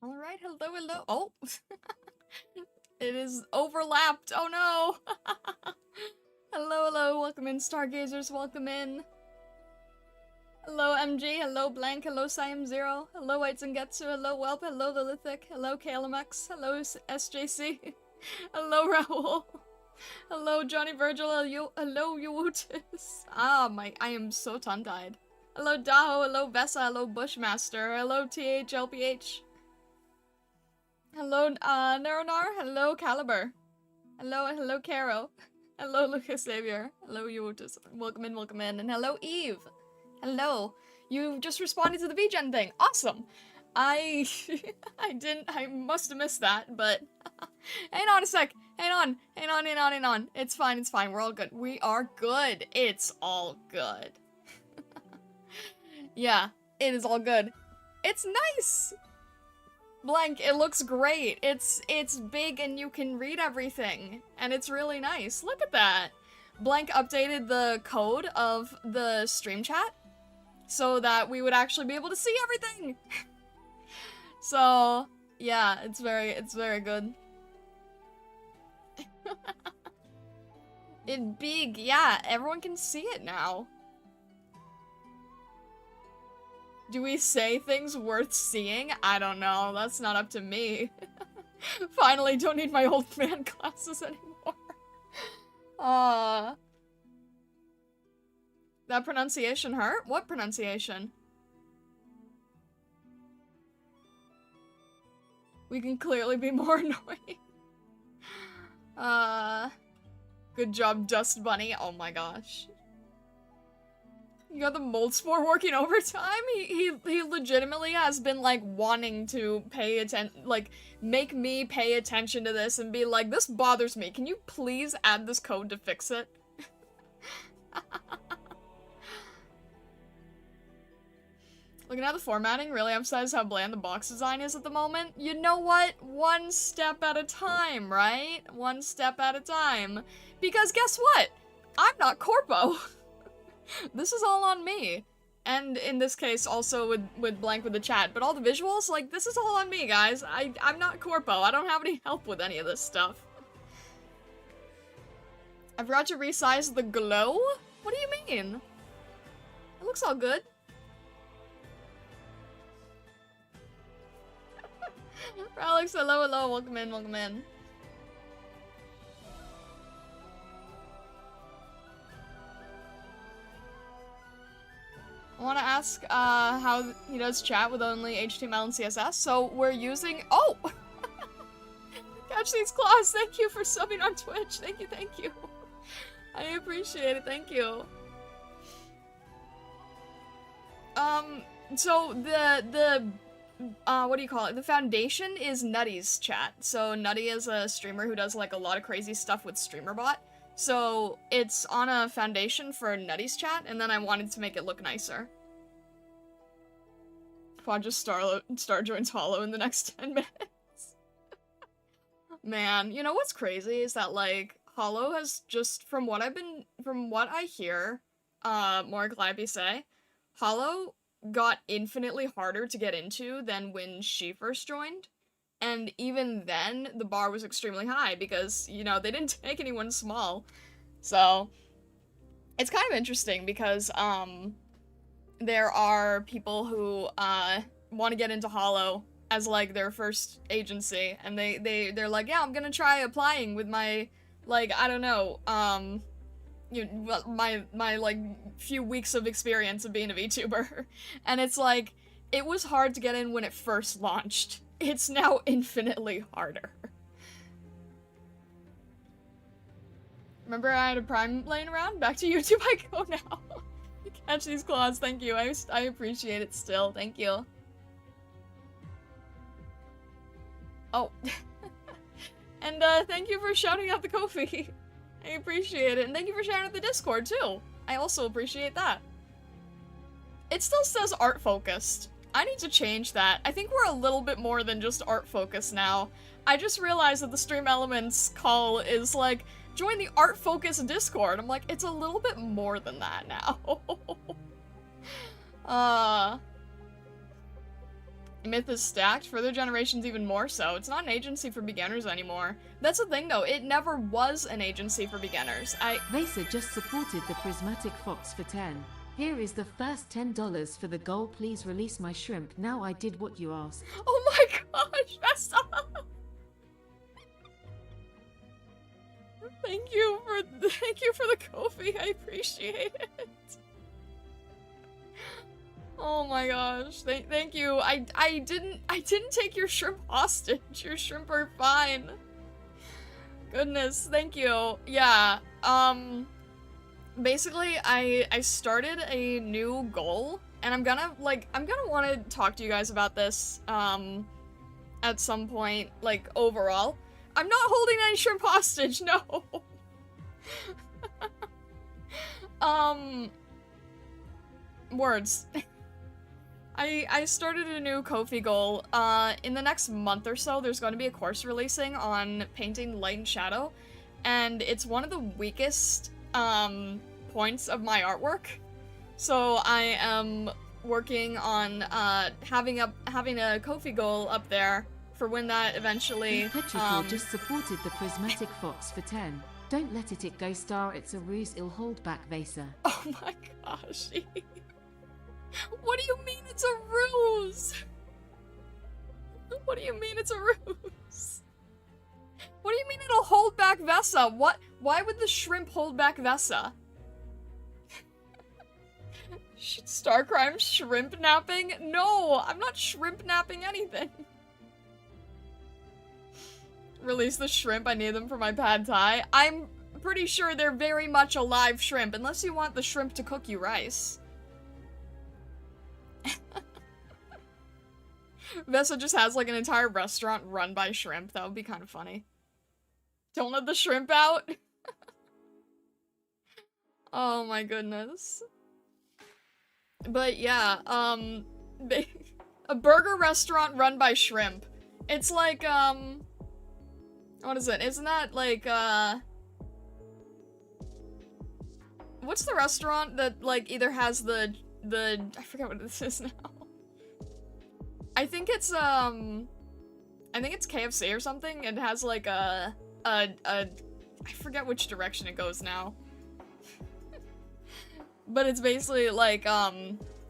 Alright, hello, hello. Oh! It is overlapped. Oh no! Hello, hello, welcome in, Stargazers, welcome in. Hello, MG, hello, Blank, hello, Siam Zero, hello, Whitezengetsu, hello, Welp, hello, Lilithic, hello, Climax, hello, SJC, hello, Raoul, hello, Johnny Virgil, hello, Yuutis. I am so tongue-tied. Hello, Daho, hello, Vessa, hello, Bushmaster, hello, THLPH. Hello, Neronar, hello, Caliber. Hello, Caro. Hello, Lucas Xavier. Hello, Yuutis. Welcome in, and hello, Eve. Hello. You just responded to the VGen thing. Awesome. I must have missed that, but hang on a sec. Hang on. It's fine. We're all good. We are good. It's all good. Yeah, it is all good. It's nice. Blank, it looks great. It's big and you can read everything. And it's really nice. Look at that. Blank updated the code of the stream chat so that we would actually be able to see everything. So, yeah, it's very good. It's big, yeah, everyone can see it now. Do we say things worth seeing? I don't know. That's not up to me. Finally, don't need my old man glasses anymore. That pronunciation hurt? What pronunciation? We can clearly be more annoying. Good job, Dust Bunny. Oh my gosh. You got the mold spore working overtime? He legitimately has been, like, wanting to pay attention, like, make me pay attention to this and be like, this bothers me. Can you please add this code to fix it? Looking at the formatting really emphasizes how bland the box design is at the moment. You know what? One step at a time, right? One step at a time. Because guess what? I'm not Corpo. This is all on me. And in this case, also with Blank with the chat. But all the visuals, like, this is all on me, guys. I'm not Corpo. I don't have any help with any of this stuff. I forgot to resize the glow? What do you mean? It looks all good. Alex, hello, welcome in. I want to ask how he does chat with only HTML and CSS. So we're using... Oh! Catch these claws. Thank you for subbing on Twitch. Thank you. I appreciate it. Thank you. So the what do you call it? The foundation is Nutty's chat. So Nutty is a streamer who does like a lot of crazy stuff with StreamerBot. So it's on a foundation for Nutty's chat, and then I wanted to make it look nicer. Quad just Star joins Hollow in the next 10 minutes. Man, you know what's crazy is that like Hollow has just from what I hear, more Glappy say, Hollow got infinitely harder to get into than when she first joined. And even then, the bar was extremely high because, you know, they didn't take anyone small. So, it's kind of interesting because, there are people who, want to get into Hollow as, like, their first agency. And they're like, yeah, I'm gonna try applying with my, like, I don't know, my like, few weeks of experience of being a VTuber. And it's like, it was hard to get in when it first launched. It's now infinitely harder. Remember I had a Prime laying around? Back to YouTube I go now. Catch these claws, thank you. I appreciate it still, thank you. Oh. And thank you for shouting out the Ko-fi. I appreciate it, and thank you for shouting out the Discord too. I also appreciate that. It still says art focused. I need to change that. I think we're a little bit more than just art focus now. I just realized that the Stream Elements call is like, join the art focus Discord. I'm like, it's a little bit more than that now. Myth is stacked, further generations even more so. It's not an agency for beginners anymore. That's the thing though, it never was an agency for beginners. Vesa just supported the Prismatic Fox for 10. Here is the first $10 for the goal. Please release my shrimp. Now I did what you asked. Oh my gosh, Vesa! Thank you for the Ko-fi, I appreciate it. Oh my gosh, thank you. I didn't take your shrimp hostage. Your shrimp are fine. Goodness, thank you. Yeah, basically I started a new goal, and I'm gonna want to talk to you guys about this at some point, like, overall. I'm not holding any shrimp hostage, no. Words. I started a new Ko-fi goal. In the next month or so, there's going to be a course releasing on painting light and shadow, and it's one of the weakest points of my artwork. So I am working on having a Ko-fi goal up there for when that eventually. Petrichor just supported the Prismatic Fox for 10. Don't let it go, Star. It's a ruse. It'll hold back Vesa. Oh my gosh. What do you mean it's a ruse? What do you mean it's a ruse? What do you mean it'll hold back Vesa? What? Why would the shrimp hold back Vesa? Starcrime shrimp napping? No, I'm not shrimp napping anything. Release the shrimp, I need them for my pad thai. I'm pretty sure they're very much a live shrimp, unless you want the shrimp to cook you rice. Vesa just has like an entire restaurant run by shrimp. That would be kind of funny. Don't let the shrimp out. Oh my goodness. But yeah, a burger restaurant run by shrimp. It's like, what is it? Isn't that like, what's the restaurant that like either has the I forget what this is now. I think it's KFC or something. It has like I forget which direction it goes now. But it's basically like,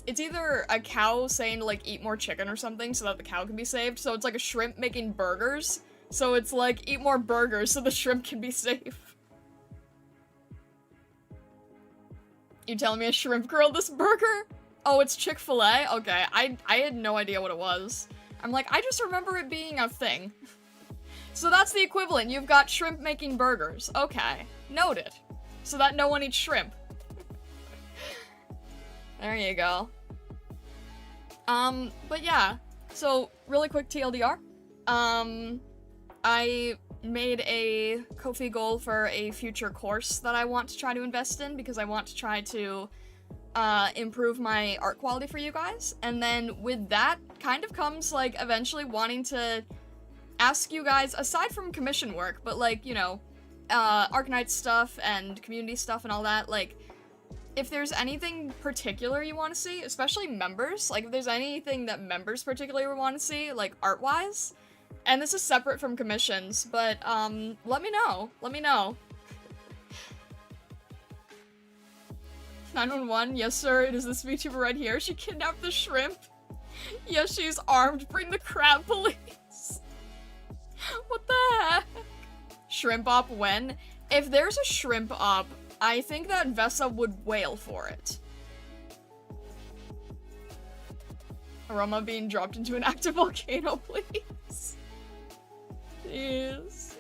it's either a cow saying to like eat more chicken or something so that the cow can be saved. So it's like a shrimp making burgers. So it's like eat more burgers so the shrimp can be safe. You telling me a shrimp grilled this burger? Oh, it's Chick-fil-A? Okay, I had no idea what it was. I'm like, I just remember it being a thing. So that's the equivalent. You've got shrimp making burgers. Okay, noted. So that no one eats shrimp. There you go. But yeah. So, really quick TLDR. I made a Ko-fi goal for a future course that I want to try to invest in because I want to try to improve my art quality for you guys. And then with that kind of comes like eventually wanting to ask you guys, aside from commission work, but like, you know, Arknights stuff and community stuff and all that, like, if there's anything particular you want to see, especially members, like if there's anything that members particularly want to see, like art-wise, and this is separate from commissions, but let me know. 911, yes sir, it is this VTuber right here. She kidnapped the shrimp. Yes, she's armed. Bring the crab police. What the heck? Shrimp op when? If there's a shrimp op, I think that Vesa would wail for it. Aroma being dropped into an active volcano, please. Jeez.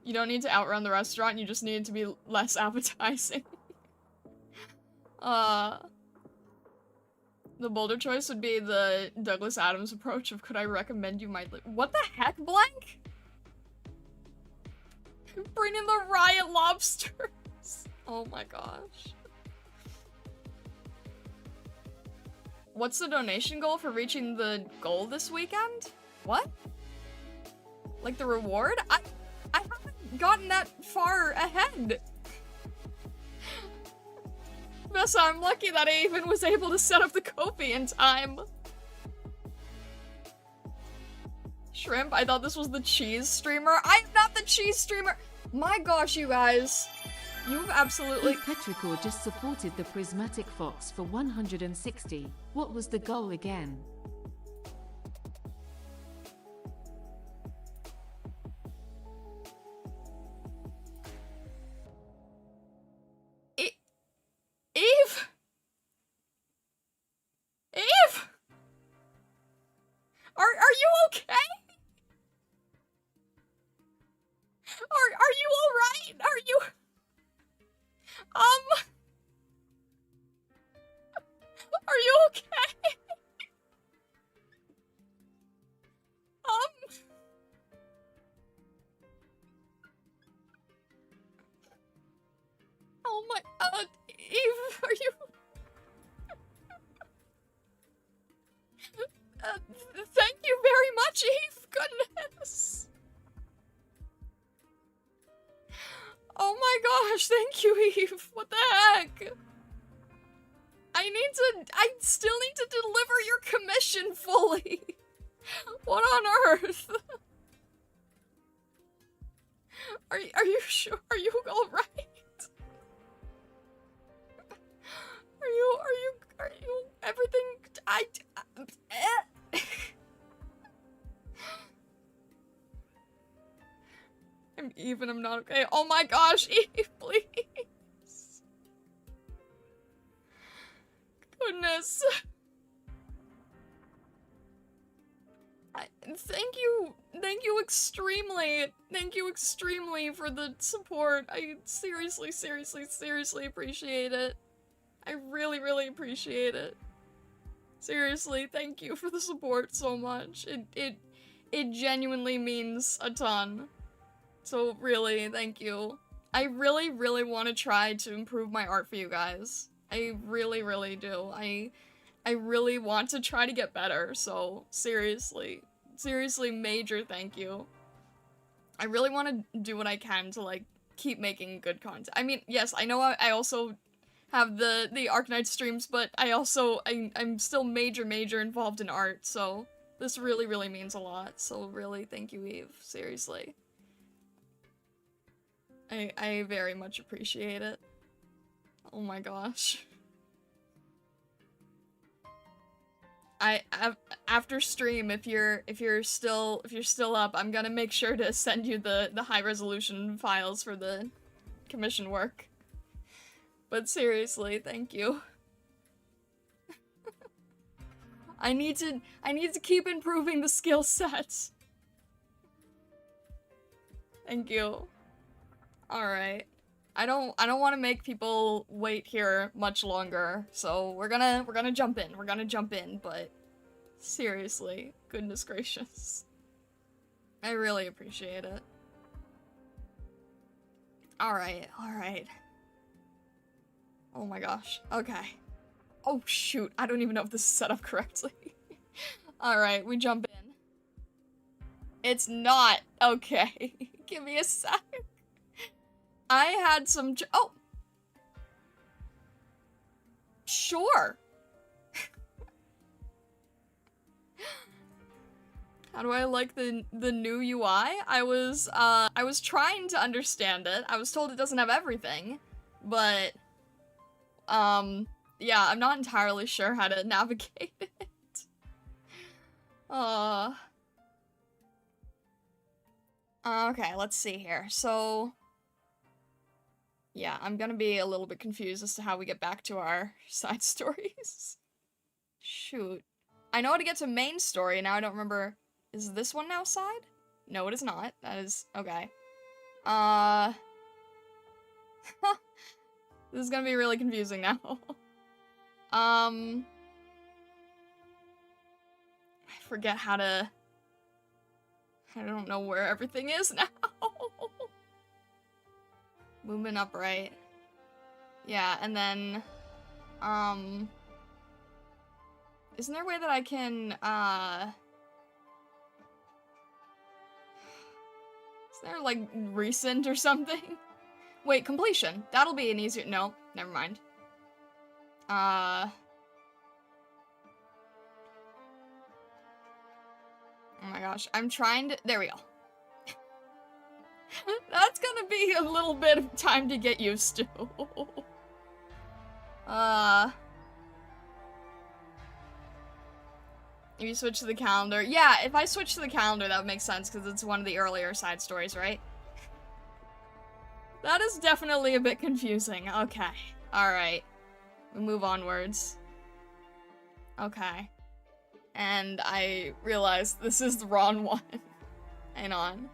You don't need to outrun the restaurant, you just need it to be less appetizing. The bolder choice would be the Douglas Adams approach of could I recommend you my what the heck, Blank? Bring in the riot lobsters. Oh my gosh. What's the donation goal for reaching the goal this weekend? What? Like the reward? I haven't gotten that far ahead. Bessa, I'm lucky that I even was able to set up the Kofi in time. Shrimp, I thought this was the cheese streamer. I'm not the cheese streamer! My gosh, you guys. You've absolutely- Petrichor just supported the Prismatic Fox for 160. What was the goal again? Eve? Eve? Are you okay? Are you alright? Are you... Are you okay? Oh my god, Eve, are you... Thank you very much, Eve, goodness. Oh my gosh, thank you, Eve, what the heck? I still need to deliver your commission fully. What on earth? Are you sure? Are you alright? Are you, everything, I'm even, I'm not okay. Oh my gosh, Eve, please. Goodness. Thank you extremely for the support. I seriously appreciate it. I really appreciate it. Seriously, thank you for the support so much. It genuinely means a ton. So really, thank you. I really want to try to improve my art for you guys. I really do. I really want to try to get better, so seriously, major thank you. I really want to do what I can to, like, keep making good content. I mean, yes, I know I also have the Arknights streams, but I'm still major involved in art, so this really means a lot. So really, thank you, Eve. Seriously. I very much appreciate it. Oh my gosh. After stream, if you're still up, I'm gonna make sure to send you the high resolution files for the commission work. But seriously, thank you. I need to keep improving the skill set. Thank you. Alright. I don't want to make people wait here much longer, so we're gonna jump in. We're gonna jump in, but seriously, goodness gracious. I really appreciate it. Alright. Oh my gosh. Okay. Oh shoot, I don't even know if this is set up correctly. Alright, we jump in. It's not. Okay. Give me a sec. I had some oh! Sure! How do I like the new UI? I was trying to understand it. I was told it doesn't have everything, but, yeah, I'm not entirely sure how to navigate it. Okay, let's see here. So, yeah, I'm gonna be a little bit confused as to how we get back to our side stories. Shoot. I know how to get to main story, now I don't remember. Is this one now side? No, it is not. That is... okay. This is gonna be really confusing now. I forget how to... I don't know where everything is now. Movement upright. Yeah, and then, isn't there a way that I can, is there, like, recent or something? Wait, completion. That'll be an easier- no, never mind. Oh my gosh, I'm trying to- there we go. That's gonna be a little bit of time to get used to. If you switch to the calendar. Yeah, if I switch to the calendar, that would make sense, because it's one of the earlier side stories, right? That is definitely a bit confusing. Okay. Alright. We move onwards. Okay. And I realized this is the wrong one. Hang on.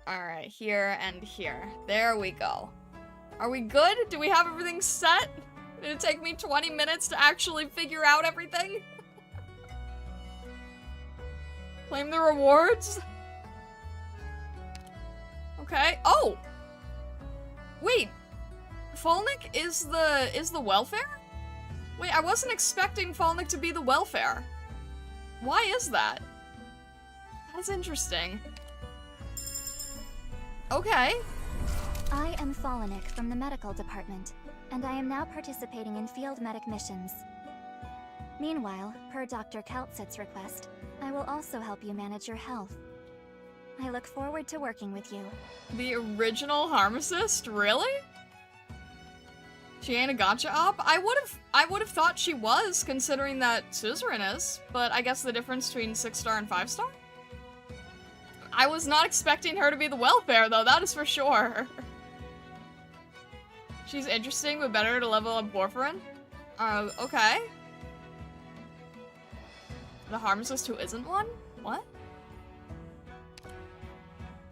Alright, here and here. There we go. Are we good? Do we have everything set? Did it take me 20 minutes to actually figure out everything? Claim the rewards? Okay. Oh! Wait. Falnik is the welfare? Wait, I wasn't expecting Falnik to be the welfare. Why is that? That's interesting. Okay. I am Falnik from the medical department, and I am now participating in field medic missions. Meanwhile, per Dr. Kaltzit's request, I will also help you manage your health. I look forward to working with you. The original pharmacist? Really? She ain't a gacha op? I would've thought she was, considering that Suzerain is, but I guess the difference between 6-star and 5-star? I was not expecting her to be the welfare, though, that is for sure. She's interesting, but better to level up Warfarin? Okay. The pharmacist who isn't one? What?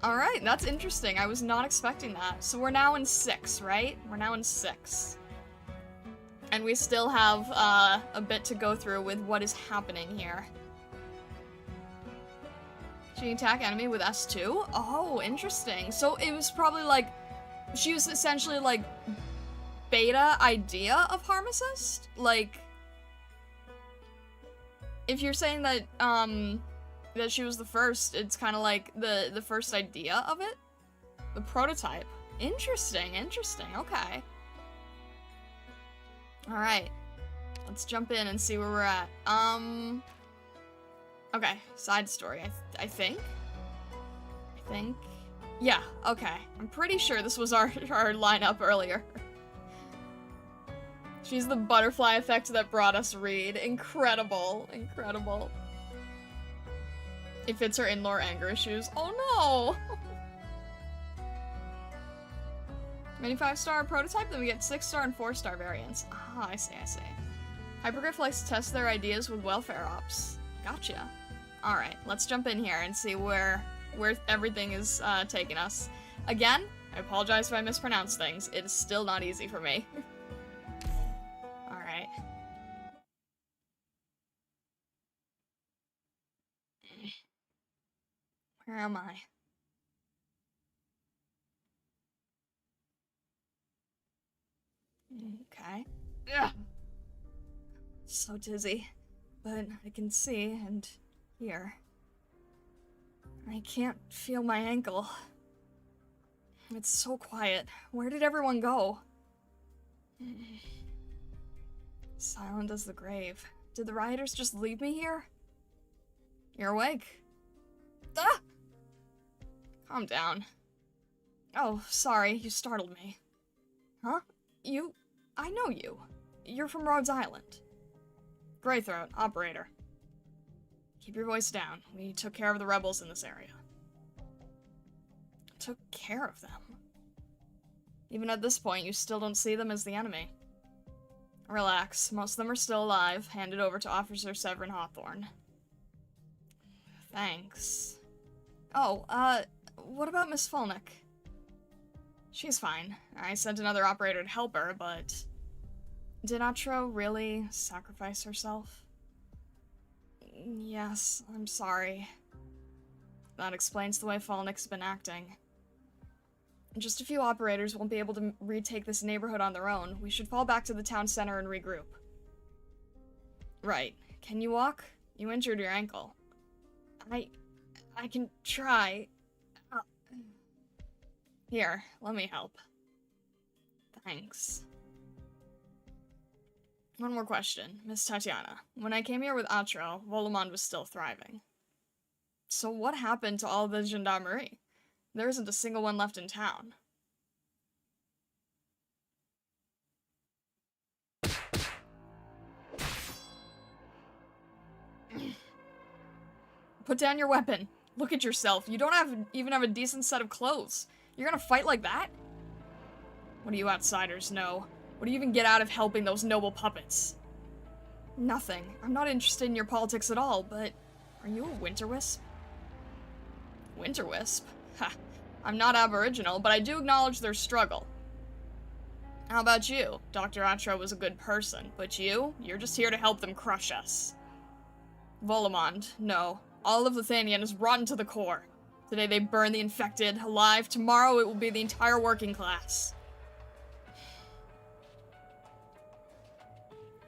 Alright, that's interesting. I was not expecting that. So we're now in 6, right? We're now in 6. And we still have a bit to go through with what is happening here. She can attack enemy with S2? Oh, interesting. So it was probably like, she was essentially like beta idea of pharmacist? Like, if you're saying that, that she was the first, it's kind of like the first idea of it? The prototype. Interesting, interesting, okay. Alright. Let's jump in and see where we're at. Okay, side story, I think? Yeah, okay. I'm pretty sure this was our lineup earlier. She's the butterfly effect that brought us Reed. Incredible, incredible. It fits her in-law anger issues. Oh no! Many 5-star prototype, then we get 6-star and 4-star variants. Ah, I see, I see. Hypergriff likes to test their ideas with welfare ops. Gotcha. Alright, let's jump in here and see where everything is taking us. Again, I apologize if I mispronounce things. It is still not easy for me. Alright. Where am I? Okay. Ugh. So dizzy, but I can see and hear. I can't feel my ankle. It's so quiet. Where did everyone go? Silent as the grave. Did the rioters just leave me here? You're awake. Ah! Calm down. Oh, sorry, you startled me. Huh? You? I know you. You're from Rhodes Island. Greythroat, operator. Keep your voice down. We took care of the rebels in this area. Took care of them? Even at this point, you still don't see them as the enemy. Relax. Most of them are still alive, handed over to Officer Severin Hawthorne. Thanks. Oh, what about Miss Falnik? She's fine. I sent another operator to help her, but... Did Atro really sacrifice herself? Yes, I'm sorry. That explains the way Falnik's been acting. Just a few operators won't be able to retake this neighborhood on their own. We should fall back to the town center and regroup. Right. Can you walk? You injured your ankle. I can try. Here, let me help. Thanks. One more question. Miss Tatiana, when I came here with Atro, Wolumonde was still thriving. So what happened to all the gendarmerie? There isn't a single one left in town. Put down your weapon. Look at yourself. You don't even have a decent set of clothes. You're gonna fight like that? What do you outsiders know? What do you even get out of helping those noble puppets? Nothing. I'm not interested in your politics at all, but are you a winter wisp? Winter wisp? Ha. I'm not aboriginal, but I do acknowledge their struggle. How about you? Dr. Atro was a good person, but you're just here to help them crush us. Wolumonde, no. All of Lithanian is rotten to the core. Today they burn the infected alive, tomorrow it will be the entire working class.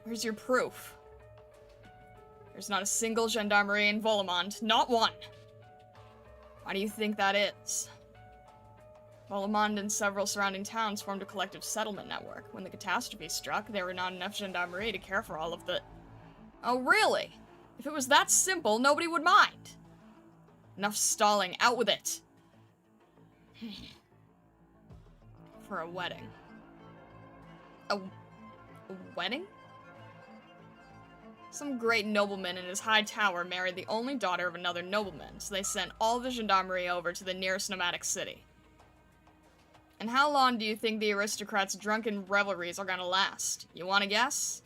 Where's your proof? There's not a single gendarmerie in Wolumonde, not one. Why do you think that is? Wolumonde and several surrounding towns formed a collective settlement network. When the catastrophe struck, there were not enough gendarmerie to care for all of the... Oh, really? If it was that simple, nobody would mind. Enough stalling, out with it. For a wedding. A wedding? Some great nobleman in his high tower married the only daughter of another nobleman, so they sent all the gendarmerie over to the nearest nomadic city. And how long do you think the aristocrats' drunken revelries are gonna last? You wanna guess?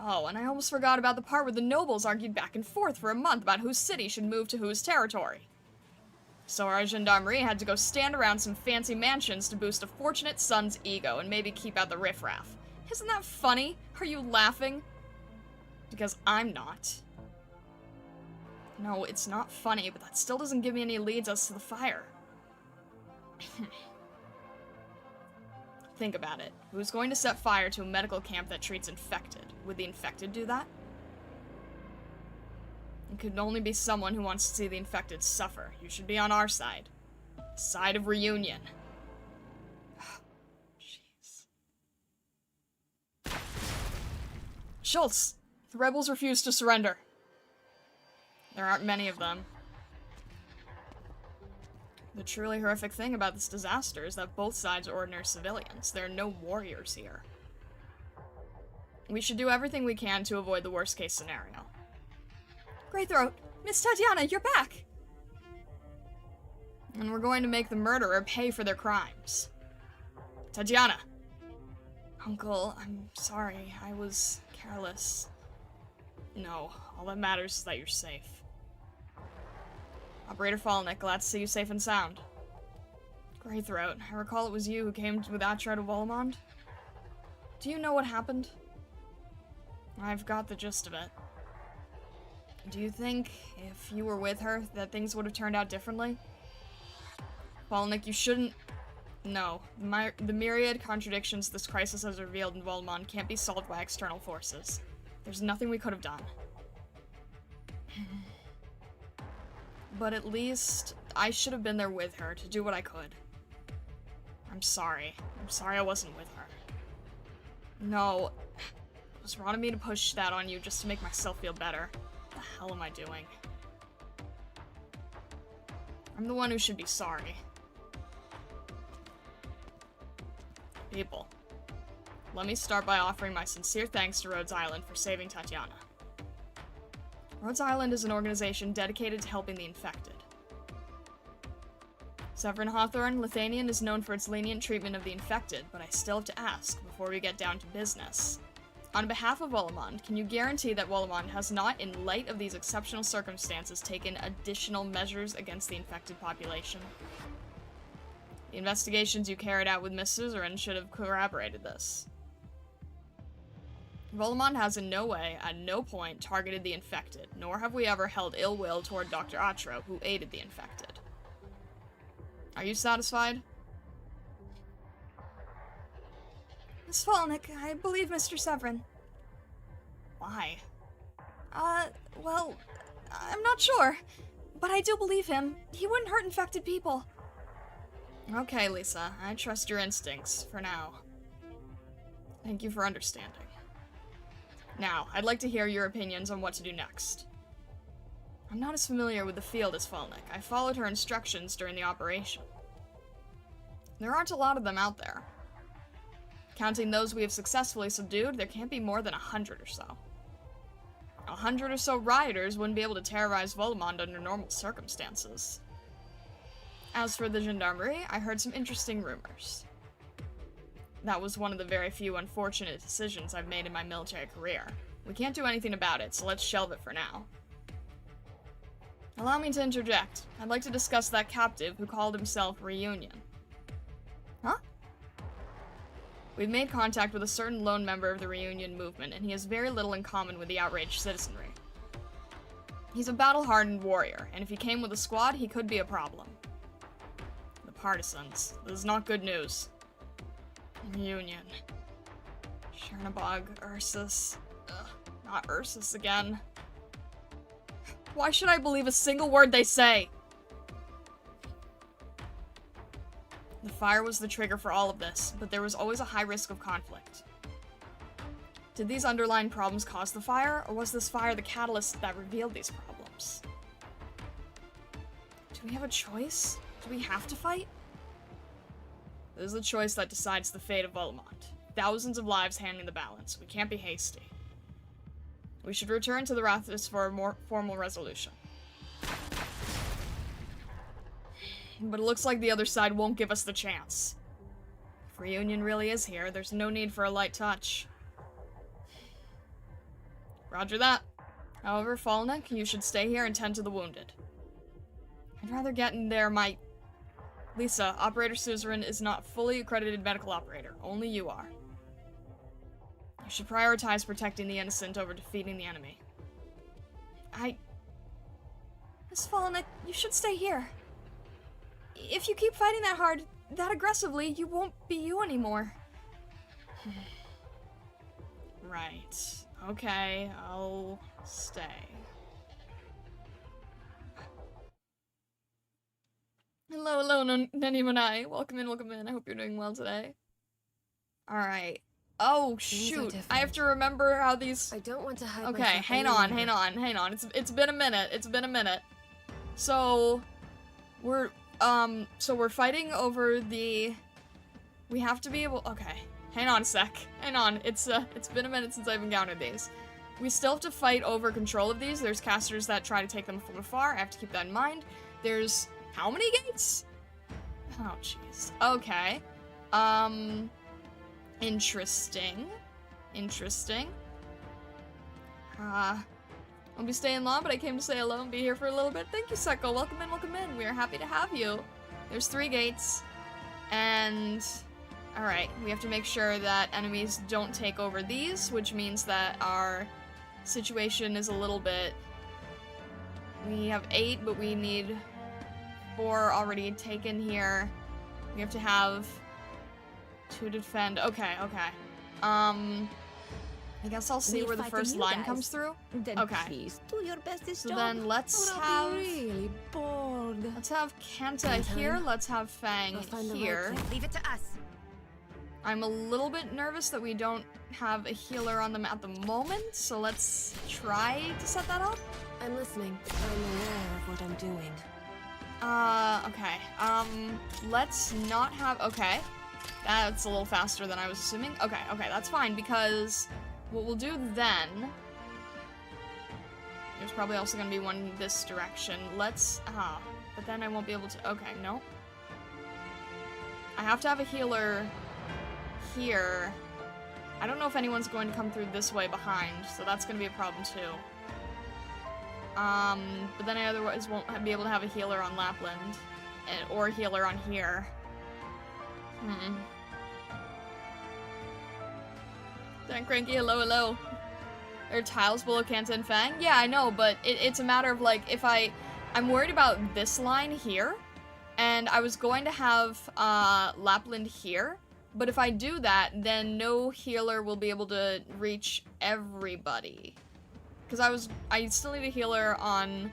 Oh, and I almost forgot about the part where the nobles argued back and forth for a month about whose city should move to whose territory. So our gendarmerie had to go stand around some fancy mansions to boost a fortunate son's ego and maybe keep out the riffraff. Isn't that funny? Are you laughing? Because I'm not. No, it's not funny, but that still doesn't give me any leads as to the fire. Think about it. Who's going to set fire to a medical camp that treats infected? Would the infected do that? It could only be someone who wants to see the infected suffer. You should be on our side. Side of reunion. Jeez. Schultz! The rebels refuse to surrender. There aren't many of them. The truly horrific thing about this disaster is that both sides are ordinary civilians. There are no warriors here. We should do everything we can to avoid the worst case scenario. Greythroat! Miss Tatiana, you're back! And we're going to make the murderer pay for their crimes. Tatiana! Uncle, I'm sorry. I was careless. No, all that matters is that you're safe. Operator Falnick, glad to see you safe and sound. Greythroat, I recall it was you who came with Atro to Wolumonde. Do you know what happened? I've got the gist of it. Do you think, if you were with her, that things would have turned out differently? Falnick, you shouldn't... No. The myriad contradictions this crisis has revealed in Wolumonde can't be solved by external forces. There's nothing we could have done. But at least, I should have been there with her to do what I could. I'm sorry. I'm sorry I wasn't with her. No. It was wrong of me to push that on you just to make myself feel better. What the hell am I doing? I'm the one who should be sorry. People. Let me start by offering my sincere thanks to Rhodes Island for saving Tatiana. Rhodes Island is an organization dedicated to helping the infected. Severin Hawthorne, Lithanian is known for its lenient treatment of the infected, but I still have to ask before we get down to business. On behalf of Wolumonde, can you guarantee that Wolumonde has not, in light of these exceptional circumstances, taken additional measures against the infected population? The investigations you carried out with Miss Suzerain should have corroborated this. Wolumonde has in no way, at no point, targeted the infected, nor have we ever held ill will toward Dr. Atro, who aided the infected. Are you satisfied? Miss Falnick, I believe Mr. Severin. Why? Well, I'm not sure, but I do believe him. He wouldn't hurt infected people. Okay, Lisa, I trust your instincts, for now. Thank you for understanding. Now, I'd like to hear your opinions on what to do next. I'm not as familiar with the field as Falnik. I followed her instructions during the operation. There aren't a lot of them out there. Counting those we have successfully subdued, there can't be more than 100 or so. 100 or so rioters wouldn't be able to terrorize Wolumonde under normal circumstances. As for the gendarmerie, I heard some interesting rumors. That was one of the very few unfortunate decisions I've made in my military career. We can't do anything about it, so let's shelve it for now. Allow me to interject. I'd like to discuss that captive who called himself Reunion. Huh? We've made contact with a certain lone member of the Reunion movement, and he has very little in common with the outraged citizenry. He's a battle-hardened warrior, and if he came with a squad, he could be a problem. The partisans. This is not good news. Reunion. Chernobog, Ursus. Ugh, not Ursus again. Why should I believe a single word they say? The fire was the trigger for all of this, but there was always a high risk of conflict. Did these underlying problems cause the fire, or was this fire the catalyst that revealed these problems? Do we have a choice? Do we have to fight? This is the choice that decides the fate of Wolumonde. Thousands of lives hanging in the balance. We can't be hasty. We should return to the Rathis for a more formal resolution. But it looks like the other side won't give us the chance. If Reunion really is here, there's no need for a light touch. Roger that. However, Falnik, you should stay here and tend to the wounded. I'd rather get in there, Lisa, Operator Suzerain is not fully accredited medical operator. Only you are. You should prioritize protecting the innocent over defeating the enemy. Miss Falnik, you should stay here. If you keep fighting that hard, that aggressively, you won't be you anymore. Right. Okay, I'll stay. Hello, Nanimonai. Welcome in. I hope you're doing well today. Alright. Oh, shoot. I have to remember how these... I don't want to hide Okay, myself hang on. It's been a minute. So, we're fighting over the... We have to be able... Okay. Hang on a sec. Hang on. It's been a minute since I've encountered these. We still have to fight over control of these. There's casters that try to take them from afar. I have to keep that in mind. There's... How many gates? Oh, jeez. Okay. Interesting. I'll be staying long, but I came to say hello and be here for a little bit. Thank you, Seko. Welcome in. We are happy to have you. There's 3 gates. And... Alright, we have to make sure that enemies don't take over these, which means that our situation is a little bit... We have 8, but we need 4 already taken here. We have to have 2 to defend. Okay. I guess I'll see where the first line comes through. Then okay. Please do your bestest So job, then let's or have... I'll be really bored. Let's have Kanta here. Let's have Fang here. Leave it to us. I'm a little bit nervous that we don't have a healer on them at the moment, so let's try to set that up. I'm listening. I'm aware of what I'm doing. Okay. Let's not have... Okay. That's a little faster than I was assuming. Okay, that's fine, because what we'll do then... There's probably also gonna be one in this direction. Let's... but then I won't be able to... Okay, no. I have to have a healer here. I don't know if anyone's going to come through this way behind, so that's gonna be a problem too. But then I otherwise won't be able to have a healer on Lapland, or a healer on here. Dan Cranky, hello. There are tiles below Kanta and Fang? Yeah, I know, but it's a matter of, like, if I'm worried about this line here, and I was going to have, Lapland here, but if I do that, then no healer will be able to reach everybody. Because I still need a healer on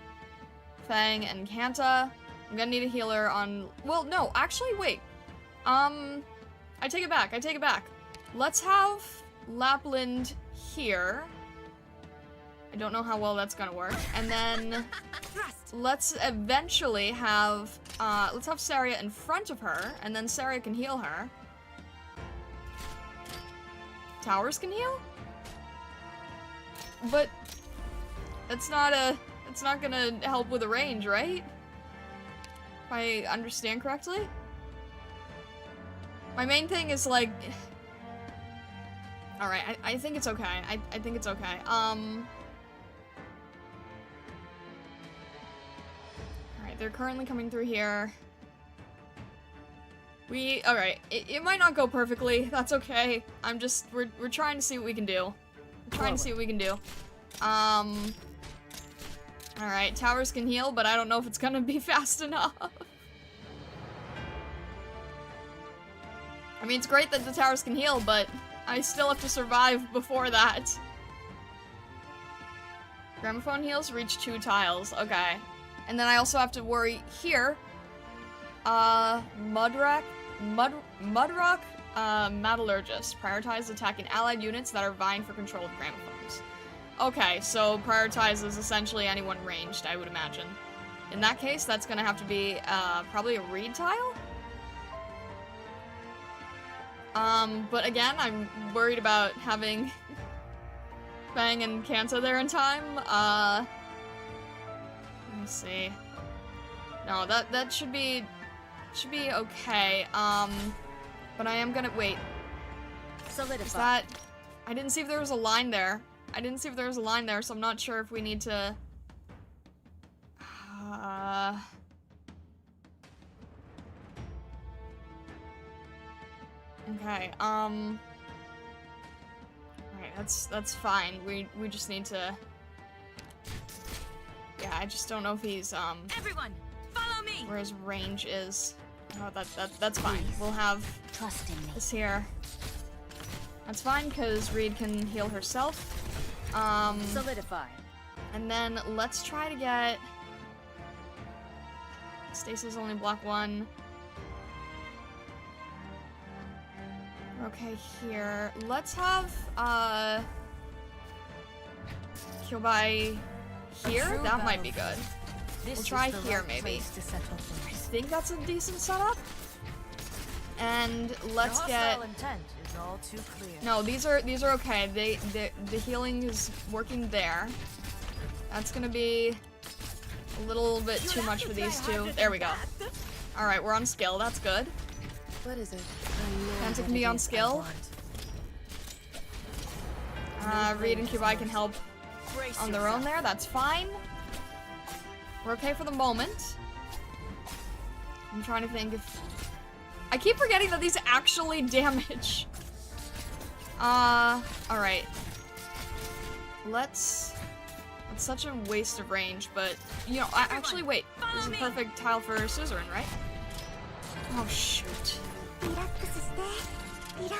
Fang and Kanta. I'm gonna need a healer on... Well, no, actually, wait. I take it back. let's have Lapland here. I don't know how well that's gonna work. And then let's eventually have, let's have Saria in front of her, and then Saria can heal her. Towers can heal? But it's not gonna help with the range, right? If I understand correctly? My main thing is like... Alright, I think it's okay. I think it's okay. Alright, they're currently coming through here. Alright, it might not go perfectly. That's okay. We're trying to see what we can do. We're trying to see what we can do. Alright, towers can heal, but I don't know if it's gonna be fast enough. I mean, it's great that the towers can heal, but I still have to survive before that. Gramophone heals reach 2 tiles. Okay. And then I also have to worry here. Mudrock, Metallurgist. Prioritize attacking allied units that are vying for control of gramophones. Okay, so prioritizes essentially anyone ranged, I would imagine. In that case, that's gonna have to be, probably a reed tile? But again, I'm worried about having Fang and Kanta there in time. Let me see. No, that should be okay. But I am gonna wait. Solidify. Is that? I didn't see if there was a line there. I didn't see if there was a line there, so I'm not sure if we need to. Okay, alright, that's fine. We just need to... Yeah, I just don't know if he's, Everyone, follow me. where his range is. Oh, that's fine. We'll have Trust in me. this here. That's fine, because Reed can heal herself. Solidify. And then let's try to get... Stasis only block 1. Okay, here. Let's have, Kyobai here? That might be good. We'll try here, maybe. I think that's a decent setup. And let's get... intent is all too clear. No, these are okay. The healing is working there. That's gonna be a little bit too much for these two. There we go. Alright, we're on skill. That's good. What is it? Kanta can be on skill. Reed and Kubai can help on their own there. That's fine. We're okay for the moment. I'm trying to think if... I keep forgetting that these actually damage. Alright. It's such a waste of range, but, you know, actually, wait. This is a perfect tile for Suzerain, right? Oh, shoot.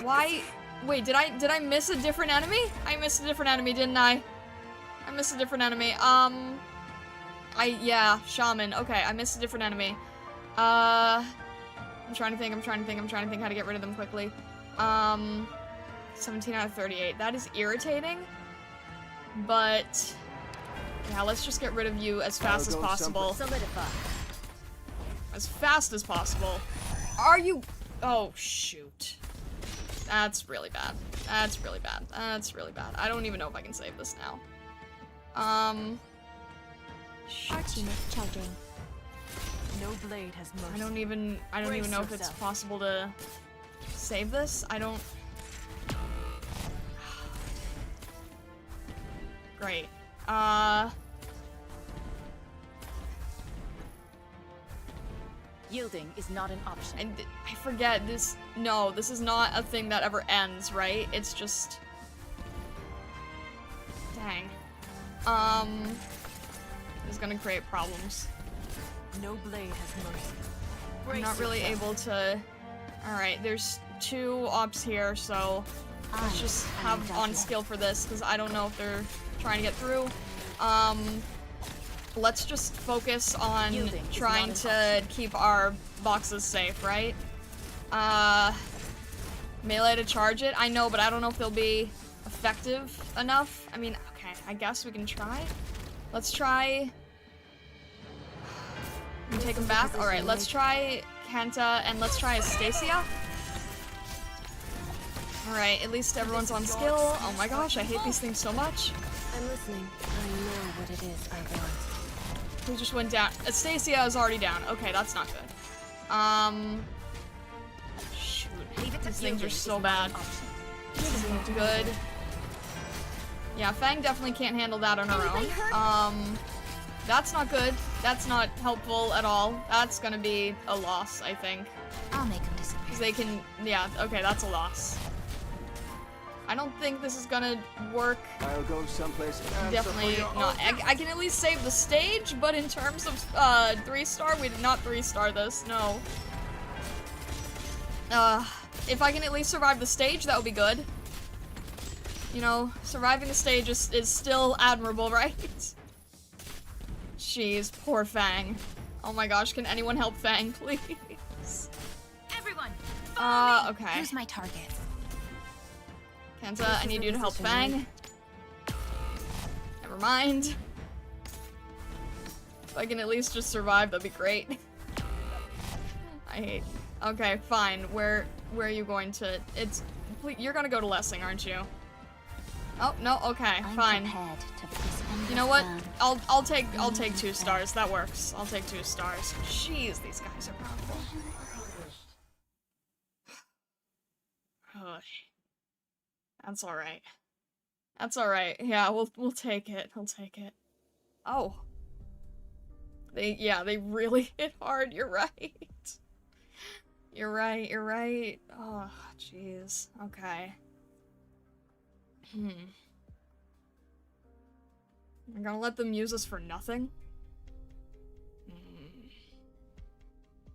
Why? Wait, did I miss a different enemy? I missed a different enemy, didn't I? I missed a different enemy. Yeah, Shaman. Okay, I missed a different enemy. I'm trying to think how to get rid of them quickly. 17 out of 38. That is irritating. But, yeah, let's just get rid of you as fast as possible. Solidify. As fast as possible. Are you... Oh, shoot. That's really bad. That's really bad. That's really bad. I don't even know if I can save this now. Shit. charging. No blade has mercy. I don't even know if it's possible to save this. I don't... Great. Yielding is not an option. And I forget this. No, this is not a thing that ever ends, right? It's just... Dang. This is gonna create problems. No blade has mercy. I'm not really able to... Alright, there's 2 ops here, so let's just have on skill for this, because I don't know if they're trying to get through. Let's just focus on trying to keep our boxes safe, right? melee to charge it. I know, but I don't know if they'll be effective enough. I mean, okay, I guess we can try. Let's try... You take him back? Alright, let's try Kenta and let's try Astasia. Alright, at least everyone's on skill. Oh my gosh, I hate these things so much. I'm listening. I know what it is I want. Who just went down? Astasia is already down. Okay, that's not good. Shoot. These things are so bad. This isn't good. Yeah, Fang definitely can't handle that on her own. That's not good. That's not helpful at all. That's gonna be a loss, I think. I'll make them disappear. Because they can, yeah, okay, that's a loss. I don't think this is gonna work. I'll go someplace. Definitely not. I can at least save the stage, but in terms of 3-star, we did not 3-star this, no. If I can at least survive the stage, that would be good. You know, surviving the stage is still admirable, right? Jeez, poor Fang. Oh my gosh, can anyone help Fang, please? Everyone! Okay. Who's my target? Kenta, I need you to help Fang. Never mind. If I can at least just survive, that'd be great. I hate... Okay, fine. Where are you going to... You're gonna go to Lessing, aren't you? Oh, no, okay, fine. You know what? I'll take 2 stars. That works. I'll take 2 stars. Jeez, these guys are powerful. That's alright. That's alright. Yeah, we'll take it. We'll take it. Oh. They really hit hard. You're right. You're right. You're right. Oh, jeez. Okay. I'm gonna let them use us for nothing?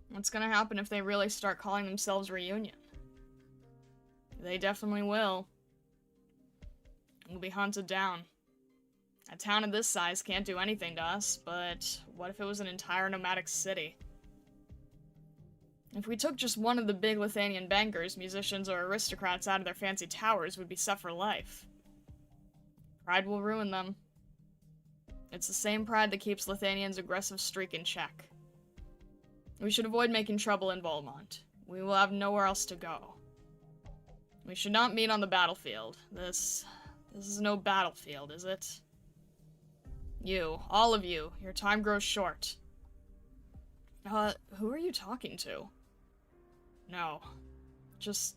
What's gonna happen if they really start calling themselves Reunion? They definitely will. We'll be hunted down. A town of this size can't do anything to us, but what if it was an entire nomadic city? If we took just one of the big Lithanian bankers, musicians, or aristocrats out of their fancy towers, we'd be set for life. Pride will ruin them. It's the same pride that keeps Lithanian's aggressive streak in check. We should avoid making trouble in Wolumonde. We will have nowhere else to go. We should not meet on the battlefield. This is no battlefield, is it? You, all of you, your time grows short. Who are you talking to? No, just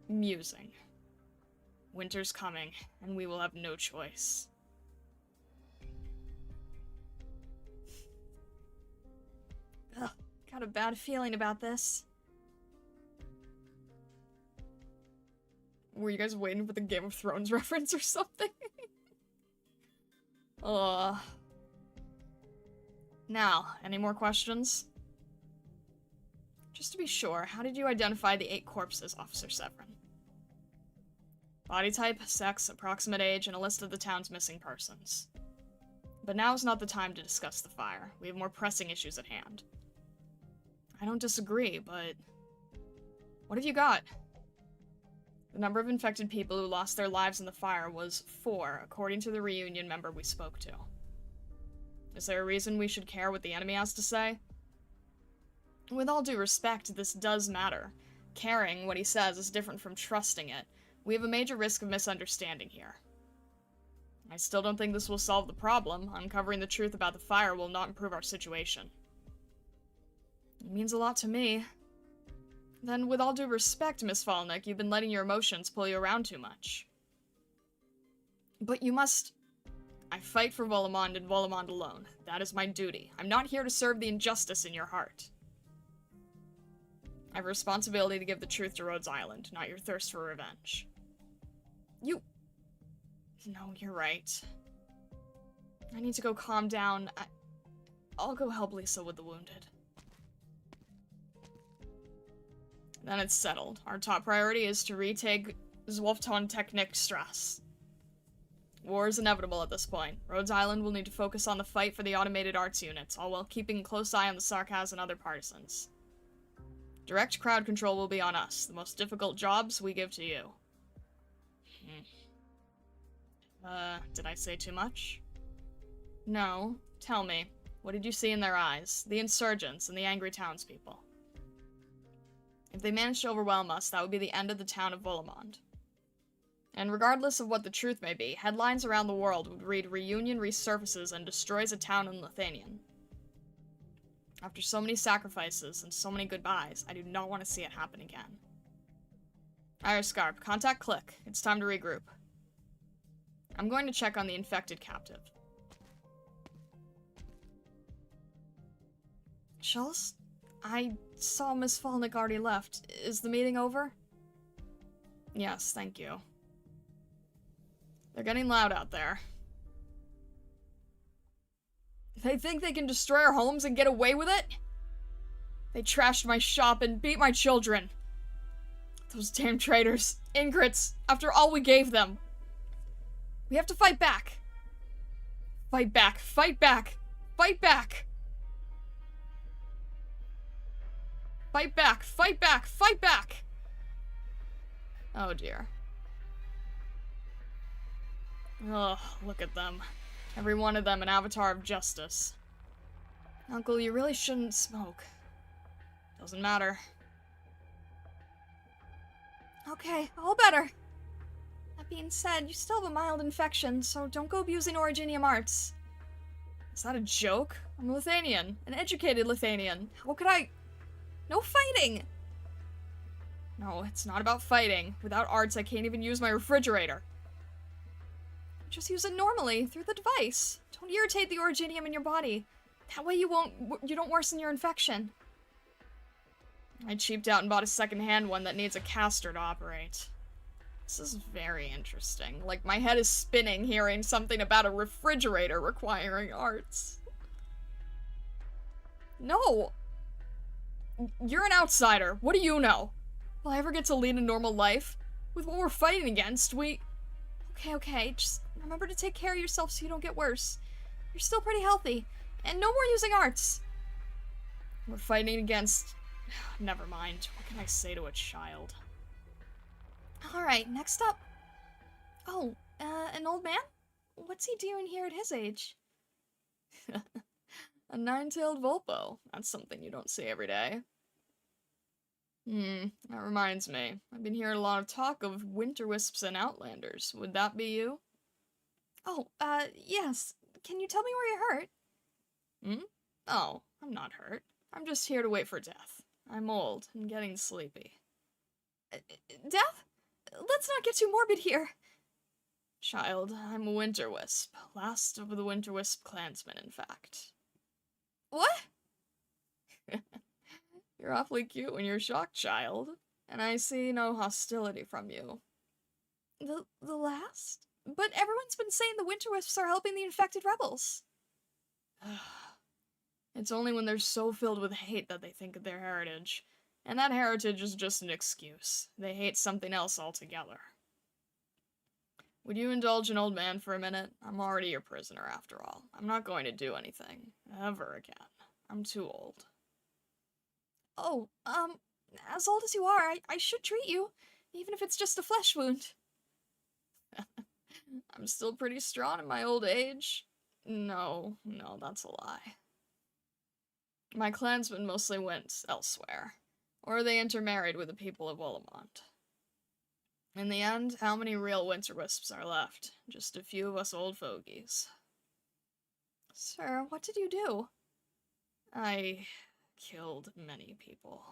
musing. Winter's coming, and we will have no choice. Ugh, got a bad feeling about this. Were you guys waiting for the Game of Thrones reference or something? Now, any more questions? Just to be sure, how did you identify the 8 corpses, Officer Severin? Body type, sex, approximate age, and a list of the town's missing persons. But now is not the time to discuss the fire. We have more pressing issues at hand. I don't disagree, but... what have you got? The number of infected people who lost their lives in the fire was 4, according to the Reunion member we spoke to. Is there a reason we should care what the enemy has to say? With all due respect, this does matter. Caring what he says is different from trusting it. We have a major risk of misunderstanding here. I still don't think this will solve the problem. Uncovering the truth about the fire will not improve our situation. It means a lot to me. Then, with all due respect, Miss Falnick, you've been letting your emotions pull you around too much. But you must... I fight for Wolumonde and Wolumonde alone. That is my duty. I'm not here to serve the injustice in your heart. I have a responsibility to give the truth to Rhodes Island, not your thirst for revenge. You... No, you're right. I need to go calm down. I'll go help Lisa with the wounded. Then it's settled. Our top priority is to retake Zwolfton Technic Strasse. War is inevitable at this point. Rhodes Island will need to focus on the fight for the automated arts units, all while keeping a close eye on the Sarkaz and other partisans. Direct crowd control will be on us. The most difficult jobs we give to you. Did I say too much? No. Tell me, what did you see in their eyes? The insurgents and the angry townspeople. If they managed to overwhelm us, that would be the end of the town of Wolumonde. And regardless of what the truth may be, headlines around the world would read Reunion resurfaces and destroys a town in Lithuanian. After so many sacrifices and so many goodbyes, I do not want to see it happen again. Iriscarp, contact Click. It's time to regroup. I'm going to check on the infected captive. Schultz? I saw Miss Falnick already left. Is the meeting over? Yes, thank you. They're getting loud out there. They think they can destroy our homes and get away with it? They trashed my shop and beat my children. Those damn traitors. Ingrats. After all we gave them. We have to fight back. Fight back. Fight back. Fight back. Fight back. Fight back. Fight back. Oh dear. Ugh, look at them. Every one of them an avatar of justice. Uncle, you really shouldn't smoke. Doesn't matter. Okay, all better. That being said, you still have a mild infection, so don't go abusing Originium arts. Is that a joke? I'm a Lithuanian. An educated Lithuanian. How could I... No fighting! No, it's not about fighting. Without arts, I can't even use my refrigerator. Just use it normally, through the device. Don't irritate the Originium in your body. That way you don't worsen your infection. I cheaped out and bought a second-hand one that needs a caster to operate. This is very interesting. Like, my head is spinning hearing something about a refrigerator requiring arts. No! You're an outsider. What do you know? Will I ever get to lead a normal life? With what we're fighting against, we... Okay, just remember to take care of yourself so you don't get worse. You're still pretty healthy. And no more using arts. We're fighting against... Never mind. What can I say to a child? Alright, next up. Oh, an old man? What's he doing here at his age? A nine-tailed Volpo. That's something you don't see every day. That reminds me. I've been hearing a lot of talk of winter wisps and outlanders. Would that be you? Oh, yes. Can you tell me where you're hurt? Oh, I'm not hurt. I'm just here to wait for death. I'm old and getting sleepy. Death? Let's not get too morbid here. Child, I'm a winter wisp. Last of the winter wisp clansmen, in fact. What? You're awfully cute when you're shocked, child. And I see no hostility from you. The last? But everyone's been saying the winter wisps are helping the infected rebels. It's only when they're so filled with hate that they think of their heritage. And that heritage is just an excuse. They hate something else altogether. Would you indulge an old man for a minute? I'm already your prisoner, after all. I'm not going to do anything. Ever again. I'm too old. Oh, as old as you are, I should treat you. Even if it's just a flesh wound. I'm still pretty strong in my old age. No, that's a lie. My clansmen mostly went elsewhere. Or they intermarried with the people of Wolumonde. In the end, how many real winter wisps are left? Just a few of us old fogies. Sir, what did you do? I killed many people.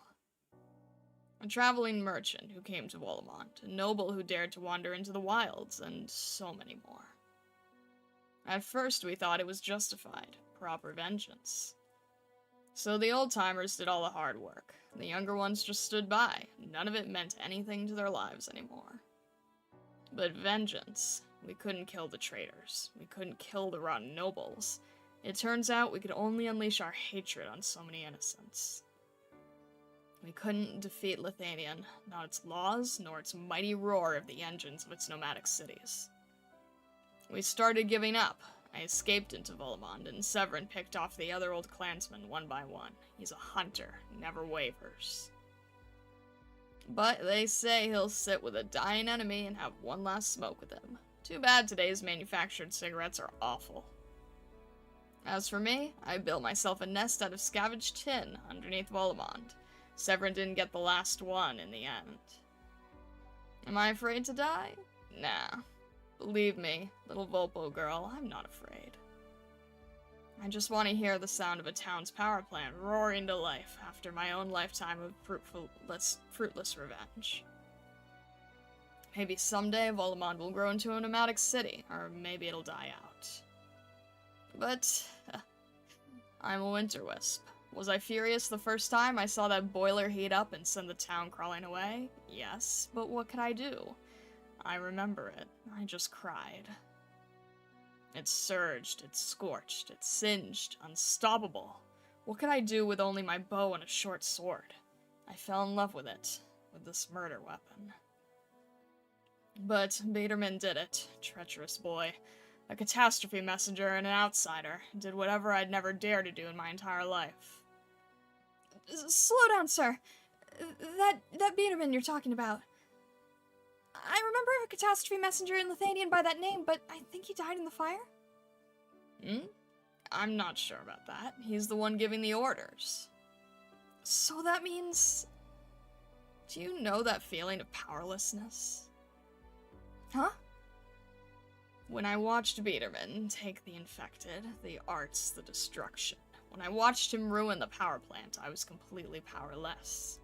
A traveling merchant who came to Wolumonde, a noble who dared to wander into the wilds, and so many more. At first we thought it was justified, proper vengeance. So the old-timers did all the hard work. The younger ones just stood by. None of it meant anything to their lives anymore. But vengeance. We couldn't kill the traitors. We couldn't kill the rotten nobles. It turns out we could only unleash our hatred on so many innocents. We couldn't defeat Lithuanian, not its laws, nor its mighty roar of the engines of its nomadic cities. We started giving up. I escaped into Wolumonde, and Severin picked off the other old clansmen one by one. He's a hunter, never wavers. But they say he'll sit with a dying enemy and have one last smoke with him. Too bad today's manufactured cigarettes are awful. As for me, I built myself a nest out of scavenged tin underneath Wolumonde. Severin didn't get the last one in the end. Am I afraid to die? Nah. Believe me, little Volpo girl, I'm not afraid. I just want to hear the sound of a town's power plant roaring to life after my own lifetime of fruitless revenge. Maybe someday Wolumonde will grow into a nomadic city, or maybe it'll die out. But I'm a winter wisp. Was I furious the first time I saw that boiler heat up and send the town crawling away? Yes, but what could I do? I remember it. I just cried. It surged, it scorched, it singed, unstoppable. What could I do with only my bow and a short sword? I fell in love with it, with this murder weapon. But Biederman did it, treacherous boy. A catastrophe messenger and an outsider, did whatever I'd never dared to do in my entire life. Slow down, sir. That Biederman you're talking about. I remember a catastrophe messenger in Lithuanian by that name, but I think he died in the fire? I'm not sure about that. He's the one giving the orders. So that means... Do you know that feeling of powerlessness? Huh? When I watched Biederman take the infected, the arts, the destruction. When I watched him ruin the power plant, I was completely powerless.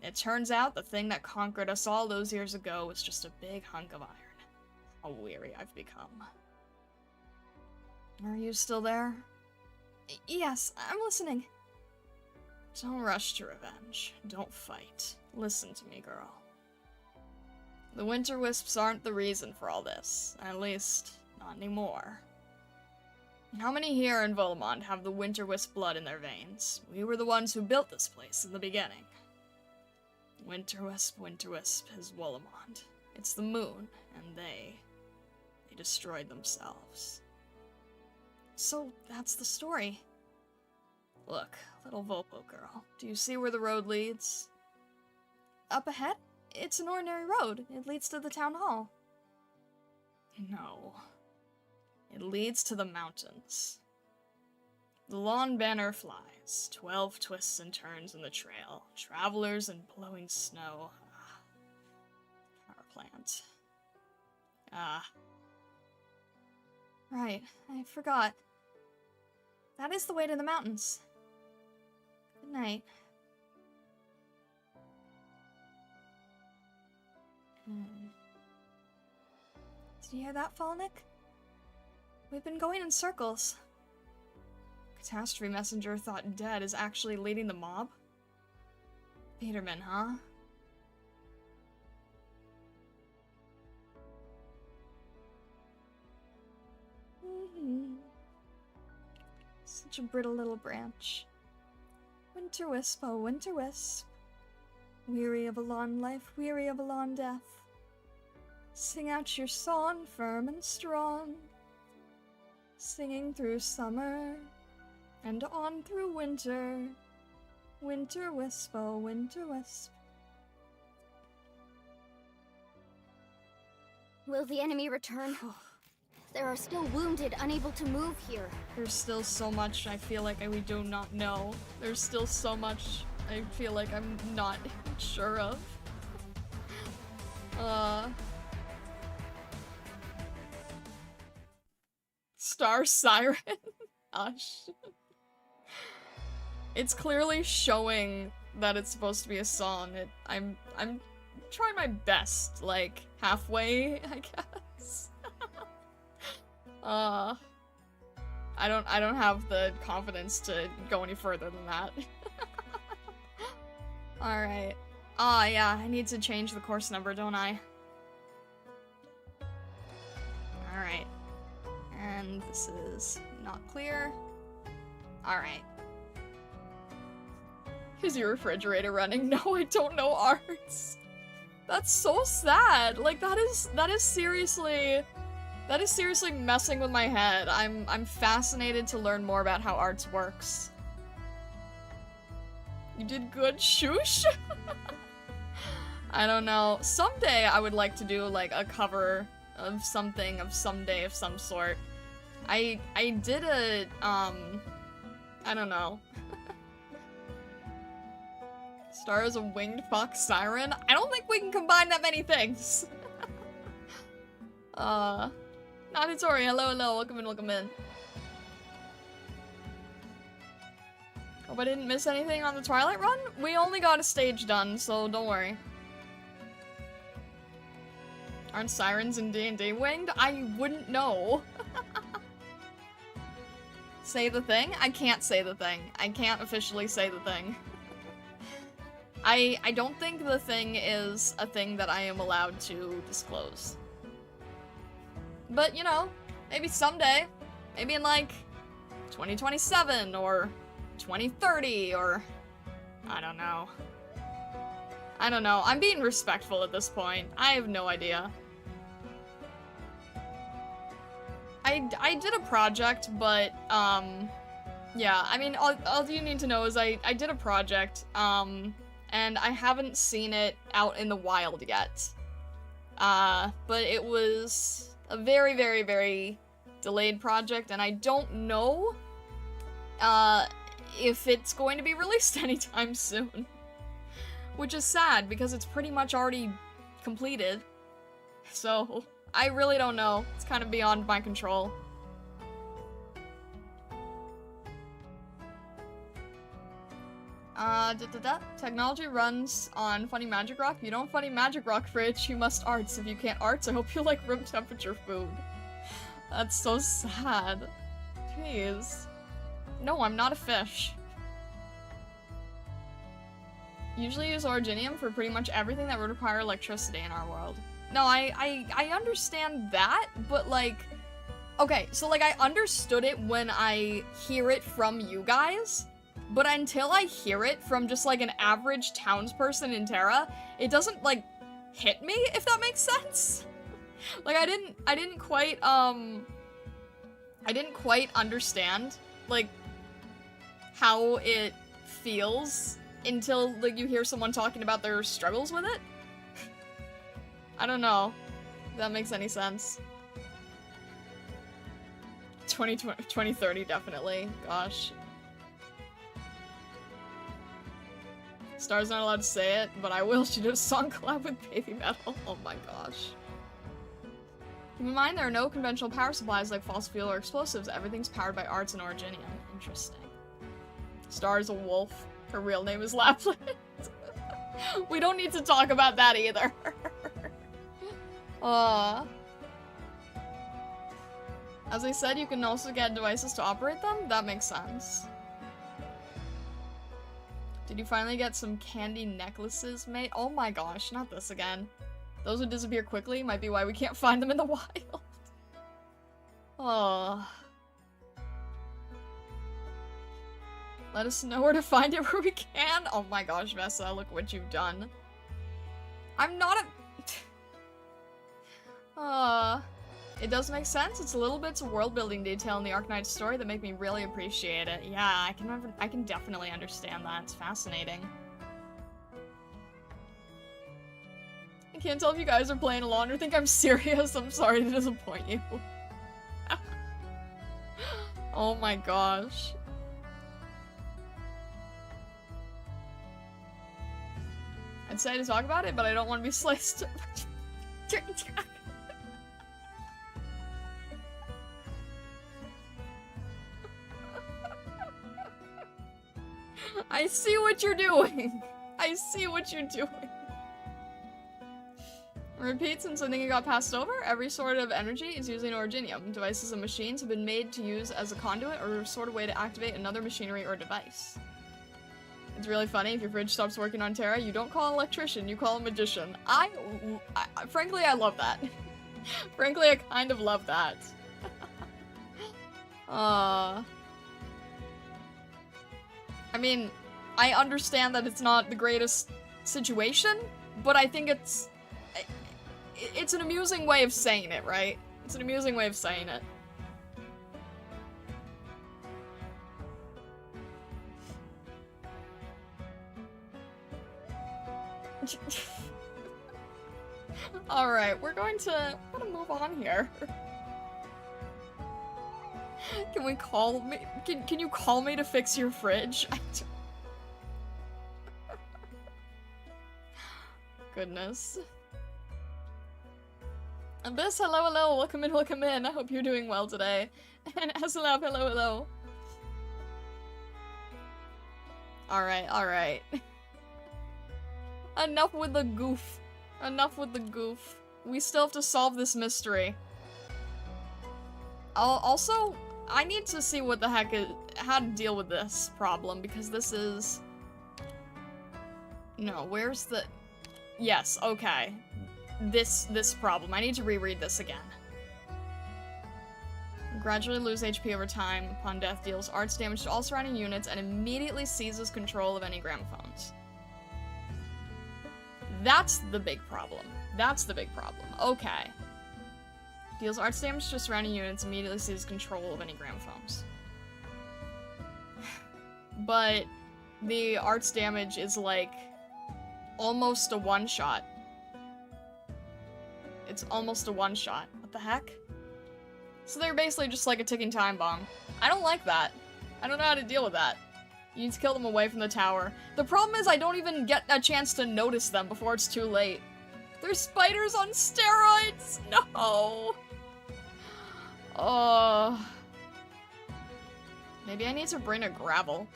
It turns out the thing that conquered us all those years ago was just a big hunk of iron. How weary I've become. Are you still there? Yes, I'm listening. Don't rush to revenge. Don't fight. Listen to me, girl. The Winter Wisps aren't the reason for all this. At least, not anymore. How many here in Wolumonde have the Winter Wisp blood in their veins? We were the ones who built this place in the beginning. Winter Wisp is Wolumonde. It's the moon, and they destroyed themselves. So that's the story. Look, little Volpo girl, do you see where the road leads? Up ahead? It's an ordinary road. It leads to the town hall. No. It leads to the mountains. The lawn banner flies, 12 twists and turns in the trail, travelers in blowing snow. Power plant. Right, I forgot. That is the way to the mountains. Good night. Did you hear that, Falnik? We've been going in circles. Catastrophe Messenger thought Dead is actually leading the mob? Biederman, huh? Such a brittle little branch. Winter wisp, oh winter wisp. Weary of a long life, weary of a long death. Sing out your song, firm and strong. Singing through summer, and on through winter. Winter wisp, oh winter wisp. Will the enemy return? There are still wounded, unable to move here. There's still so much I feel like we do not know. There's still so much I feel like I'm not sure of. Star Siren? Gosh. It's clearly showing that it's supposed to be a song. I'm trying my best, like, halfway, I guess. I don't have the confidence to go any further than that. Alright. Yeah, I need to change the course number, don't I? Alright. And this is not clear. Alright. Is your refrigerator running? No, I don't know arts. That's so sad. Like, that is seriously messing with my head. I'm fascinated to learn more about how arts works. You did good, Shush? I don't know. Someday I would like to do like a cover of something of someday of some sort. I did a I don't know. Star is a winged fox siren. I don't think we can combine that many things. Naditori, hello, welcome in, welcome in. Hope I didn't miss anything on the Twilight run. We only got a stage done, so don't worry. Aren't sirens in D&D winged? I wouldn't know. Say the thing? I can't say the thing. I can't officially say the thing. I don't think the thing is a thing that I am allowed to disclose. But, you know, maybe someday. Maybe in, like, 2027 or 2030 or... I don't know. I don't know. I'm being respectful at this point. I have no idea. I did a project, but, yeah, I mean, all you need to know is I did a project, and I haven't seen it out in the wild yet. But it was a very, very, very delayed project, and I don't know, if it's going to be released anytime soon. Which is sad, because it's pretty much already completed. So, I really don't know. It's kind of beyond my control. Technology runs on Funny Magic Rock. You don't Funny Magic Rock, Fridge. You must arts. If you can't arts, I hope you like room temperature food. That's so sad. Jeez. No, I'm not a fish. Usually use Originium for pretty much everything that would require electricity in our world. No, I understand that, but like... Okay, so like I understood it when I hear it from you guys, but until I hear it from just like an average townsperson in Terra, it doesn't like hit me, if that makes sense. Like I didn't quite understand like how it feels until like you hear someone talking about their struggles with it. I don't know if that makes any sense. 2030 definitely. Gosh. Star's not allowed to say it, but I will. She did a song collab with Baby Metal. Oh my gosh. Keep in mind, there are no conventional power supplies like fossil fuel or explosives. Everything's powered by arts and Originium. Interesting. Star's a wolf. Her real name is Lapland. We don't need to talk about that either. As I said, you can also get devices to operate them? That makes sense. Did you finally get some candy necklaces made? Oh my gosh, not this again. Those would disappear quickly, might be why we can't find them in the wild. Oh. Let us know where to find it where we can. Oh my gosh, Vessa, look what you've done. I'm not a... It does make sense. It's little bits of world-building detail in the Arknights story that make me really appreciate it. Yeah, I can definitely understand that. It's fascinating. I can't tell if you guys are playing along or think I'm serious. I'm sorry to disappoint you. Oh my gosh. I'd say to talk about it, but I don't want to be sliced. I see what you're doing. I see what you're doing. Repeat, since I think it got passed over, every sort of energy is using Originium. Devices and machines have been made to use as a conduit or a sort of way to activate another machinery or device. It's really funny, if your fridge stops working on Terra, you don't call an electrician, you call a magician. Frankly, I love that. Frankly, I kind of love that. I mean, I understand that it's not the greatest situation, but I think it's an amusing way of saying it, right? It's an amusing way of saying it. Alright, we're gonna move on here. Can we call me? Can you call me to fix your fridge? Goodness. Abyss, hello, hello, welcome in, welcome in. I hope you're doing well today. And Aslab, hello, hello. Alright, alright. Enough with the goof. Enough with the goof. We still have to solve this mystery. Also, I need to see what the heck is, how to deal with this problem, because this is... No, where's the... Yes, okay. This problem. I need to reread this again. Gradually lose HP over time. Upon death, deals arts damage to all surrounding units and immediately seizes control of any gramophones. That's the big problem. That's the big problem. Okay. Deals arts damage to surrounding units, immediately seizes control of any gramophones. But the arts damage is like almost a one-shot. It's almost a one-shot. What the heck? So they're basically just like a ticking time bomb. I don't like that. I don't know how to deal with that. You need to kill them away from the tower. The problem is I don't even get a chance to notice them before it's too late. They're spiders on steroids! No! Oh. Maybe I need to bring a gravel.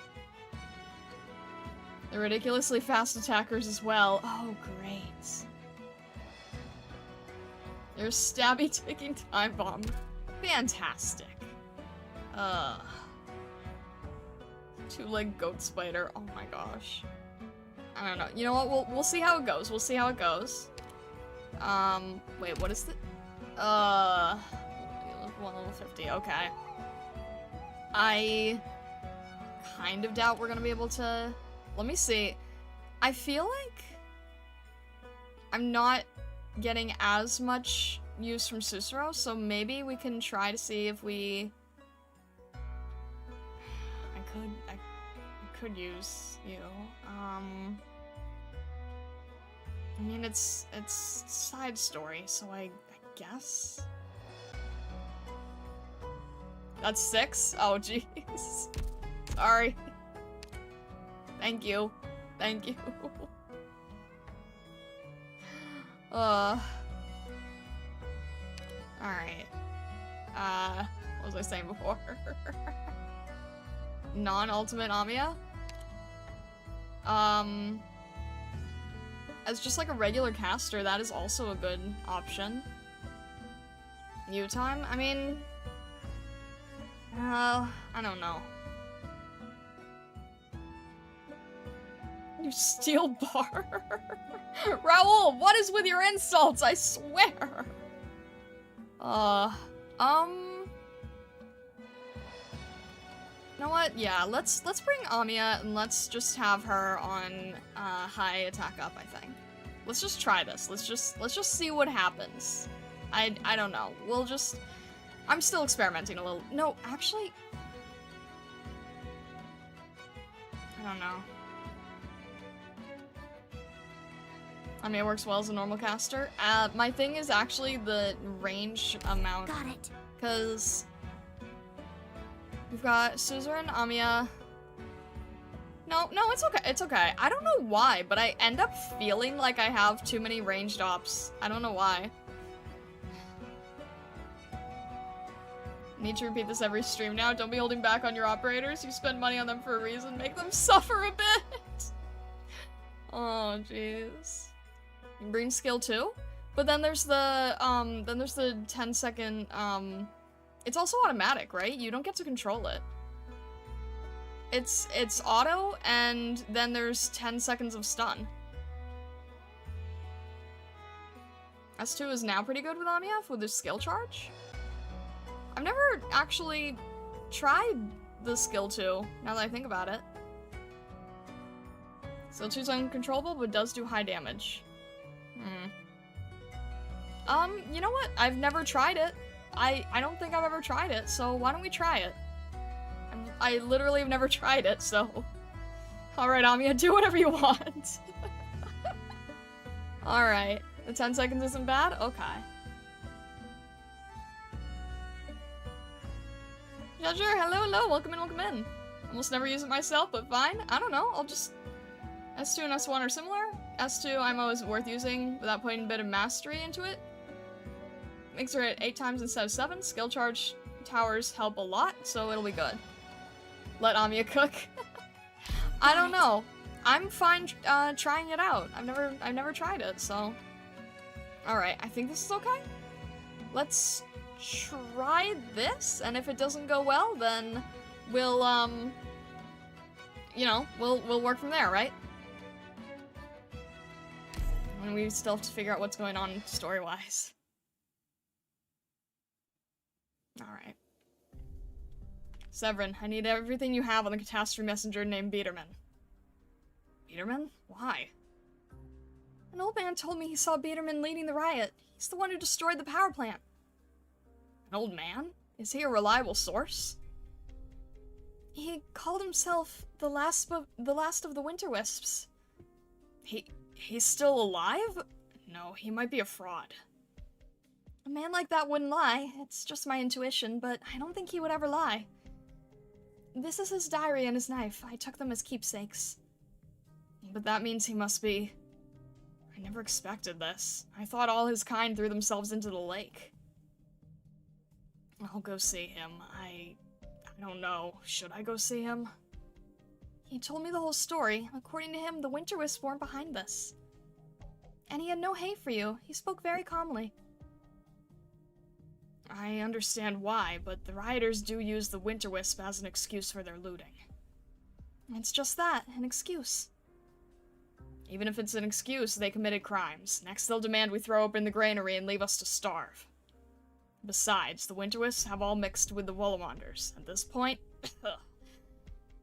They're ridiculously fast attackers as well. Oh, great. There's stabby ticking time bomb. Fantastic. Two-legged goat spider. Oh my gosh. I don't know. You know what? We'll see how it goes. We'll see how it goes. Wait, what is the... 1 level 50. Okay. I kind of doubt we're gonna be able to... Let me see. I feel like I'm not getting as much use from Susuro, so maybe we can try to see if we... I could use you. I mean, it's side story, so I guess? That's 6? Oh, jeez. Sorry. Thank you. Thank you. Alright. What was I saying before? Non-ultimate Amiya? As just like a regular caster, that is also a good option. New time? I mean... I don't know. You steel bar? Raoul, what is with your insults? I swear! You know what? Yeah, let's bring Amiya and let's just have her on high attack up, I think. Let's just try this. Let's just see what happens. I don't know. We'll just... I'm still experimenting a little. No, actually... I don't know. I mean, it works well as a normal caster. My thing is actually the range amount. Got it. Because we've got Susuro and Amiya. No, it's okay. It's okay. I don't know why, but I end up feeling like I have too many ranged ops. I don't know why. Need to repeat this every stream now. Don't be holding back on your operators. You spend money on them for a reason. Make them suffer a bit. Oh, jeez. Bring skill 2? But then there's the 10-second, it's also automatic, right? You don't get to control it. It's auto, and then there's 10 seconds of stun. S2 is now pretty good with Amiya with his skill charge. I've never actually tried the skill 2, now that I think about it. Skill 2 is uncontrollable, but does do high damage. You know what? I've never tried it. I don't think I've ever tried it, so why don't we try it? I literally have never tried it, so... Alright, Amiya, do whatever you want. Alright. The 10 seconds isn't bad? Okay. Yeah, sure. Hello, hello. Welcome in, welcome in. Almost never use it myself, but fine. I don't know. I'll just... S2 and S1 are similar. S2 I'm always worth using without putting a bit of mastery into it. Makes her at 8 times instead of 7. Skill charge towers help a lot, so it'll be good. Let Amiya cook. I don't know. I'm fine trying it out. I've never tried it, so... Alright, I think this is okay. Let's try this, and if it doesn't go well, then we'll, you know, we'll work from there, right? And we still have to figure out what's going on story-wise. Alright. Severin, I need everything you have on the catastrophe messenger named Biederman. Biederman? Why? An old man told me he saw Biederman leading the riot. He's the one who destroyed the power plant. An old man? Is he a reliable source? He called himself the last of the Winter Wisps. He's still alive? No, he might be a fraud. A man like that wouldn't lie. It's just my intuition, but I don't think he would ever lie. This is his diary and his knife. I took them as keepsakes. But that means he must be... I never expected this. I thought all his kind threw themselves into the lake. I'll go see him. I don't know. Should I go see him? He told me the whole story. According to him, the Winter Wisps weren't behind this. And he had no hate for you. He spoke very calmly. I understand why, but the rioters do use the Winter Wisp as an excuse for their looting. It's just that, an excuse. Even if it's an excuse, they committed crimes. Next they'll demand we throw open the granary and leave us to starve. Besides, the Winter Wisps have all mixed with the Wolumonders. At this point,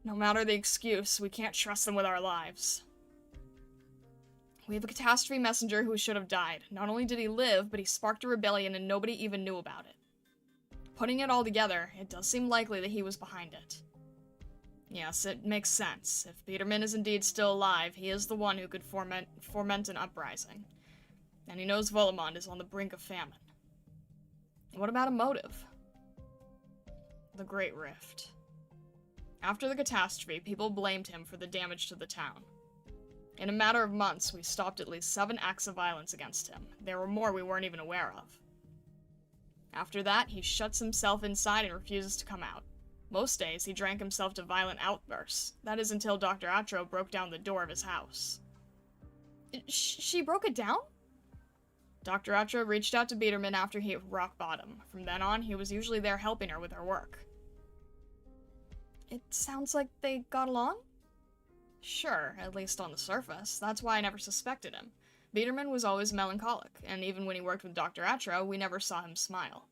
no matter the excuse, we can't trust them with our lives. We have a catastrophe messenger who should have died. Not only did he live, but he sparked a rebellion and nobody even knew about it. Putting it all together, it does seem likely that he was behind it. Yes, it makes sense. If Biederman is indeed still alive, he is the one who could foment an uprising. And he knows Wolumonde is on the brink of famine. What about a motive? The Great Rift. After the catastrophe, people blamed him for the damage to the town. In a matter of months, we stopped at least 7 acts of violence against him. There were more we weren't even aware of. After that, he shuts himself inside and refuses to come out. Most days, he drank himself to violent outbursts. That is until Dr. Atro broke down the door of his house. She broke it down? Dr. Atro reached out to Biederman after he hit rock bottom. From then on, he was usually there helping her with her work. It sounds like they got along? Sure, at least on the surface. That's why I never suspected him. Biederman was always melancholic, and even when he worked with Dr. Atro, we never saw him smile.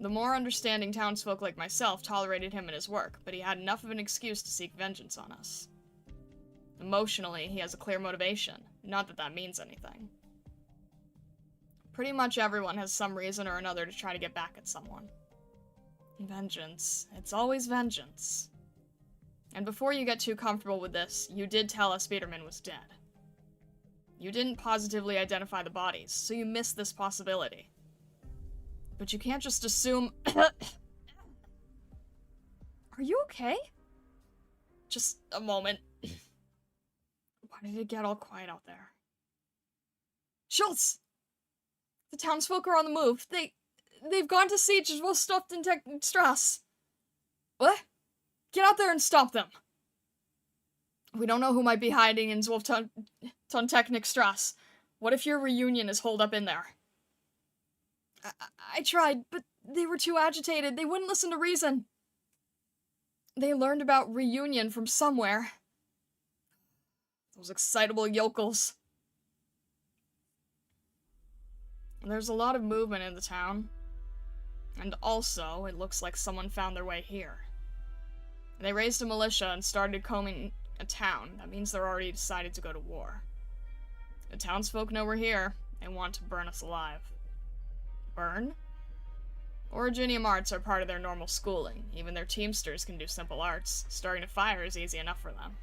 The more understanding townsfolk like myself tolerated him in his work, but he had enough of an excuse to seek vengeance on us. Emotionally, he has a clear motivation. Not that that means anything. Pretty much everyone has some reason or another to try to get back at someone. Vengeance. It's always vengeance. And before you get too comfortable with this, you did tell us Biederman was dead. You didn't positively identify the bodies, so you missed this possibility. But you can't just assume... Are you okay? Just a moment. Why did it get all quiet out there? Schultz! The townsfolk are on the move. They've gone to siege Strasse. What? Get out there and stop them! We don't know who might be hiding in Strasse. What if your reunion is holed up in there? I tried, but they were too agitated. They wouldn't listen to reason. They learned about reunion from somewhere. Those excitable yokels. There's a lot of movement in the town. And also, it looks like someone found their way here. They raised a militia and started combing a town. That means they're already decided to go to war. The townsfolk know we're here and want to burn us alive. Burn? Originium arts are part of their normal schooling. Even their teamsters can do simple arts. Starting a fire is easy enough for them.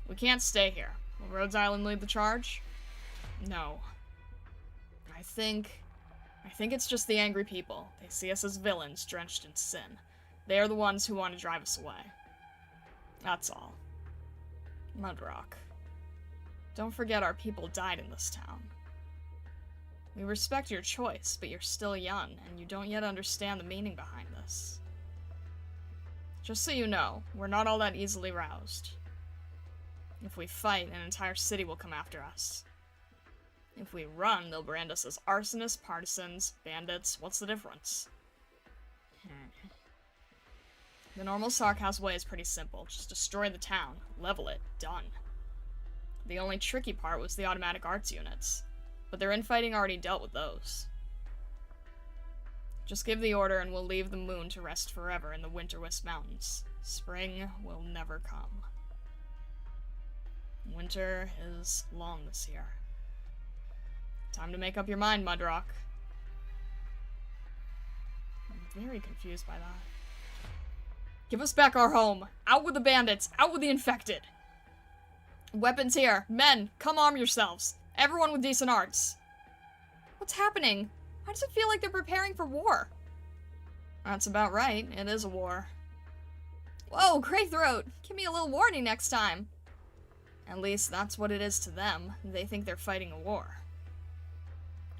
We can't stay here. Will Rhodes Island lead the charge? No. I think it's just the angry people. They see us as villains drenched in sin. They are the ones who want to drive us away. That's all. Mudrock. Don't forget our people died in this town. We respect your choice, but you're still young, and you don't yet understand the meaning behind this. Just so you know, we're not all that easily roused. If we fight, an entire city will come after us. If we run, they'll brand us as arsonists, partisans, bandits. What's the difference? The normal Sarkaz way is pretty simple. Just destroy the town, level it, done. The only tricky part was the automatic arts units, but their infighting already dealt with those. Just give the order and we'll leave the moon to rest forever in the Winter Wisp Mountains. Spring will never come. Winter is long this year. Time to make up your mind, Mudrock. I'm very confused by that. Give us back our home! Out with the bandits! Out with the infected! Weapons here! Men, come arm yourselves! Everyone with decent arts! What's happening? Why does it feel like they're preparing for war? That's about right. It is a war. Whoa, Greythroat! Give me a little warning next time! At least that's what it is to them. They think they're fighting a war.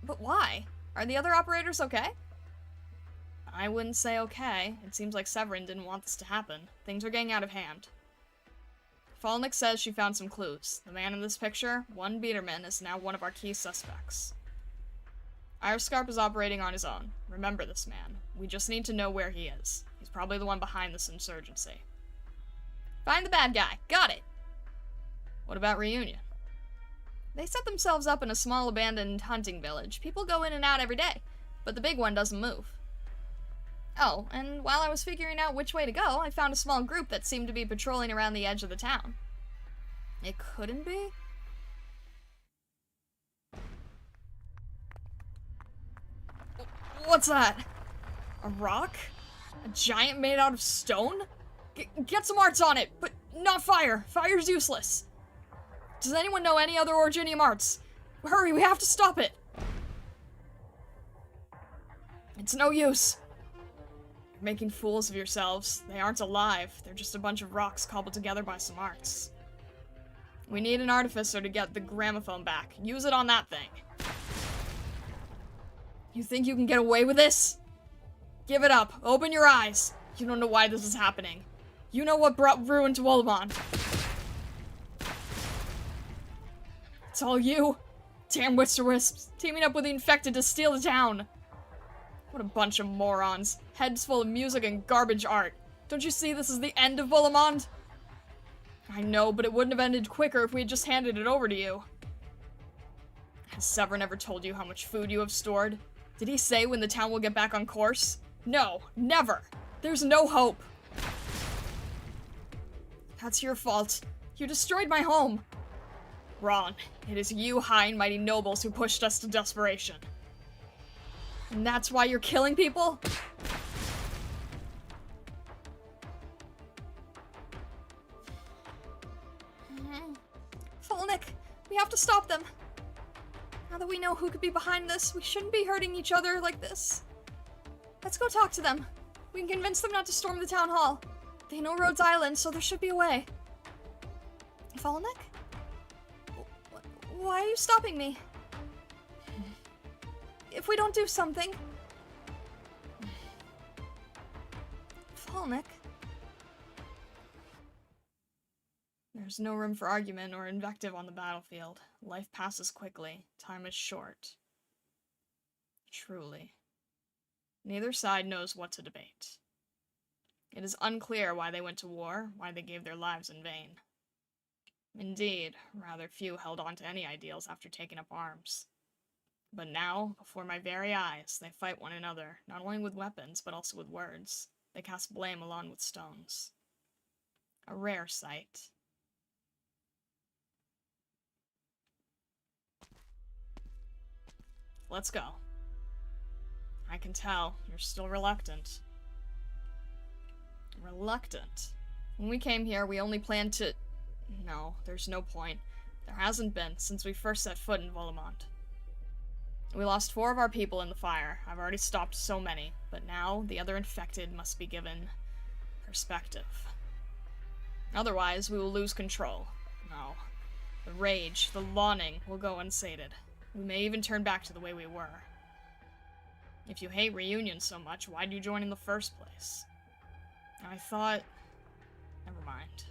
But why? Are the other operators okay? I wouldn't say okay. It seems like Severin didn't want this to happen. Things are getting out of hand. Falnik says she found some clues. The man in this picture, one Biederman, is now one of our key suspects. Irescarp is operating on his own. Remember this man. We just need to know where he is. He's probably the one behind this insurgency. Find the bad guy. Got it! What about Reunion? They set themselves up in a small abandoned hunting village. People go in and out every day, but the big one doesn't move. Oh, and while I was figuring out which way to go, I found a small group that seemed to be patrolling around the edge of the town. It couldn't be? What's that? A rock? A giant made out of stone? Get some arts on it, but not fire. Fire's useless. Does anyone know any other Originium arts? Hurry, we have to stop it. It's no use. You're making fools of yourselves. They aren't alive. They're just a bunch of rocks cobbled together by some arts. We need an artificer to get the gramophone back. Use it on that thing. You think you can get away with this? Give it up. Open your eyes. You don't know why this is happening. You know what brought ruin to Wolumonde. It's all you. Damn Wisps, teaming up with the infected to steal the town. What a bunch of morons. Heads full of music and garbage art. Don't you see this is the end of Wolumonde? I know, but it wouldn't have ended quicker if we had just handed it over to you. Has Severin ever told you how much food you have stored? Did he say when the town will get back on course? No, never. There's no hope. That's your fault. You destroyed my home. Wrong. It is you high and mighty nobles who pushed us to desperation. And that's why you're killing people? Falnik, we have to stop them. Now that we know who could be behind this, we shouldn't be hurting each other like this. Let's go talk to them. We can convince them not to storm the town hall. They know Rhodes Island, so there should be a way. Falnik? Why are you stopping me? If we don't do something... Falnik? There's no room for argument or invective on the battlefield. Life passes quickly. Time is short. Truly. Neither side knows what to debate. It is unclear why they went to war, why they gave their lives in vain. Indeed, rather few held on to any ideals after taking up arms. But now, before my very eyes, they fight one another, not only with weapons, but also with words. They cast blame along with stones. A rare sight. Let's go. I can tell, you're still reluctant. Reluctant? When we came here, we only planned to... No, there's no point. There hasn't been since we first set foot in Wolumonde. We lost 4 of our people in the fire. I've already stopped so many, but now the other infected must be given perspective. Otherwise, we will lose control. No. The rage, the longing will go unsated. We may even turn back to the way we were. If you hate reunions so much, why'd you join in the first place? I thought... Never mind.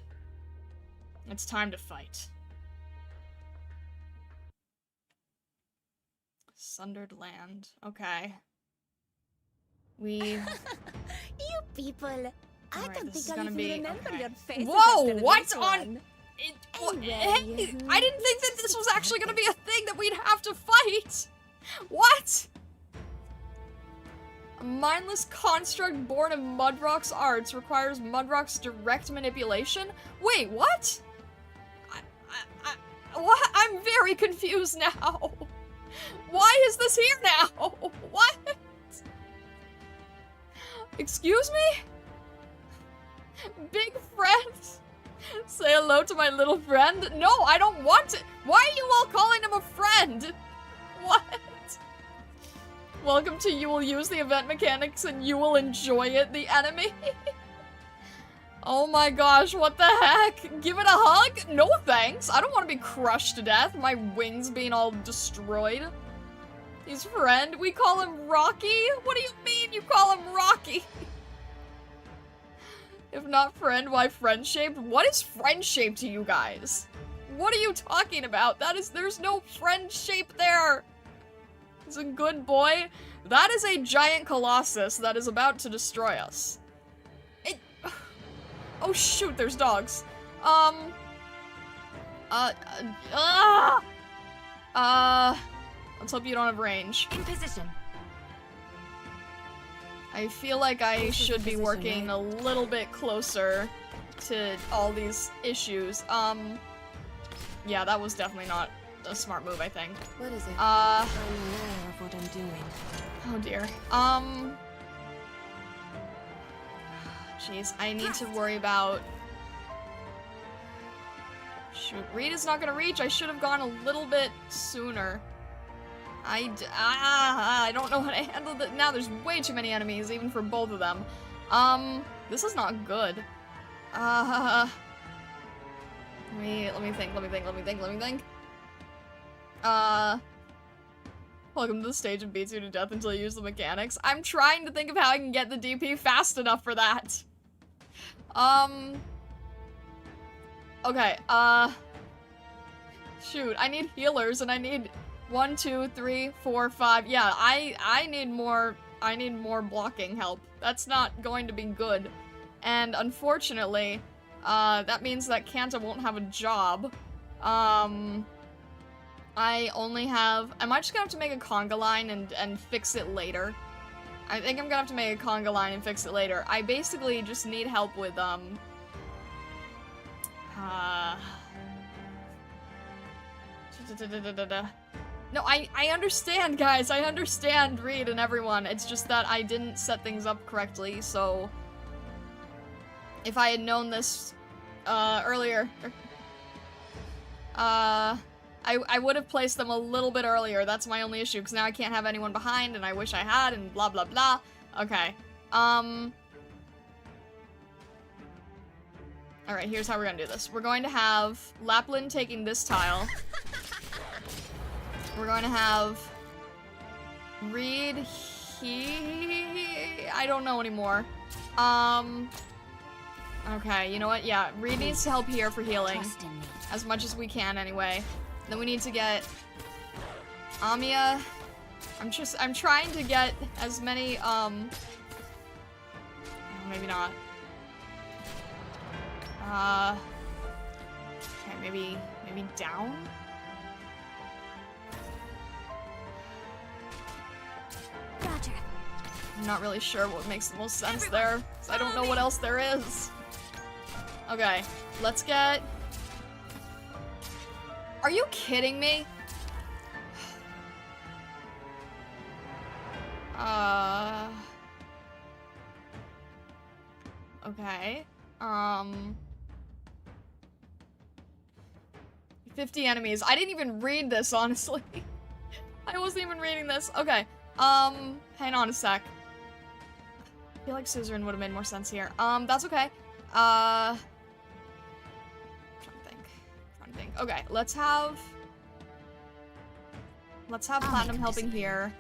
It's time to fight. Sundered land. Okay. You people, I Alright, don't this think is I'll gonna even be- remember okay. your faces Whoa! after What's this on- one. Hey, I didn't think that this was actually gonna be a thing that we'd have to fight! What? A mindless construct born of Mudrock's arts requires Mudrock's direct manipulation? Wait, what? What? I'm very confused now. Why is this here now? What? Excuse me? Big friend? Say hello to my little friend? No, I don't want to. Why are you all calling him a friend? What? Welcome to You Will Use the Event Mechanics and You Will Enjoy It, the enemy. Oh my gosh, what the heck? Give it a hug? No thanks. I don't want to be crushed to death, my wings being all destroyed. His friend? We call him Rocky? What do you mean you call him Rocky? If not friend, why friend-shaped? What is friend-shaped to you guys? What are you talking about? There's no friend shape there. He's a good boy. That is a giant colossus that is about to destroy us. Oh shoot, there's dogs. Let's hope you don't have range. In position. I feel like I should be working a little bit closer to all these issues. Yeah, that was definitely not a smart move, I think. What is it? Uh, I'm aware of what I'm doing. oh dear. Jeez, I need to worry about... Shoot, Reed is not gonna reach. I should have gone a little bit sooner. I don't know how to handle that. Now there's way too many enemies, even for both of them. This is not good. Let me think. Welcome to the stage that beats you to death until you use the mechanics. I'm trying to think of how I can get the DP fast enough for that. Okay, shoot, I need healers and I need 1, 2, 3, 4, 5. Yeah, I need more blocking help. That's not going to be good. And unfortunately, that means that Kanta won't have a job. I might just gonna have to make a conga line and fix it later. I think I'm gonna have to make a conga line and fix it later. I basically just need help with, No, I understand, guys. I understand, Reed and everyone. It's just that I didn't set things up correctly, so... If I had known this, earlier... I would have placed them a little bit earlier. That's my only issue, because now I can't have anyone behind, and I wish I had, and blah blah blah. Okay. Alright, here's how we're gonna do this. We're going to have Lapland taking this tile. We're going to have Reed, I don't know anymore. Okay, you know what? Yeah, Reed needs to help here for healing. As much as we can, anyway. Then we need to get Amiya. I'm trying to get as many, maybe not. Okay, maybe down? Roger. I'm not really sure what makes the most sense there, 'cause I don't know what else there is. Okay, let's get... Are you kidding me? Okay. 50 enemies. I didn't even read this, honestly. I wasn't even reading this. Okay. Hang on a sec. I feel like suzerain would have made more sense here. That's okay. Trying to think. Okay, let's have Platinum helping here.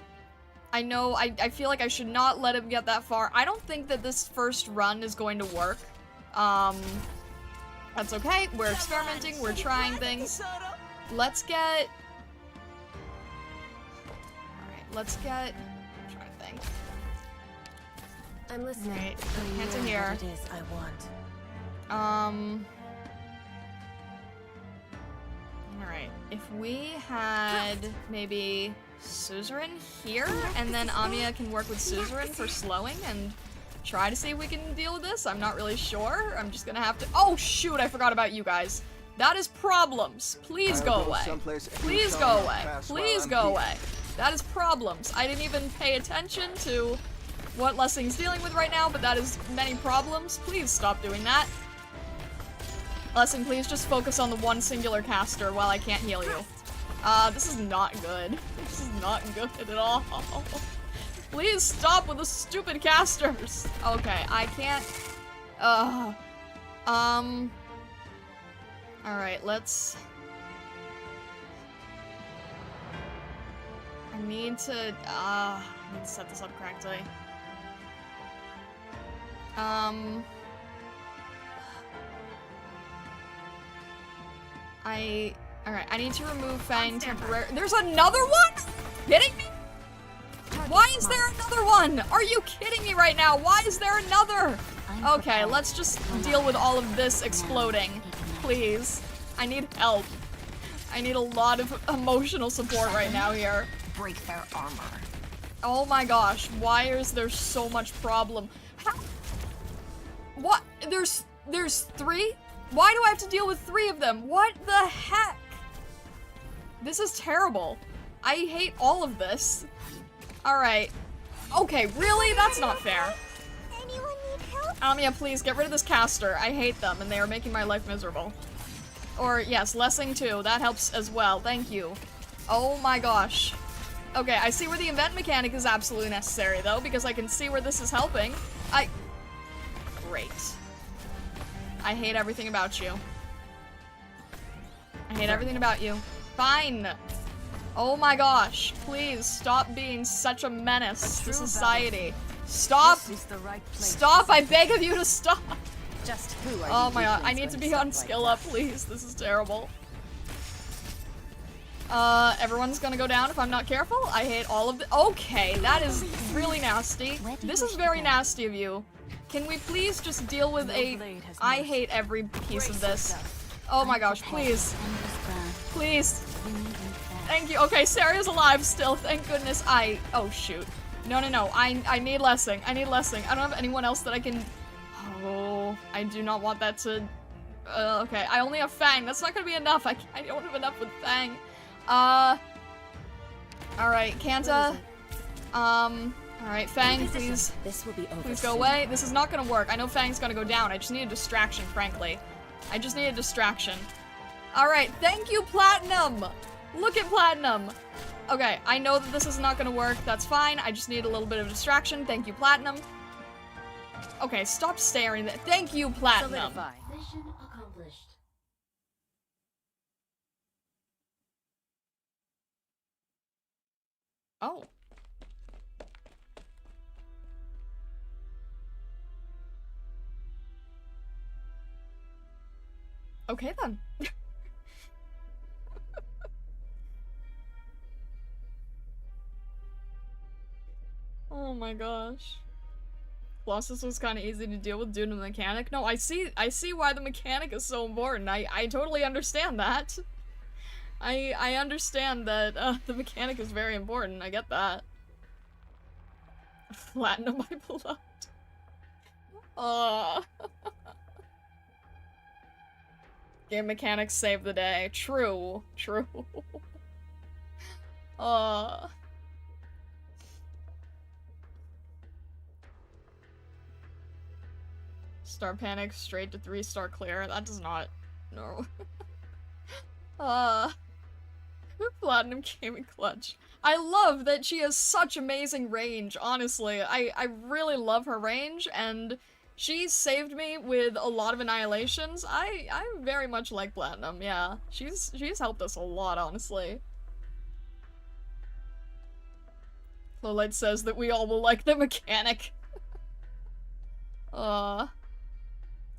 I know, I feel like I should not let him get that far. I don't think that this first run is going to work. That's okay. We're experimenting. We're trying things. Let's get... Alright, let's get... I'm trying to think. I'm listening. Right, You hands know in here. what it is I want. Alright, if we had maybe suzerain here, and then Amiya can work with suzerain for slowing and try to see if we can deal with this. I'm not really sure. I'm just gonna have to— oh shoot, I forgot about you guys. That is problems. Please go away. Please go away. Please go away. That is problems. I didn't even pay attention to what Lessing's dealing with right now, but that is many problems. Please stop doing that. Lessing, please just focus on the one singular caster while I can't heal you. This is not good. This is not good at all. Please stop with the stupid casters. Okay, I can't... Alright, let's... I need to set this up correctly. Alright, I need to remove Fang temporarily. There's another one?! Kidding me? Why is there another one? Are you kidding me right now? Why is there another? Okay, let's just deal with all of this exploding. Please. I need help. I need a lot of emotional support right now here. Break their armor. Oh my gosh, why is there so much problem? How? What? There's 3? Why do I have to deal with 3 of them? What the heck? This is terrible. I hate all of this. Alright. Okay, really? That's not fair. Anyone need help? Amiya, please get rid of this caster. I hate them and they are making my life miserable. Or, yes, Lessing too. That helps as well. Thank you. Oh my gosh. Okay, I see where the event mechanic is absolutely necessary though, because I can see where this is helping. Great. I hate everything about you. I hate everything about you. Fine. Oh my gosh. Please stop being such a menace to society. Stop! This is the right place. Stop! I beg of you to stop! Just who are Oh you my god, I weaklings need to when be stuff on like skill that up, please. This is terrible. Everyone's gonna go down if I'm not careful. I hate all of the— okay, that is really nasty. This is very nasty of you. Can we please just deal with a— I hate every piece of this. Oh my gosh, please. Please. Thank you. Okay, Sarah's alive still. Thank goodness. Oh shoot. No. I need Lessing. I need Lessing. I don't have anyone else that I can— oh, I do not want that to— okay, I only have Fang. That's not gonna be enough. I don't have enough with Fang. Alright, Kanta. Alright, Fang, please. This will be over. Please go away. This is not gonna work. I know Fang's gonna go down. I just need a distraction, frankly. I just need a distraction. Alright, thank you, Platinum! Look at Platinum! Okay, I know that this is not gonna work. That's fine. I just need a little bit of distraction. Thank you, Platinum. Okay, stop staring. Thank you, Platinum. Solidify. Mission accomplished. Oh. Okay then. Oh my gosh. Colossus was kind of easy to deal with due to the mechanic. No, I see why the mechanic is so important. I totally understand that. I understand that the mechanic is very important. I get that. Platinum, my beloved. Game mechanics save the day. True. True. Star Panic straight to 3-star clear. That does not... no. Platinum came in clutch. I love that she has such amazing range, honestly. I really love her range, and she saved me with a lot of annihilations. I very much like Platinum, yeah. She's helped us a lot, honestly. Twilight says that we all will like the mechanic.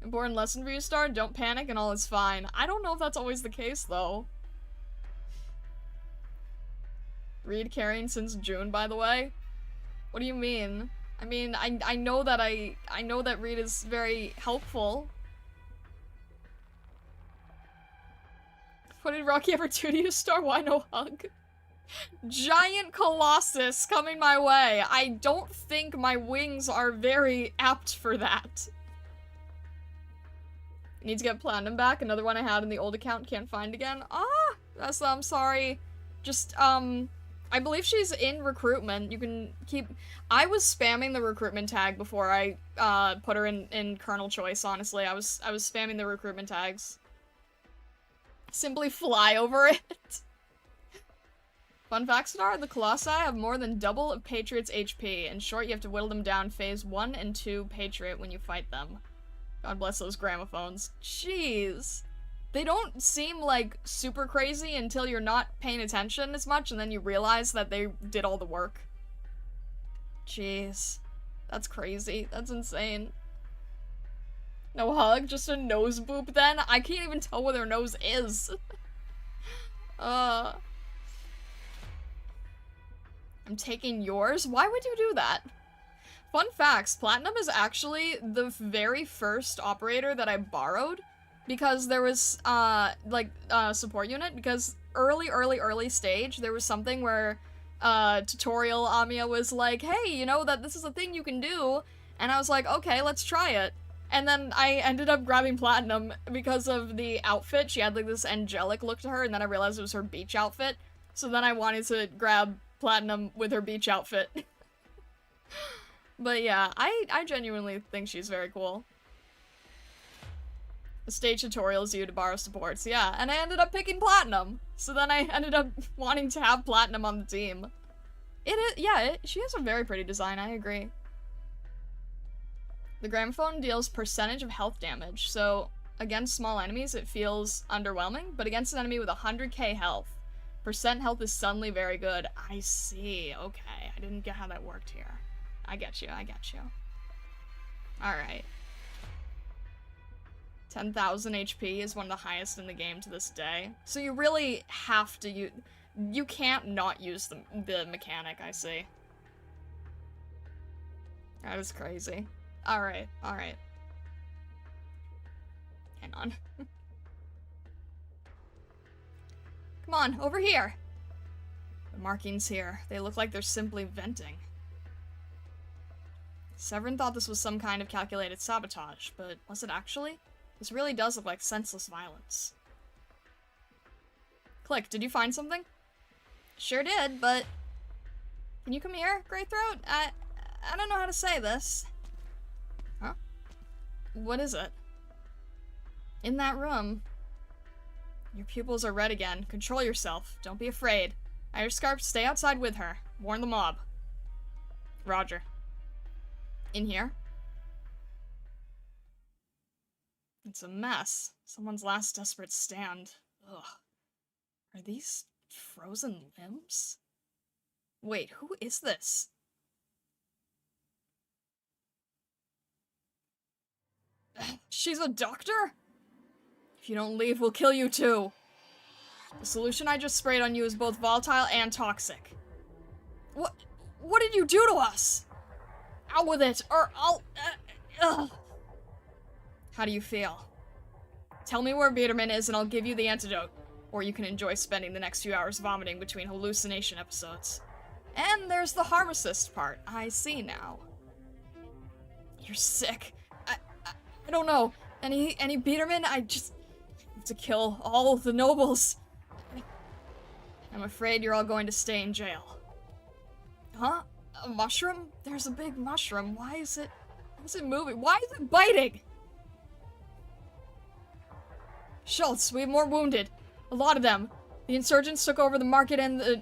Important lesson for you, Star, don't panic and all is fine. I don't know if that's always the case, though. Reed carrying since June, by the way? What do you mean? I mean, I know that I know that Reed is very helpful. What did Rocky ever do to you, Star? Why no hug? Giant Colossus coming my way. I don't think my wings are very apt for that. Need to get Platinum back. Another one I had in the old account can't find again. That's, I'm sorry. Just, I believe she's in recruitment. You can keep... I was spamming the recruitment tag before I, put her in Colonel Choice, honestly. I was spamming the recruitment tags. Simply fly over it. Fun fact, Star, the Colossi have more than double of Patriot's HP. In short, you have to whittle them down phase 1 and 2 Patriot when you fight them. God bless those gramophones. Jeez. They don't seem, like, super crazy until you're not paying attention as much, and then you realize that they did all the work. Jeez. That's crazy. That's insane. No hug? Just a nose boop, then? I can't even tell where their nose is. I'm taking yours? Why would you do that? Fun facts, Platinum is actually the very first operator that I borrowed because there was, support unit, because early stage, there was something where, tutorial Amiya was like, hey, you know that this is a thing you can do, and I was like, okay, let's try it. And then I ended up grabbing Platinum because of the outfit. She had, like, this angelic look to her, and then I realized it was her beach outfit, so then I wanted to grab Platinum with her beach outfit. But yeah, I genuinely think she's very cool. The stage tutorials you to borrow supports, yeah, and I ended up picking Platinum. So then I ended up wanting to have Platinum on the team. She has a very pretty design, I agree. The gramophone deals percentage of health damage, so against small enemies it feels underwhelming, but against an enemy with 100k health, percent health is suddenly very good. I see, okay, I didn't get how that worked here. I get you. Alright. 10,000 HP is one of the highest in the game to this day. So you really have to use... You can't not use the mechanic, I see. That is crazy. Alright. Hang on. Come on, over here! The markings here. They look like they're simply venting. Severin thought this was some kind of calculated sabotage, but was it actually? This really does look like senseless violence. Click, did you find something? Sure did, but... Can you come here, Greythroat? I don't know how to say this. Huh? What is it? In that room. Your pupils are red again. Control yourself. Don't be afraid. Iron Scarf, stay outside with her. Warn the mob. Roger. In here? It's a mess. Someone's last desperate stand. Ugh. Are these frozen limbs? Wait, who is this? She's a doctor? If you don't leave, we'll kill you too. The solution I just sprayed on you is both volatile and toxic. What did you do to us? Out with it, or I'll... How do you feel? Tell me where Biederman is and I'll give you the antidote. Or you can enjoy spending the next few hours vomiting between hallucination episodes. And there's the pharmacist part. I see now. You're sick. I don't know. Any Biederman? I just have to kill all the nobles. I'm afraid you're all going to stay in jail. Huh? A mushroom? There's a big mushroom. Why is it moving? Why is it biting? Schultz, we have more wounded. A lot of them. The insurgents took over the market and the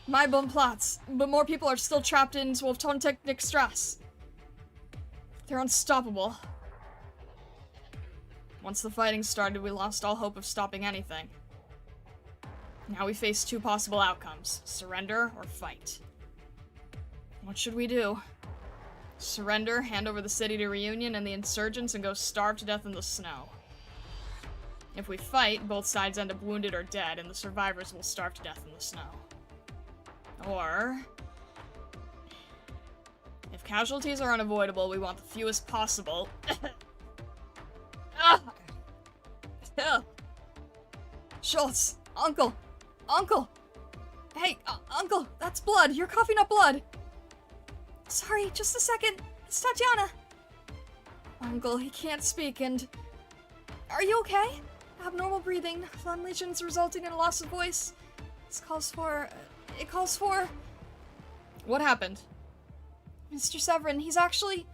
Maibon but more people are still trapped in Zwolftontechnik Strasse. They're unstoppable. Once the fighting started, we lost all hope of stopping anything. Now we face two possible outcomes: surrender or fight. What should we do? Surrender, hand over the city to Reunion and the insurgents, and go starve to death in the snow. If we fight, both sides end up wounded or dead, and the survivors will starve to death in the snow. Or, if casualties are unavoidable, we want the fewest possible. Ah! Schultz! Uncle! Uncle! Hey, Uncle! That's blood! You're coughing up blood! Sorry, just a second. It's Tatiana. Uncle, he can't speak and... Are you okay? Abnormal breathing, phlegm lesions resulting in a loss of voice. It calls for... What happened? Mr. Severin, he's actually...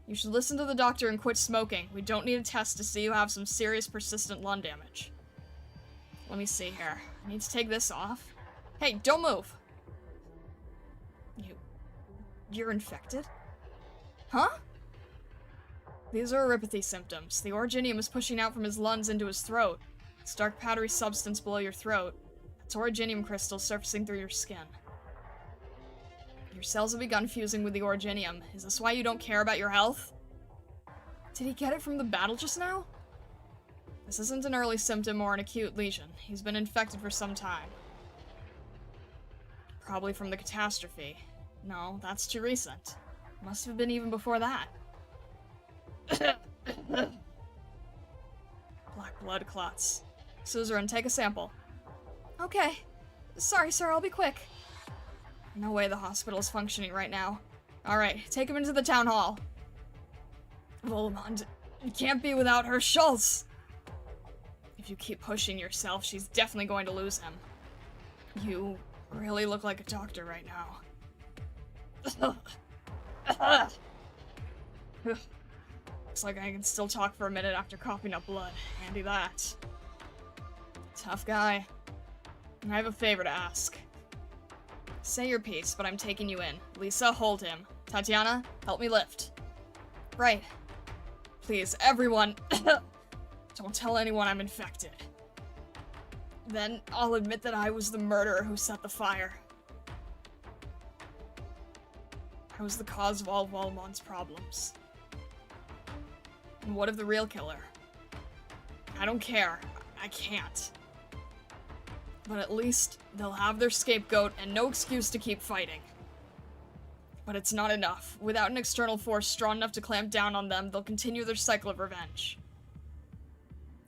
You should listen to the doctor and quit smoking. We don't need a test to see you have some serious persistent lung damage. Let me see here. I need to take this off. Hey, don't move! You're infected? Huh? These are erypathy symptoms. The originium is pushing out from his lungs into his throat. It's dark powdery substance below your throat. It's originium crystals surfacing through your skin. Your cells have begun fusing with the originium. Is this why you don't care about your health? Did he get it from the battle just now? This isn't an early symptom or an acute lesion. He's been infected for some time. Probably from the catastrophe. No, that's too recent. Must have been even before that. Black blood clots. Suzerain, take a sample. Okay. Sorry, sir, I'll be quick. No way the hospital is functioning right now. Alright, take him into the town hall. Wolumonde, you can't be without her. Schultz! If you keep pushing yourself, she's definitely going to lose him. You really look like a doctor right now. Looks like I can still talk for a minute after coughing up blood. Handy that. Tough guy. I have a favor to ask. Say your piece, but I'm taking you in. Lisa, hold him. Tatiana, help me lift. Right. Please, everyone. Don't tell anyone I'm infected. Then I'll admit that I was the murderer who set the fire. I was the cause of all of Wolumonde's problems. And what of the real killer? I don't care. I can't. But at least they'll have their scapegoat and no excuse to keep fighting. But it's not enough. Without an external force strong enough to clamp down on them, they'll continue their cycle of revenge.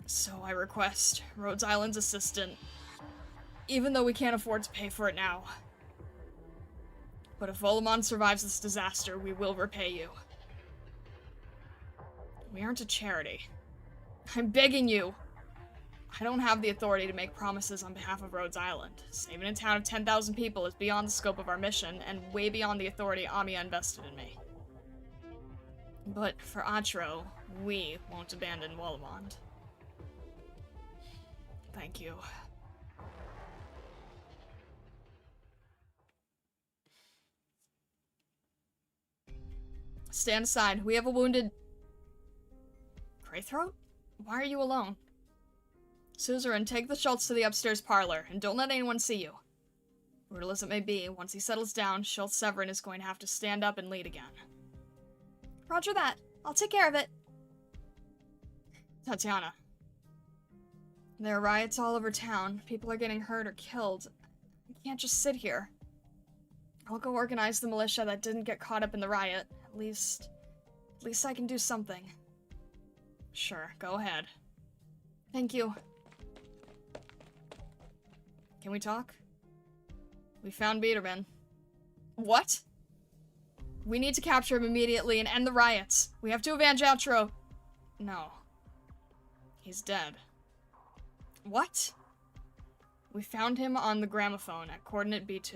So I request Rhodes Island's assistant, even though we can't afford to pay for it now. But if Wolumonde survives this disaster, we will repay you. We aren't a charity. I'm begging you. I don't have the authority to make promises on behalf of Rhodes Island. Saving a town of 10,000 people is beyond the scope of our mission, and way beyond the authority Amiya invested in me. But for Atro, we won't abandon Wolumonde. Thank you. Stand aside. We have a wounded... Greythroat? Why are you alone? Suzerain, take the Schultz to the upstairs parlor, and don't let anyone see you. Brutal as it may be, once he settles down, Schultz Severin is going to have to stand up and lead again. Roger that. I'll take care of it. Tatiana. There are riots all over town. People are getting hurt or killed. We can't just sit here. I'll go organize the militia that didn't get caught up in the riot. At least I can do something. Sure, go ahead. Thank you. Can we talk? We found Biederman. What? We need to capture him immediately and end the riots. We have to avenge Outro. No. He's dead. What? We found him on the gramophone at coordinate B2.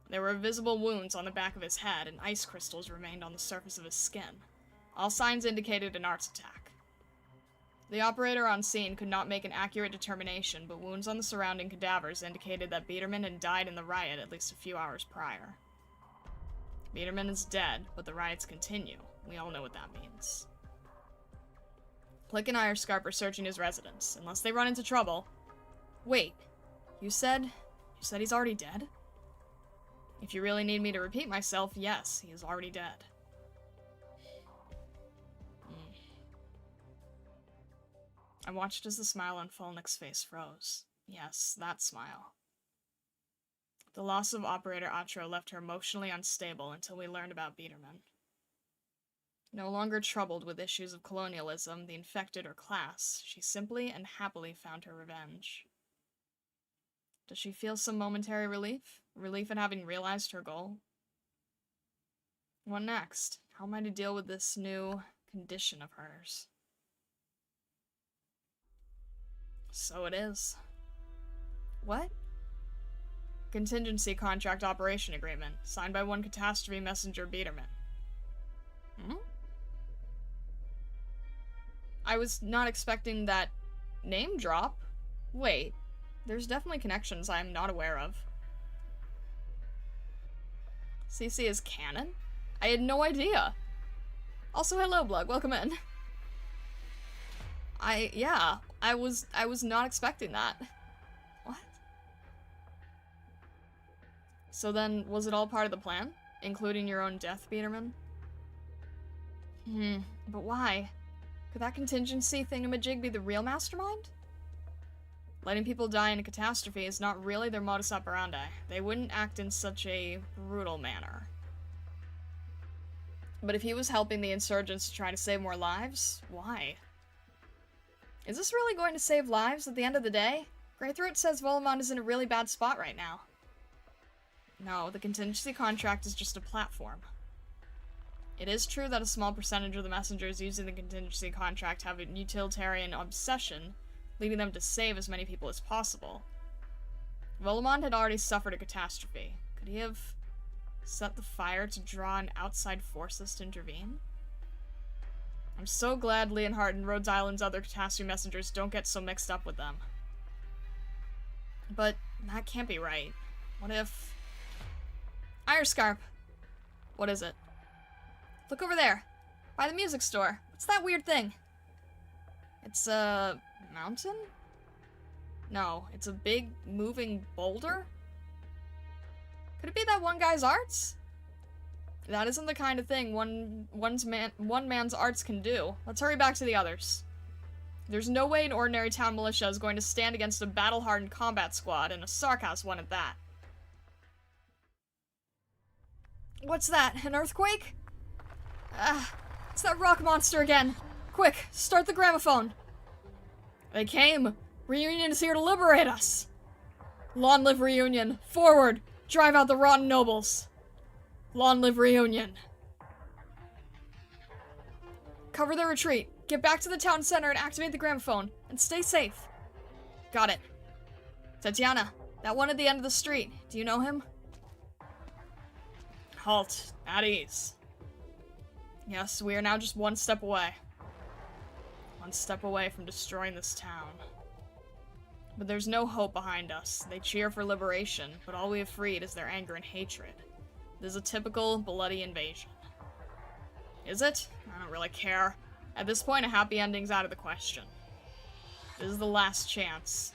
There were visible wounds on the back of his head, and ice crystals remained on the surface of his skin. All signs indicated an arts attack. The operator on scene could not make an accurate determination, but wounds on the surrounding cadavers indicated that Biederman had died in the riot at least a few hours prior. Biederman is dead, but the riots continue. We all know what that means. Plick and Irescarp are searching his residence. Unless they run into trouble... Wait. You said he's already dead? If you really need me to repeat myself, yes, he is already dead. I watched as the smile on Folnick's face froze. Yes, that smile. The loss of Operator Atro left her emotionally unstable until we learned about Biederman. No longer troubled with issues of colonialism, the infected, or class, she simply and happily found her revenge. Does she feel some momentary relief? Relief at having realized her goal? What next? How am I to deal with this new condition of hers? So it is. What? Contingency contract operation agreement, signed by one catastrophe messenger Biederman. I was not expecting that name drop. Wait, there's definitely connections I'm not aware of. CC is canon? I had no idea. Also, hello, Blug, welcome in. I was not expecting that. What? So then, was it all part of the plan? Including your own death, Biederman? But why? Could that contingency thingamajig be the real mastermind? Letting people die in a catastrophe is not really their modus operandi. They wouldn't act in such a brutal manner. But if he was helping the insurgents to try to save more lives, why? Is this really going to save lives at the end of the day? Greythroat says Wolumonde is in a really bad spot right now. No, the contingency contract is just a platform. It is true that a small percentage of the messengers using the contingency contract have a utilitarian obsession, leading them to save as many people as possible. Wolumonde had already suffered a catastrophe. Could he have set the fire to draw in outside forces to intervene? I'm so glad Leonhardt and Rhodes Island's other catastrophe messengers don't get so mixed up with them. But that can't be right. What if... Irescarp! What is it? Look over there! By the music store. What's that weird thing? It's a... mountain? No, it's a big, moving boulder? Could it be that one guy's arts? That isn't the kind of thing one man's arts can do. Let's hurry back to the others. There's no way an ordinary town militia is going to stand against a battle-hardened combat squad, and a Sarkaz one at that. What's that? An earthquake? It's that rock monster again. Quick, start the gramophone. They came. Reunion is here to liberate us. Long live Reunion. Forward. Drive out the rotten nobles. Long live Reunion. Cover the retreat. Get back to the town center and activate the gramophone. And stay safe. Got it. Tatiana, that one at the end of the street. Do you know him? Halt. At ease. Yes, we are now just one step away. One step away from destroying this town. But there's no hope behind us. They cheer for liberation, but all we have freed is their anger and hatred. This is a typical bloody invasion. Is it? I don't really care. At this point, a happy ending's out of the question. This is the last chance.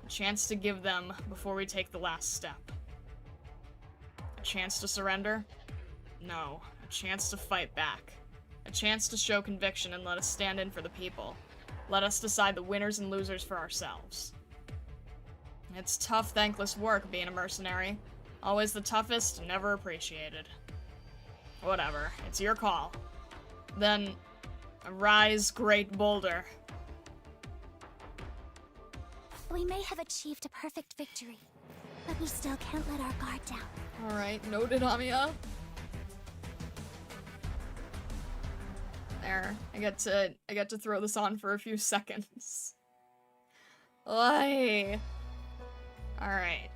A chance to give them before we take the last step. A chance to surrender? No. A chance to fight back. A chance to show conviction and let us stand in for the people. Let us decide the winners and losers for ourselves. It's tough, thankless work being a mercenary. Always the toughest, never appreciated. Whatever, it's your call. Then, arise, great boulder. We may have achieved a perfect victory, but we still can't let our guard down. Alright, noted, Amiya. There, I get to throw this on for a few seconds. Oi. Alright.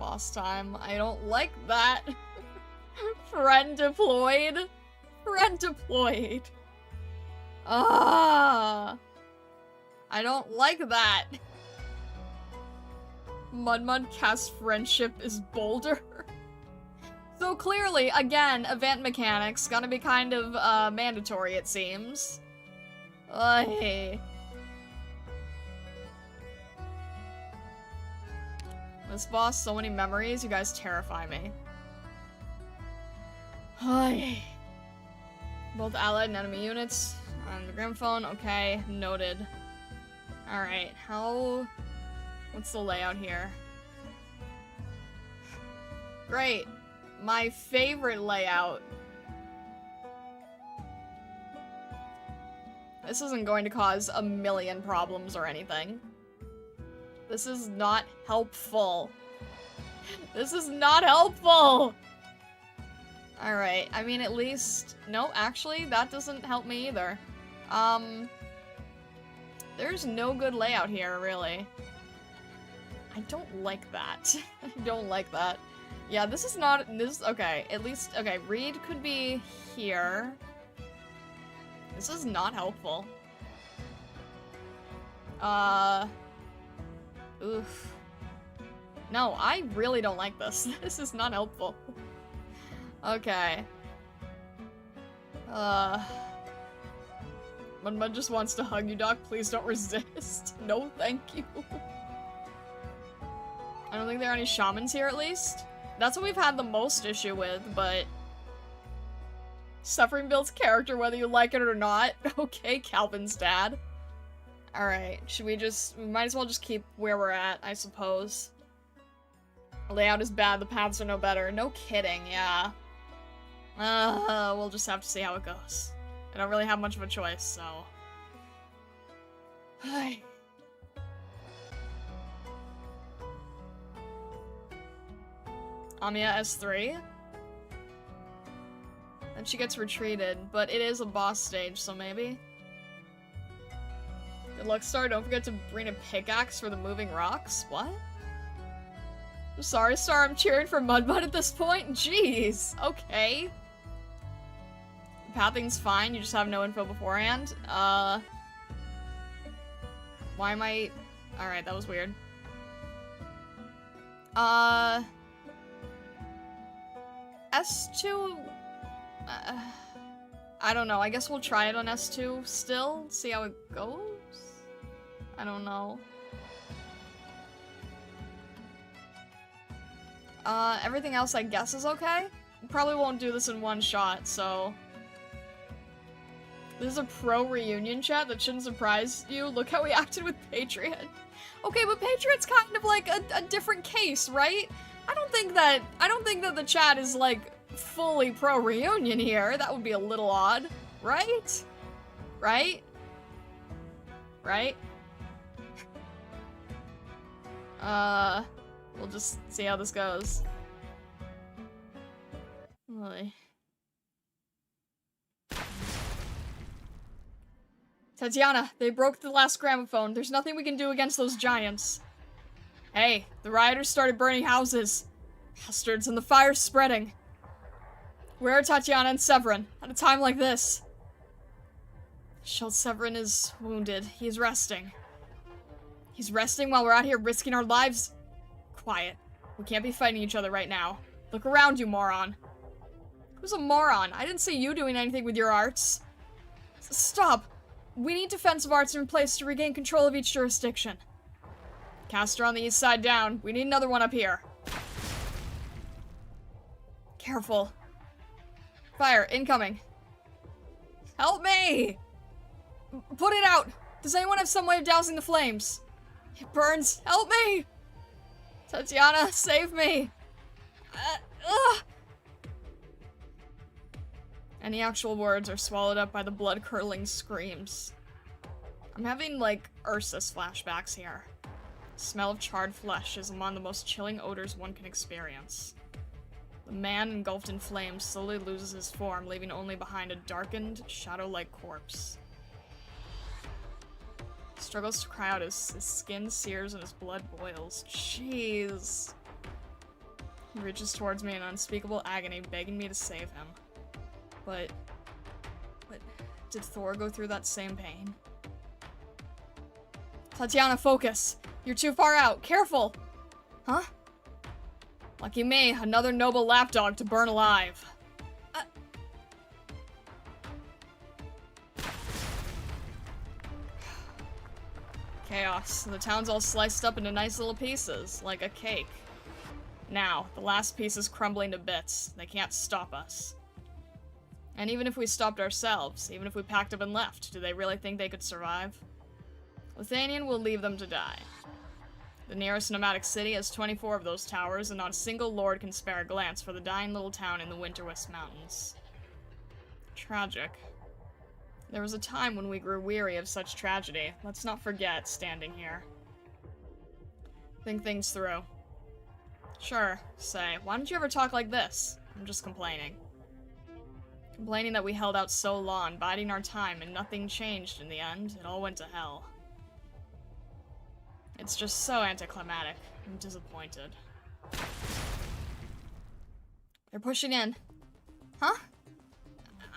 boss time. I don't like that. Friend deployed. Friend deployed. Ah. I don't like that. Mud cast friendship is bolder. So clearly, again, event mechanics gonna be kind of mandatory, it seems. Hey. This boss, so many memories, you guys terrify me. Hey. Both allied and enemy units on the gramophone, okay, noted. Alright, what's the layout here? Great. My favorite layout. This isn't going to cause a million problems or anything. This is not helpful. This is not helpful! Alright, I mean at least... No, actually, that doesn't help me either. There's no good layout here, really. I don't like that. I don't like that. Yeah, this is not- okay, at least- okay, Reed could be here. This is not helpful. Oof. No, I really don't like this. This is not helpful. Okay. Mud just wants to hug you, Doc. Please don't resist. No, thank you. I don't think there are any shamans here, at least. That's what we've had the most issue with, but... Suffering builds character whether you like it or not. Okay, Calvin's dad. Alright, we might as well just keep where we're at, I suppose. The layout is bad, the paths are no better. No kidding, yeah. We'll just have to see how it goes. I don't really have much of a choice, so... Hi. Amiya S3. Then she gets retreated, but it is a boss stage, so maybe. Good luck, Star. Don't forget to bring a pickaxe for the moving rocks. What? I'm sorry, Star. I'm cheering for Mudmud at this point. Jeez. Okay. Pathing's fine. You just have no info beforehand. Why am I... Alright, that was weird. S2... I don't know. I guess we'll try it on S2 still. See how it goes? I don't know. Everything else I guess is okay. Probably won't do this in one shot, so... This is a pro-reunion chat that shouldn't surprise you. Look how we acted with Patriot. Okay, but Patriot's kind of like a different case, right? I don't think that the chat is like fully pro-reunion here. That would be a little odd, right? Right? Right? We'll just see how this goes. Really. Tatiana, they broke the last gramophone. There's nothing we can do against those giants. Hey, the rioters started burning houses. Bastards, and the fire's spreading. Where are Tatiana and Severin at a time like this? Shell Severin is wounded. He's resting. He's resting while we're out here risking our lives? Quiet. We can't be fighting each other right now. Look around, you moron. Who's a moron? I didn't see you doing anything with your arts. Stop! We need defensive arts in place to regain control of each jurisdiction. Caster on the east side down. We need another one up here. Careful. Fire, incoming. Help me! Put it out! Does anyone have some way of dousing the flames? It burns. Help me! Tatiana, save me! Any actual words are swallowed up by the blood-curdling screams. I'm having, like, Ursus flashbacks here. The smell of charred flesh is among the most chilling odors one can experience. The man engulfed in flames slowly loses his form, leaving only behind a darkened, shadow-like corpse. He struggles to cry out as his skin sears and his blood boils. Jeez. He reaches towards me in unspeakable agony, begging me to save him. But did Thor go through that same pain? Tatiana, focus! You're too far out. Careful! Huh? Lucky me, another noble lapdog to burn alive. Chaos. The town's all sliced up into nice little pieces, like a cake. Now, the last piece is crumbling to bits. They can't stop us. And even if we stopped ourselves, even if we packed up and left, do they really think they could survive? Lithanian will leave them to die. The nearest nomadic city has 24 of those towers, and not a single lord can spare a glance for the dying little town in the Winterwest Mountains. Tragic. There was a time when we grew weary of such tragedy. Let's not forget, standing here. Think things through. Sure, say, why don't you ever talk like this? I'm just complaining. Complaining that we held out so long, biding our time, and nothing changed in the end. It all went to hell. It's just so anticlimactic. I'm disappointed. They're pushing in. Huh?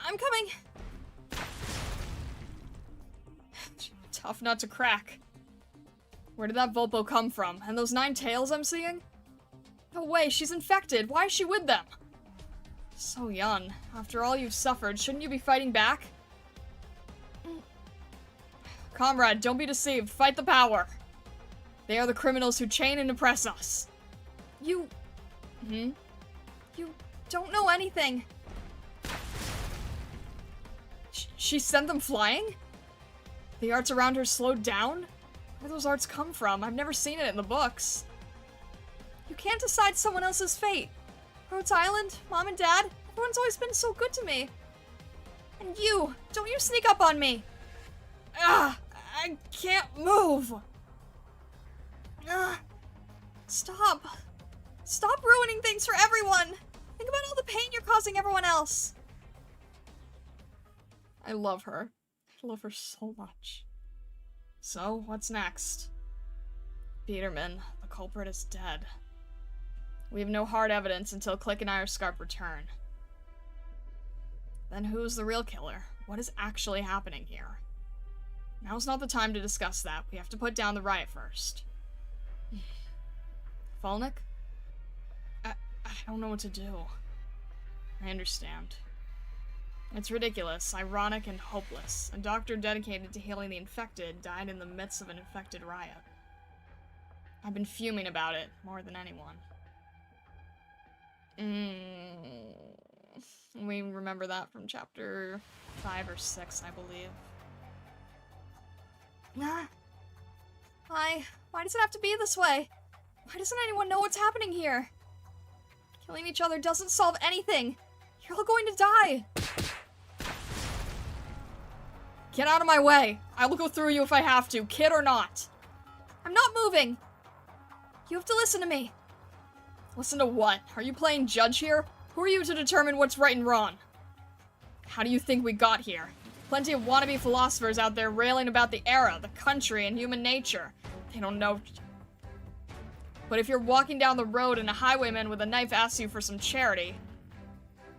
I'm coming! Tough nut to crack. Where did that Volpo come from? And those 9 tails I'm seeing? No way, she's infected. Why is she with them? So young. After all you've suffered, shouldn't you be fighting back? Comrade, don't be deceived. Fight the power. They are the criminals who chain and oppress us. You don't know anything. She sent them flying? The arts around her slowed down? Where do those arts come from? I've never seen it in the books. You can't decide someone else's fate. Rhodes Island, Mom and Dad, everyone's always been so good to me. And you, don't you sneak up on me. Ah, I can't move. Stop. Stop ruining things for everyone. Think about all the pain you're causing everyone else. I love her. I love her so much. So, what's next? Peterman, the culprit is dead. We have no hard evidence until Click and Iron-Scarp return. Then who's the real killer? What is actually happening here? Now's not the time to discuss that. We have to put down the riot first. Volnik? I don't know what to do. I understand. It's ridiculous, ironic, and hopeless. A doctor dedicated to healing the infected died in the midst of an infected riot. I've been fuming about it more than anyone. We remember that from chapter 5 or 6, I believe. Why does it have to be this way? Why doesn't anyone know what's happening here? Killing each other doesn't solve anything. You're all going to die. Get out of my way! I will go through you if I have to, kid or not. I'm not moving. You have to listen to me. Listen to what? Are you playing judge here? Who are you to determine what's right and wrong? How do you think we got here? Plenty of wannabe philosophers out there railing about the era, the country, and human nature. They don't know. But if you're walking down the road and a highwayman with a knife asks you for some charity,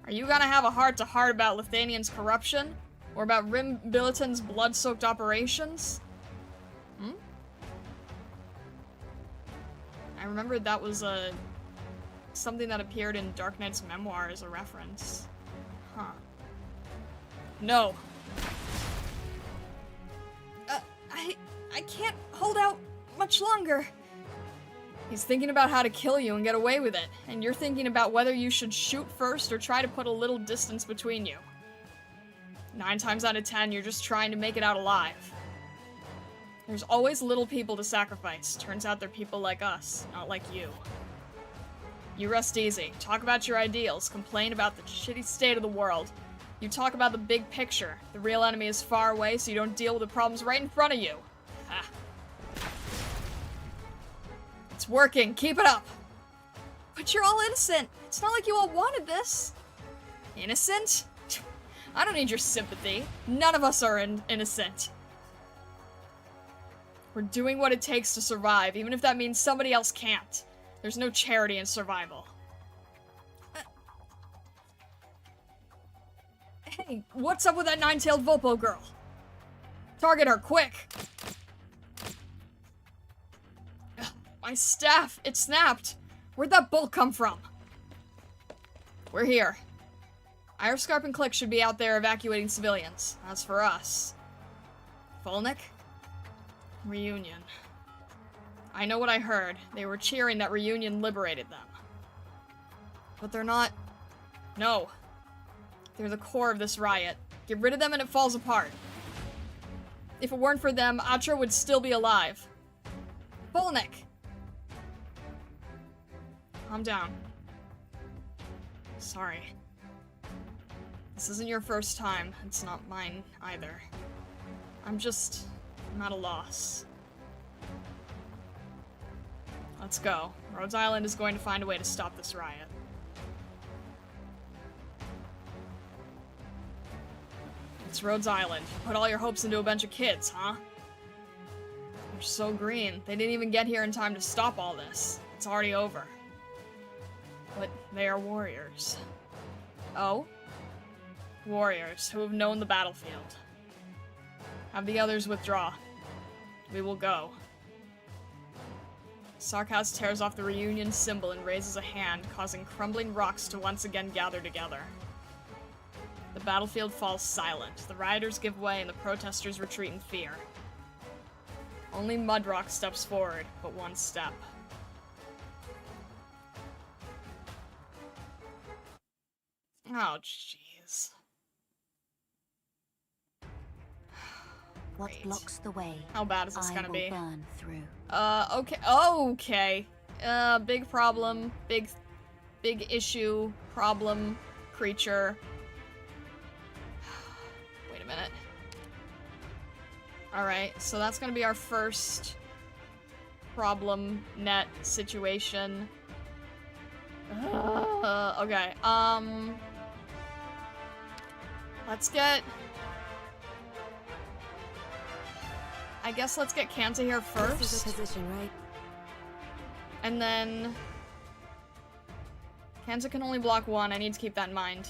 are you gonna have a heart-to-heart about Lithanian's corruption? Or about Rim Billiton's blood-soaked operations? I remembered that was something that appeared in Arknights' memoir as a reference. Huh. No. I can't hold out much longer. He's thinking about how to kill you and get away with it, and you're thinking about whether you should shoot first or try to put a little distance between you. 9 times out of 10, you're just trying to make it out alive. There's always little people to sacrifice. Turns out they're people like us, not like you. You rest easy. Talk about your ideals. Complain about the shitty state of the world. You talk about the big picture. The real enemy is far away, so you don't deal with the problems right in front of you. Ha. It's working. Keep it up. But you're all innocent. It's not like you all wanted this. Innocent? I don't need your sympathy. None of us are innocent. We're doing what it takes to survive, even if that means somebody else can't. There's no charity in survival. Hey, what's up with that nine-tailed Vopo girl? Target her, quick! Ugh, my staff, it snapped! Where'd that bolt come from? We're here. Iriscarp and Click should be out there evacuating civilians. As for us... Volnik? Reunion. I know what I heard. They were cheering that Reunion liberated them. But they're not... No. They're the core of this riot. Get rid of them and it falls apart. If it weren't for them, Atra would still be alive. Volnik! Calm down. Sorry. This isn't your first time. It's not mine either. I'm at a loss. Let's go. Rhodes Island is going to find a way to stop this riot. It's Rhodes Island. Put all your hopes into a bunch of kids, huh? They're so green. They didn't even get here in time to stop all this. It's already over. But they are warriors. Oh? Warriors who have known the battlefield. Have the others withdraw. We will go. Sarkaz tears off the Reunion symbol and raises a hand, causing crumbling rocks to once again gather together. The battlefield falls silent. The rioters give way and the protesters retreat in fear. Only Mudrock steps forward, but one step. Oh, jeez. What blocks the way? How bad is this gonna be? Burn through. Okay. Okay. Big problem. Big issue. Problem. Creature. Wait a minute. Alright, so that's gonna be our first problem net situation. Okay, let's get... I guess let's get Kanta here first. This is a position, right? And then... Kanta can only block one, I need to keep that in mind.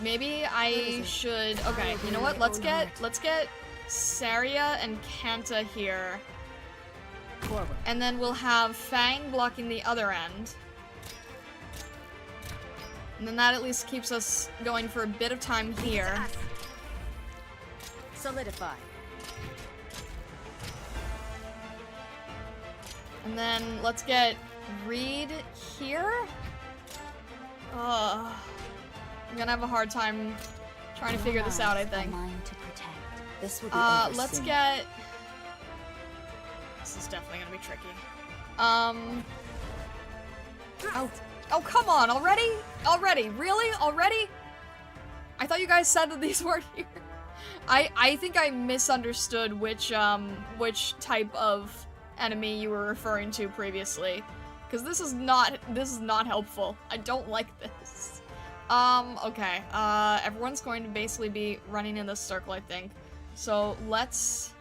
Maybe I should... Okay, you know what? Let's get Saria and Kanta here. Forward. And then we'll have Fang blocking the other end. And then that at least keeps us going for a bit of time here. Solidify. And then let's get Reed here. I'm gonna have a hard time trying to figure this out, I think. This will be let's get... This is definitely gonna be tricky. Oh, come on, already? Already? Really? Already? I thought you guys said that these weren't here. I think I misunderstood which type of enemy you were referring to previously. Because this is not helpful. I don't like this. Okay. Everyone's going to basically be running in this circle, I think. So, let's...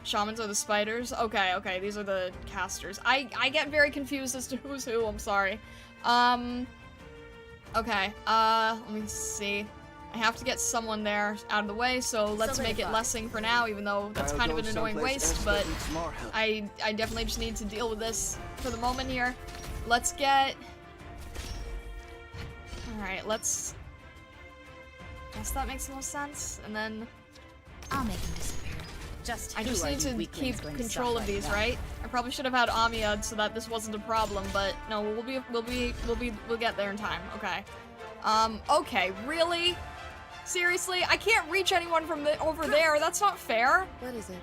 Shamans are the spiders? Okay, these are the casters. I get very confused as to who's who, I'm sorry. Okay, let me see. I have to get someone there out of the way, so let's make it Lessing for now, even though that's kind of an annoying waste, but I definitely just need to deal with this for the moment here. Let's get... Alright, let's... Guess that makes the most sense, and then... I'll make him disappear. I just need to keep control of these, right? I probably should have had Amiya so that this wasn't a problem, but no, we'll get there in time. Okay. Okay, really? Seriously? I can't reach anyone from over there. That's not fair. What is it?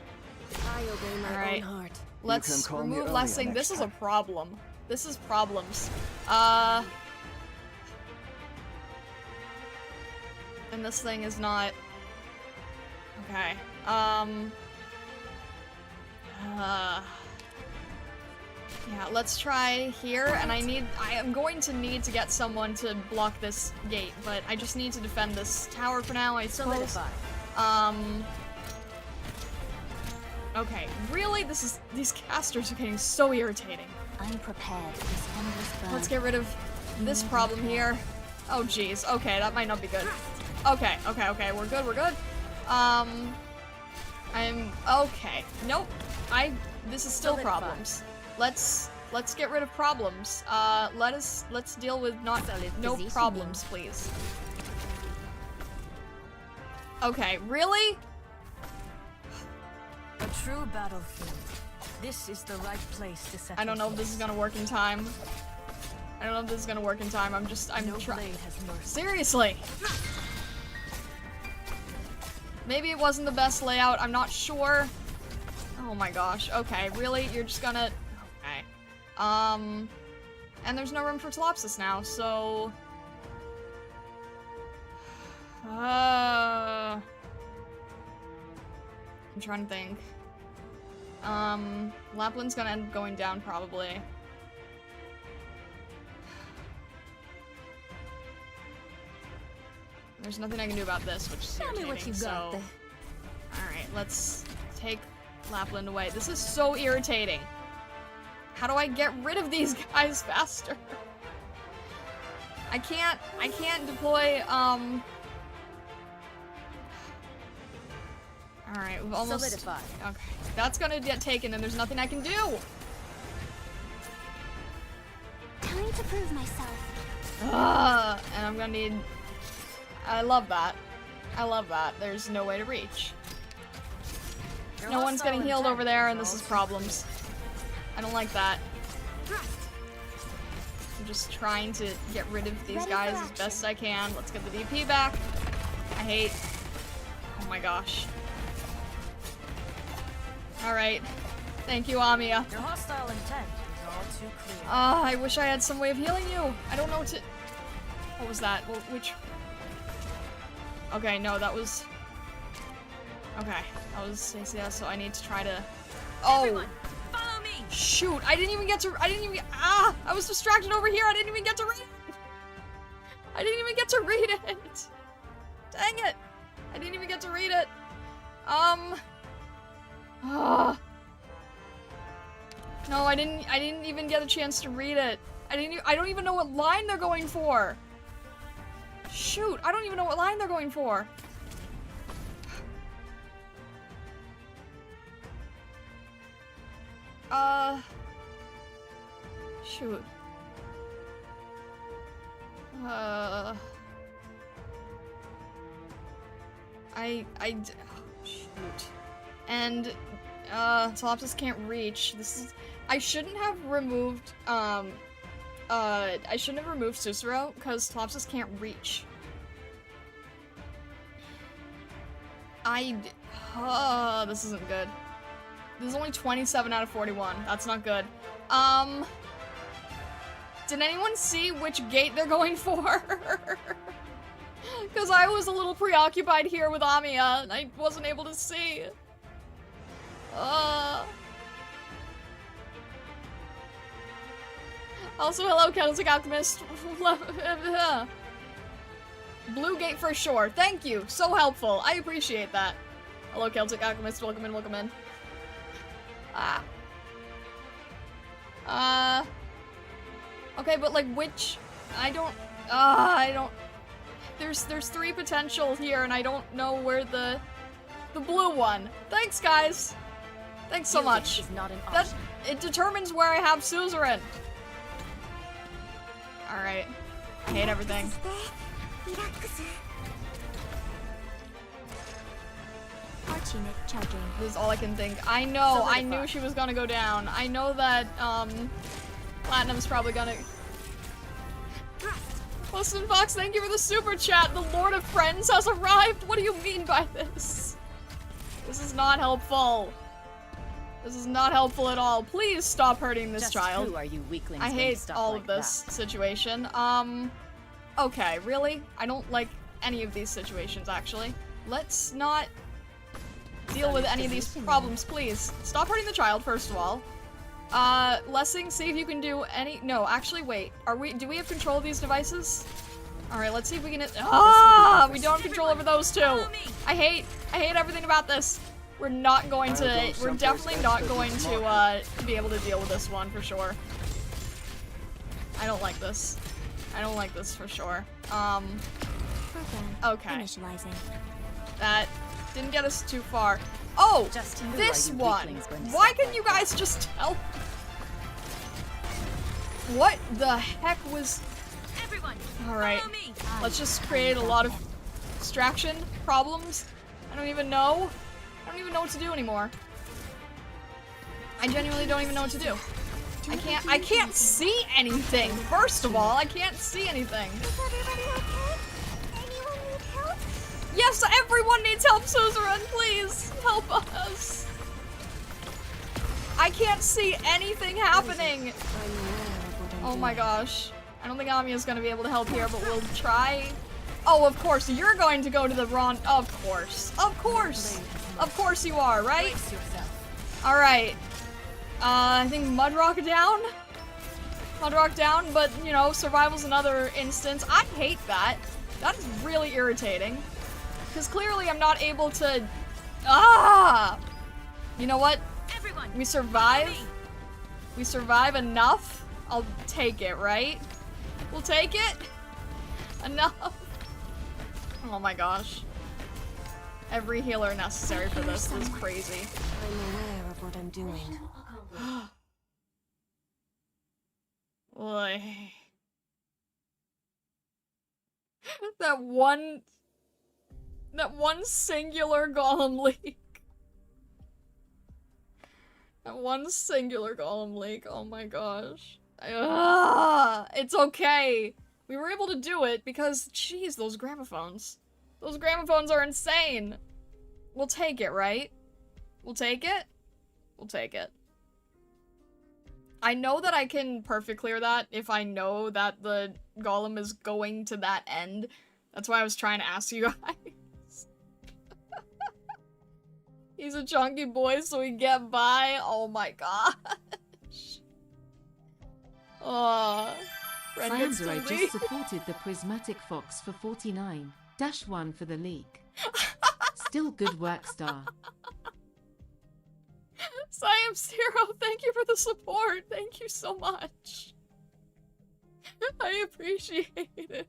I obey my own heart. Let's remove Lessing. This is a problem. This is problems. And this thing is not... Okay. Yeah, let's try here, and I am going to need to get someone to block this gate, but I just need to defend this tower for now, I suppose. Okay, really? These casters are getting so irritating. I'm prepared for this endless burn. Let's get rid of this problem here. Oh, jeez. Okay, that might not be good. Okay, we're good, we're good. I'm... Okay. Nope. This is still problems. Let's get rid of problems. Let's deal with no problems, please. Okay, really? A true battlefield. This is the right place to set. I don't know if this is gonna work in time. I'm trying. Seriously! Maybe it wasn't the best layout, I'm not sure. Oh my gosh, okay, really? You're just gonna... Okay. And there's no room for Tlopsis now, so... I'm trying to think. Lapland's gonna end up going down, probably. There's nothing I can do about this, which is irritating, what you got there. Alright, let's take Lapland away. This is so irritating. How do I get rid of these guys faster? I can't deploy, Alright, we've almost... Solidified. Okay, that's gonna get taken and there's nothing I can do! Time to prove myself. And I'm gonna need... I love that. I love that. There's no way to reach. No one's getting healed over there, and this is problems. I don't like that. I'm just trying to get rid of these guys as best I can. Let's get the DP back. I hate... Oh my gosh. Alright. Thank you, Amiya. Your hostile intent is all too clear. I wish I had some way of healing you. I don't know what to... What was that? Well, which... Okay, no, that was... Okay, that was Stacia, so I need to try to... Oh! Everyone, follow me! Shoot, I didn't even get to... I was distracted over here, I didn't even get to read it! I didn't even get to read it! Dang it! I didn't even get to read it! No, I didn't even get a chance to read it. I don't even know what line they're going for! Shoot, I don't even know what line they're going for. Shoot. Oh, shoot. And, Tlopsis can't reach. This is... I shouldn't have removed, I shouldn't have removed Susuro, because Tlopsis can't reach. This isn't good. This is only 27 out of 41. That's not good. Did anyone see which gate they're going for? Because I was a little preoccupied here with Amiya, and I wasn't able to see. Also, hello, Celtic Alchemist. Blue gate for sure. Thank you. So helpful. I appreciate that. Hello, Celtic Alchemist. Welcome in, welcome in. Okay, but like which... I don't... There's 3 potential here, and I don't know where the blue one. Thanks, guys. Thanks so much. It determines where I have suzerain. Alright. I hate everything. This is all I can think. I know, I knew she was gonna go down. I know that, Platinum's probably gonna... Austin Fox, thank you for the super chat. The Lord of Friends has arrived. What do you mean by this? This is not helpful. This is not helpful at all. Please stop hurting this child. Who are you weaklings I hate all of this situation. Okay, really? I don't like any of these situations, actually. Let's not deal with any of these problems, please. Stop hurting the child, first of all. Lessing, see if you can do any- No, actually, wait. Do we have control of these devices? Alright, let's see if we can- we don't have control over those two! I hate everything about this! We're definitely not going to, be able to deal with this one, for sure. I don't like this. I don't like this for sure. Program. Okay. Initializing. That didn't get us too far. Oh, Just knew this why you one. weaklings going to Why stop can that you guys just tell? What the heck was... Everyone, Alright, follow me. let's just create a lot of distraction problems. I don't even know. I don't even know what to do anymore. I genuinely don't even know what to do. I can't see anything. First of all, I can't see anything. Is everybody okay? Anyone need help? Yes, everyone needs help, Suzerain, please help us. I can't see anything happening. I'm aware of what I'm Oh my doing. gosh. I don't think Amiya's gonna be able to help here, but we'll try. Oh, of course, you're going to go to the wrong. Of course. Of course. Of course you are, right? Brace yourself. Alright. I think Mudrock down? Mudrock down, but, you know, survival's another instance. I hate that. That is really irritating. Because clearly I'm not able to... Ah! You know what? Everyone, We survive. We survive enough. I'll take it, right? We'll take it. Enough. Oh my gosh. Every healer necessary for this is crazy. I'm aware of what I'm doing. Boy. That one singular golem leak. That one singular golem leak. Oh my gosh. It's okay. We were able to do it because, jeez, those gramophones. Those gramophones are insane. We'll take it, right? We'll take it? We'll take it. I know that I can perfect clear that if I know that the golem is going to that end. That's why I was trying to ask you guys. He's a chunky boy, so we get by. Oh my gosh. Oh, friend gets to Sanzaro leave. just supported the Prismatic Fox for 49-1 for the leak. Still good work, Star. Siam Zero, thank you for the support. Thank you so much. I appreciate it.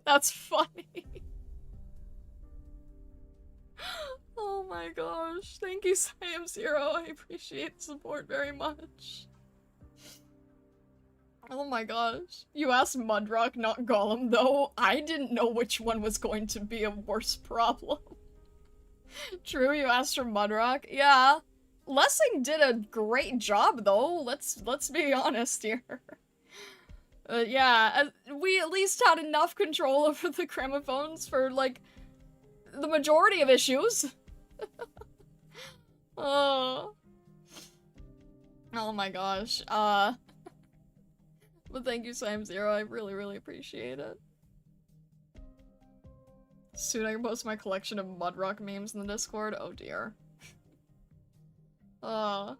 That's funny. Oh my gosh. Thank you, Siam Zero. I appreciate the support very much. Oh my gosh. You asked Mudrock, not Golem, though. I didn't know which one was going to be a worse problem. True, you asked for Mudrock? Yeah. Lessing did a great job, though. Let's be honest here. Yeah, we at least had enough control over the gramophones for, like, the majority of issues. Oh. Oh my gosh. But thank you, Sam Zero. I really, really appreciate it. Soon I can post my collection of Mudrock memes in the Discord. Oh dear. I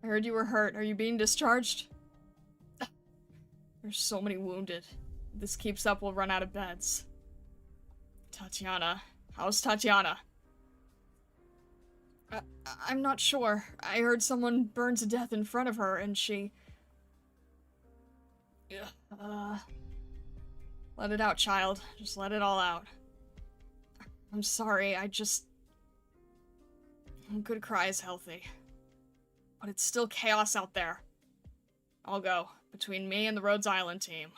heard you were hurt. Are you being discharged? There's so many wounded. If this keeps up, we'll run out of beds. Tatiana. How's Tatiana? I'm not sure. I heard someone burn to death in front of her, and she... Let it out, child. Just let it all out. I'm sorry, I just... Good cry is healthy. But it's still chaos out there. I'll go. Between me and the Rhodes Island team.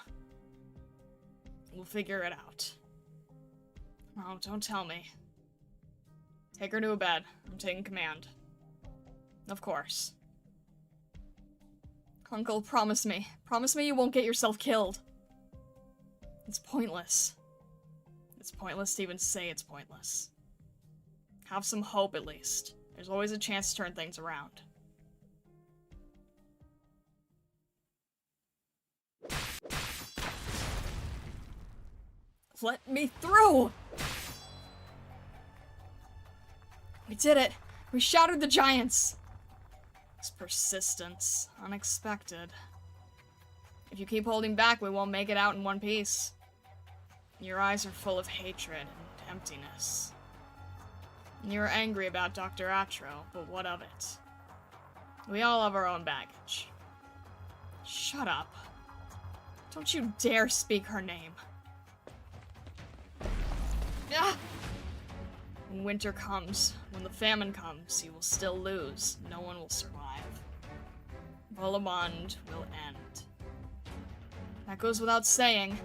We'll figure it out. Oh, don't tell me. Take her to a bed. I'm taking command. Of course. Uncle, promise me. Promise me you won't get yourself killed. It's pointless. It's pointless to even say it's pointless. Have some hope, at least. There's always a chance to turn things around. Let me through! We did it! We shattered the giants! It's persistence. Unexpected. If you keep holding back, we won't make it out in one piece. Your eyes are full of hatred and emptiness. You're angry about Dr. Atro, but what of it? We all have our own baggage. Shut up. Don't you dare speak her name. Ah! When winter comes, when the famine comes, you will still lose. No one will survive. Wolumonde will end. That goes without saying.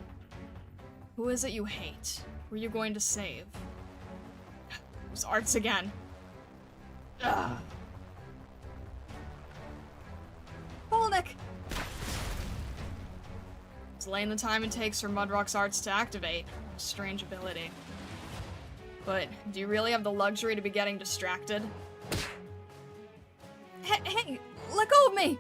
Who is it you hate? Who are you going to save? Those arts again. Ugh. Polnick! Delaying the time it takes for Mudrock's arts to activate. A strange ability. But, do you really have the luxury to be getting distracted? Hey, let go of me!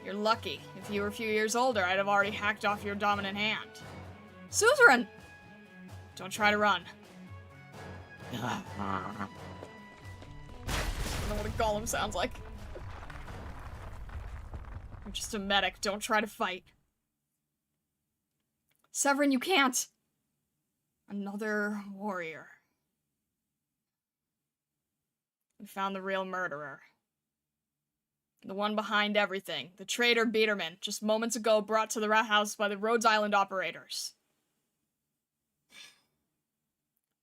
You're lucky. If you were a few years older, I'd have already hacked off your dominant hand. Suzerain! Don't try to run. I don't know what a golem sounds like. You're just a medic. Don't try to fight. Severin, you can't! Another warrior. We found the real murderer. The one behind everything. The traitor Biederman, just moments ago brought to the rat house by the Rhodes Island operators.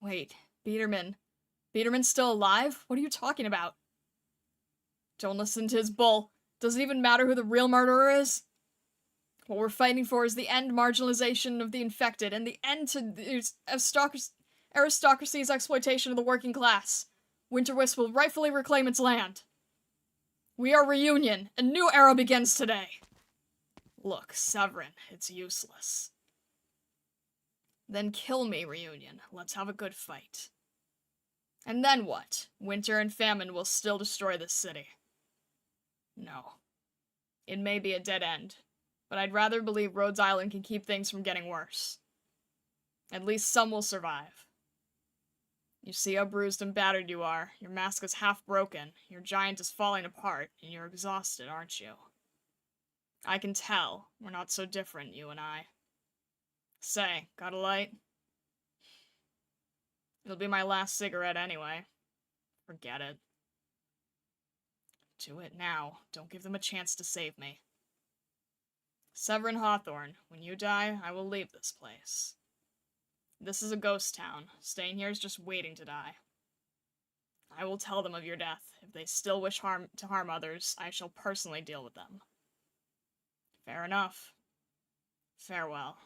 Wait, Biederman. Biederman's still alive? What are you talking about? Don't listen to his bull. Doesn't even matter who the real murderer is. What we're fighting for is the end marginalization of the infected and the end to the aristocracy's exploitation of the working class. Winterwisp will rightfully reclaim its land. We are Reunion. A new era begins today. Look, Severin, it's useless. Then kill me, Reunion. Let's have a good fight. And then what? Winter and famine will still destroy this city. No. It may be a dead end, but I'd rather believe Rhodes Island can keep things from getting worse. At least some will survive. You see how bruised and battered you are. Your mask is half broken, your giant is falling apart, and you're exhausted, aren't you? I can tell. We're not so different, you and I. Say, got a light? It'll be my last cigarette anyway. Forget it. Do it now. Don't give them a chance to save me. Severin Hawthorne, when you die, I will leave this place. This is a ghost town. Staying here is just waiting to die. I will tell them of your death. If they still wish to harm others, I shall personally deal with them. Fair enough. Farewell.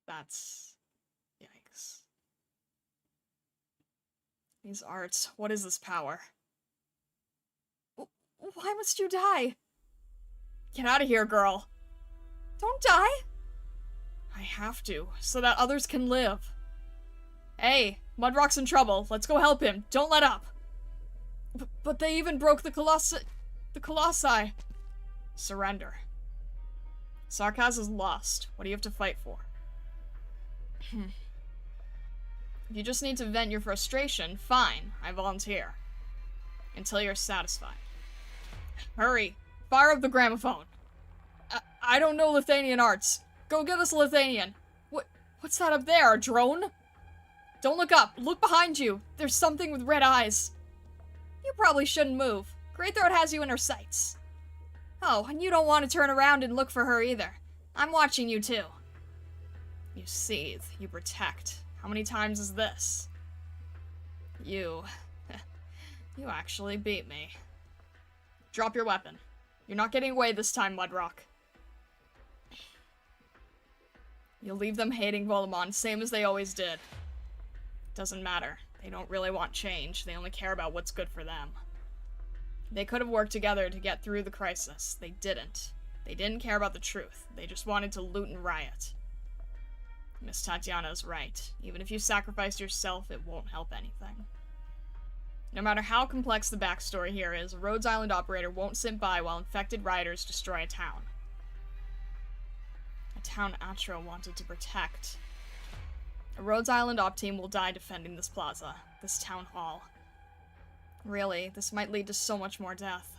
That's... yikes. These arts, what is this power? Why must you die? Get out of here, girl. Don't die! I have to, so that others can live. Hey, Mudrock's in trouble. Let's go help him. Don't let up. But they even broke the Colossi. Surrender. Sarkaz is lost. What do you have to fight for? If you just need to vent your frustration, fine. I volunteer. Until you're satisfied. Hurry. Fire up the gramophone. I don't know Lithuanian arts. Go get us Lithuanian. What's that up there? A drone? Don't look up. Look behind you. There's something with red eyes. You probably shouldn't move. Greythroat has you in her sights. Oh, and you don't want to turn around and look for her either. I'm watching you too. You seethe. You protect. How many times is this? You actually beat me. Drop your weapon. You're not getting away this time, Mudrock. You'll leave them hating Wolumonde, same as they always did. Doesn't matter. They don't really want change. They only care about what's good for them. They could have worked together to get through the crisis. They didn't. They didn't care about the truth. They just wanted to loot and riot. Miss Tatiana is right. Even if you sacrifice yourself, it won't help anything. No matter how complex the backstory here is, a Rhodes Island operator won't sit by while infected rioters destroy a town. A town Atro wanted to protect. A Rhodes Island op team will die defending this plaza, this town hall. Really, this might lead to so much more death.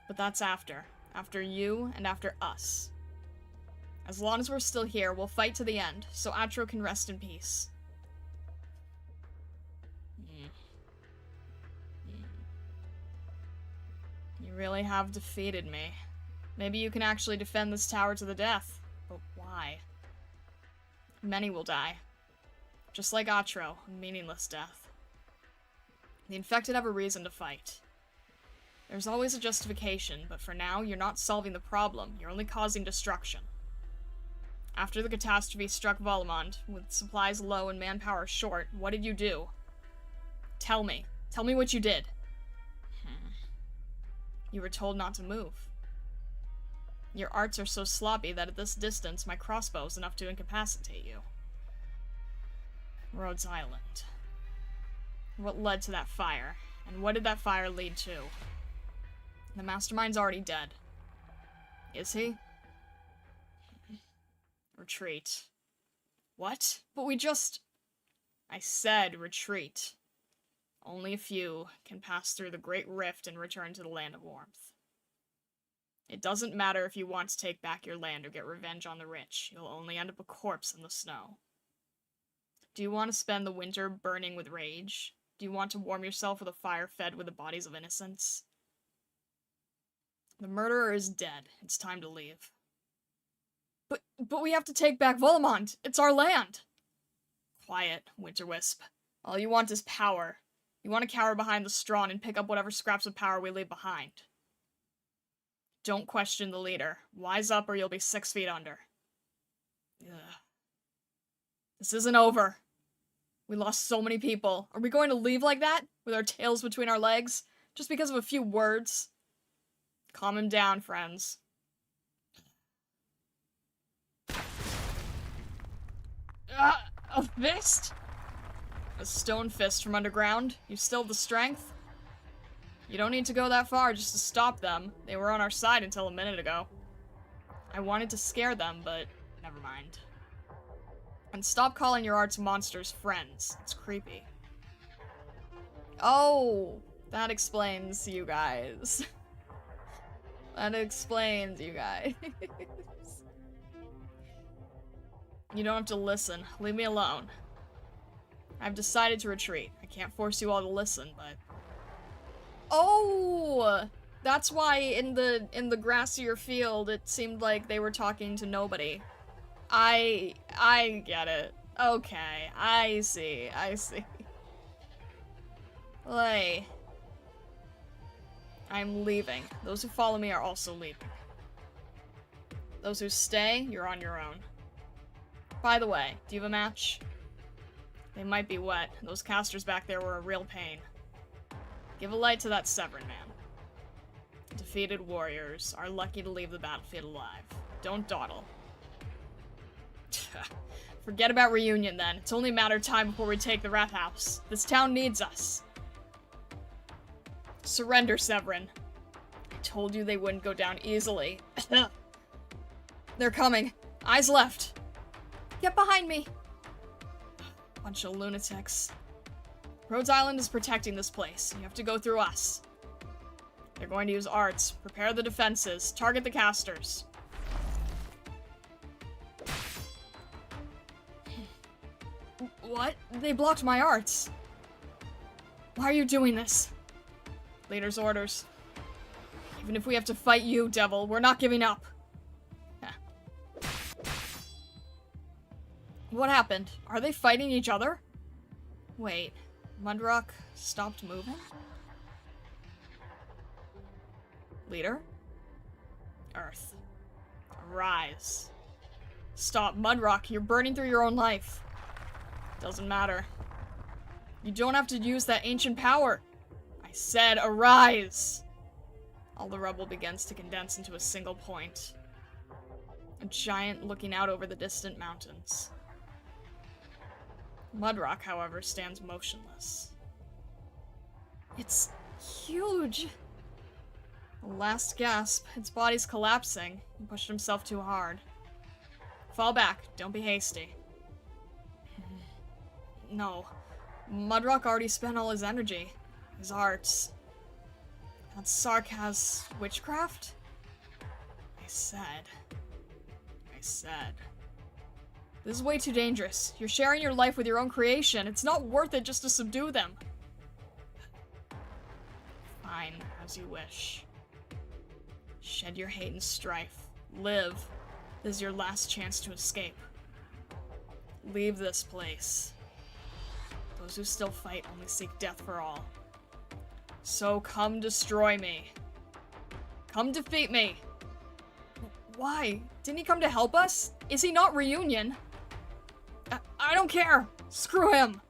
But that's after. After you and after us. As long as we're still here, we'll fight to the end, so Atro can rest in peace. You really have defeated me. Maybe you can actually defend this tower to the death. But why? Many will die. Just like Atro, a meaningless death. The infected have a reason to fight. There's always a justification, but for now, you're not solving the problem. You're only causing destruction. After the catastrophe struck Wolumonde, with supplies low and manpower short, what did you do? Tell me. Tell me what you did. You were told not to move. Your arts are so sloppy that at this distance, my crossbow is enough to incapacitate you. Rhodes Island. What led to that fire? And what did that fire lead to? The mastermind's already dead. Is he? Retreat. What? But we just... I said retreat. Only a few can pass through the Great Rift and return to the Land of Warmth. It doesn't matter if you want to take back your land or get revenge on the rich. You'll only end up a corpse in the snow. Do you want to spend the winter burning with rage? Do you want to warm yourself with a fire fed with the bodies of innocents? The murderer is dead. It's time to leave. But we have to take back Wolumonde. It's our land. Quiet, Winterwisp. All you want is power. You want to cower behind the straw and pick up whatever scraps of power we leave behind. Don't question the leader. Wise up or you'll be 6 feet under. Ugh. This isn't over. We lost so many people. Are we going to leave like that? With our tails between our legs? Just because of a few words? Calm him down, friends. A fist? A stone fist from underground? You still have the strength? You don't need to go that far just to stop them. They were on our side until a minute ago. I wanted to scare them, but never mind. And stop calling your arts monsters friends. It's creepy. Oh, that explains you guys. That explains you guys. You don't have to listen. Leave me alone. I've decided to retreat. I can't force you all to listen, but... Oh! That's why in the grassier field it seemed like they were talking to nobody. I get it. Okay, I see. Lay. I'm leaving. Those who follow me are also leaving. Those who stay, you're on your own. By the way, do you have a match? They might be wet. Those casters back there were a real pain. Give a light to that Severin man. Defeated warriors are lucky to leave the battlefield alive. Don't dawdle. Forget about reunion then. It's only a matter of time before we take the Wrath House. This town needs us. Surrender, Severin. I told you they wouldn't go down easily. They're coming. Eyes left. Get behind me. Bunch of lunatics. Rhodes Island is protecting this place. You have to go through us. They're going to use arts. Prepare the defenses. Target the casters. What? They blocked my arts. Why are you doing this? Leader's orders. Even if we have to fight you, Devil, we're not giving up. What happened? Are they fighting each other? Wait, Mudrock stopped moving? Leader? Earth. Arise. Stop, Mudrock, you're burning through your own life. Doesn't matter. You don't have to use that ancient power. I said arise! All the rubble begins to condense into a single point. A giant looking out over the distant mountains. Mudrock, however, stands motionless. It's huge! The last gasp, its body's collapsing. He pushed himself too hard. Fall back, don't be hasty. No. Mudrock already spent all his energy. His arts. That Sark has witchcraft? I said. This is way too dangerous. You're sharing your life with your own creation. It's not worth it just to subdue them. Fine, as you wish. Shed your hate and strife. Live. This is your last chance to escape. Leave this place. Those who still fight only seek death for all. So come destroy me. Come defeat me. Why? Didn't he come to help us? Is he not Reunion? I don't care. Screw him.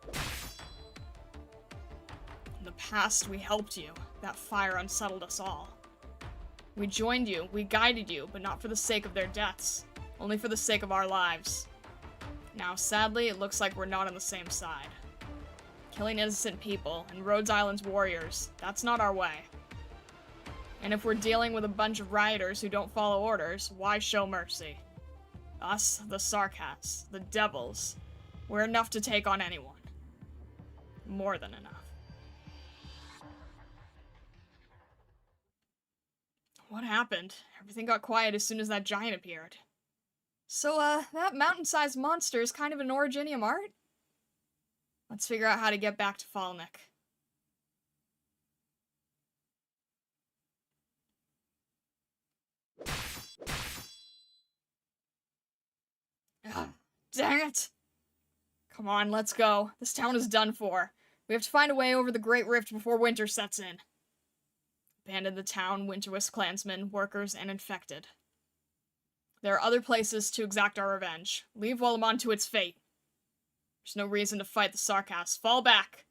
In the past, we helped you. That fire unsettled us all. We joined you, we guided you, but not for the sake of their deaths. Only for the sake of our lives. Now, sadly, it looks like we're not on the same side. Killing innocent people, and Rhodes Island's warriors, that's not our way. And if we're dealing with a bunch of rioters who don't follow orders, why show mercy? Us, the Sarkas, the devils, we're enough to take on anyone. More than enough. What happened? Everything got quiet as soon as that giant appeared. So, that mountain-sized monster is kind of an Originium art? Let's figure out how to get back to Falnik. Ugh, dang it! Come on, let's go. This town is done for. We have to find a way over the Great Rift before winter sets in. Abandon the town, Winterwist clansmen, workers, and infected. There are other places to exact our revenge. Leave Wolumonde to its fate. There's no reason to fight the Sarkas. Fall back!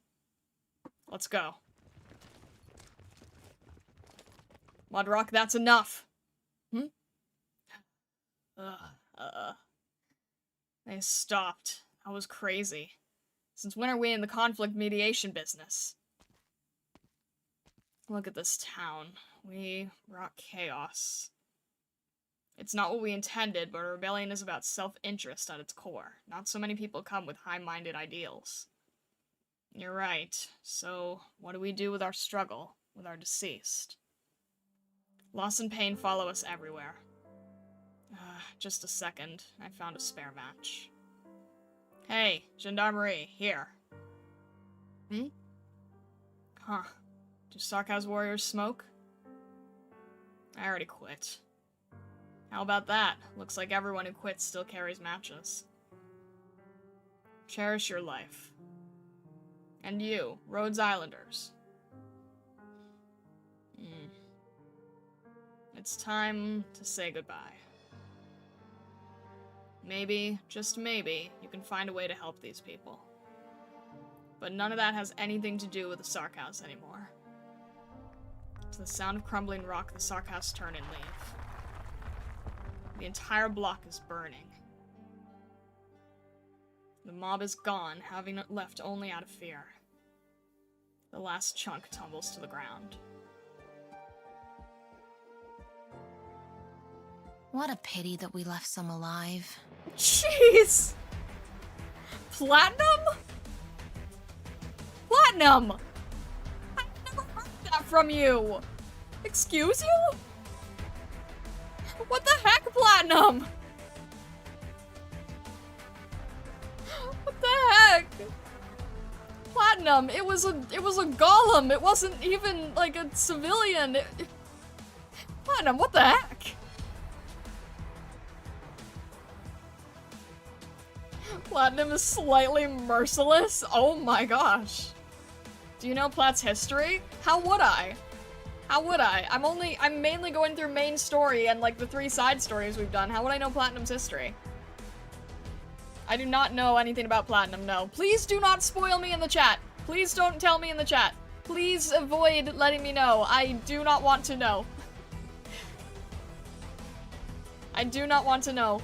Let's go. Mudrock, that's enough! They stopped. That was crazy. Since when are we in the conflict mediation business? Look at this town. We brought chaos. It's not what we intended, but a rebellion is about self-interest at its core. Not so many people come with high-minded ideals. You're right. So, what do we do with our struggle, with our deceased? Loss and pain follow us everywhere. Just a second. I found a spare match. Hey, Gendarmerie, here. Huh. Do Sarkaz warriors smoke? I already quit. How about that? Looks like everyone who quits still carries matches. Cherish your life. And you, Rhodes Islanders. It's time to say goodbye. Maybe, just maybe, you can find a way to help these people. But none of that has anything to do with the Sarkaz anymore. To the sound of crumbling rock, the Sarkaz turn and leave. The entire block is burning. The mob is gone, having it left only out of fear. The last chunk tumbles to the ground. What a pity that we left some alive. Jeez! Platinum? Platinum! I've never heard that from you! Excuse you? What the heck, Platinum? What the heck? Platinum, it was a golem. It wasn't even like a civilian. Platinum, what the heck? Platinum is slightly merciless? Oh my gosh. Do you know Plat's history? How would I? How would I? I'm mainly going through main story and like the 3 side stories we've done. How would I know Platinum's history? I do not know anything about Platinum, no. Please do not spoil me in the chat. Please don't tell me in the chat. Please avoid letting me know. I do not want to know. I do not want to know.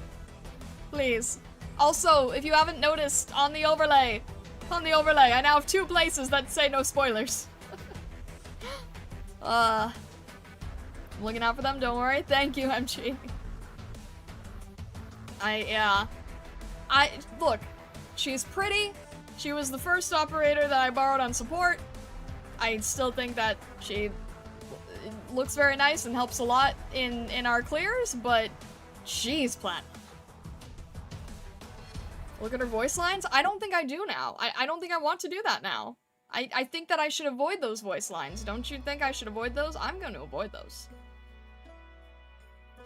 Please. Also, if you haven't noticed, on the overlay, I now have 2 places that say no spoilers. I'm looking out for them, don't worry. Thank you, MG. Look, she's pretty. She was the first operator that I borrowed on support. I still think that she looks very nice and helps a lot in our clears, but she's Platinum. Look at her voice lines. I don't think I do now. I don't think I want to do that now. I think that I should avoid those voice lines. Don't you think I should avoid those? I'm going to avoid those.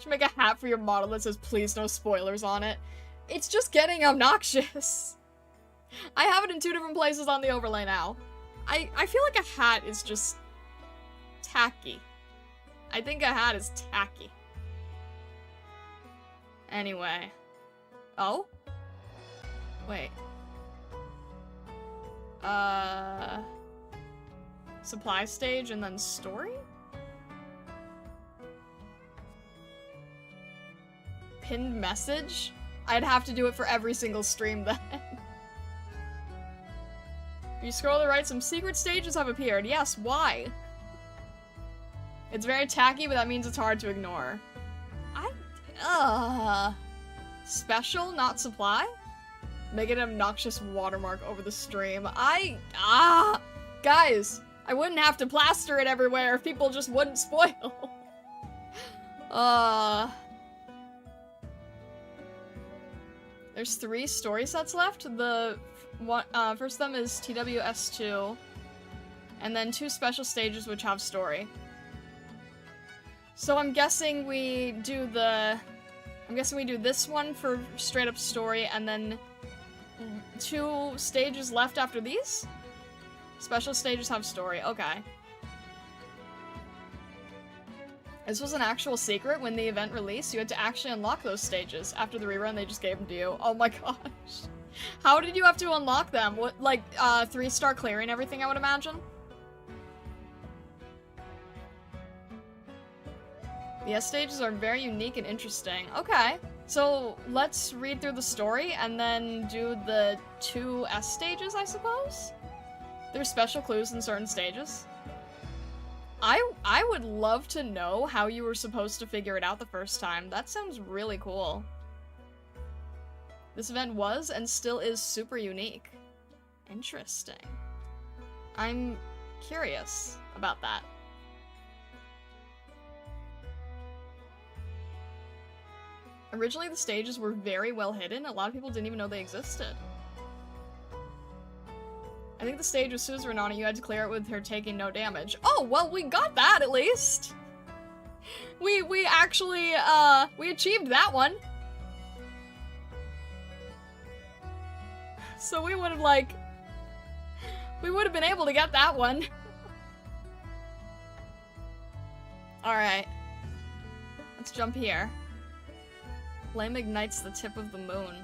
Should make a hat for your model that says please no spoilers on it. It's just getting obnoxious. I have it in 2 different places on the overlay now. I feel like a hat is just tacky. I think a hat is tacky. Anyway. Oh? Wait. Supply stage and then story? Pinned message? I'd have to do it for every single stream then. If you scroll to the right, some secret stages have appeared. Yes, why? It's very tacky, but that means it's hard to ignore. Special, not supply? Make an obnoxious watermark over the stream. Guys, I wouldn't have to plaster it everywhere if people just wouldn't spoil. There's 3 story sets left. The one, first of them is TWS2, and then 2 special stages which have story. So I'm guessing we do this one for straight up story, and then 2 stages left after these? Special stages have story, okay. This was an actual secret when the event released. You had to actually unlock those stages. After the rerun, they just gave them to you. Oh my gosh. How did you have to unlock them? What, like, 3-star clearing everything, I would imagine? The S stages are very unique and interesting. Okay, so let's read through the story and then do the 2 S stages, I suppose? There's special clues in certain stages. I would love to know how you were supposed to figure it out the first time. That sounds really cool. This event was and still is super unique. Interesting. I'm curious about that. Originally, the stages were very well hidden. A lot of people didn't even know they existed. I think the stage with Suzerain on it, you had to clear it with her taking no damage. Oh, well, we got that at least! We actually, we achieved that one. So we would have, like... We would have been able to get that one. Alright. Let's jump here. Flame ignites the tip of the moon.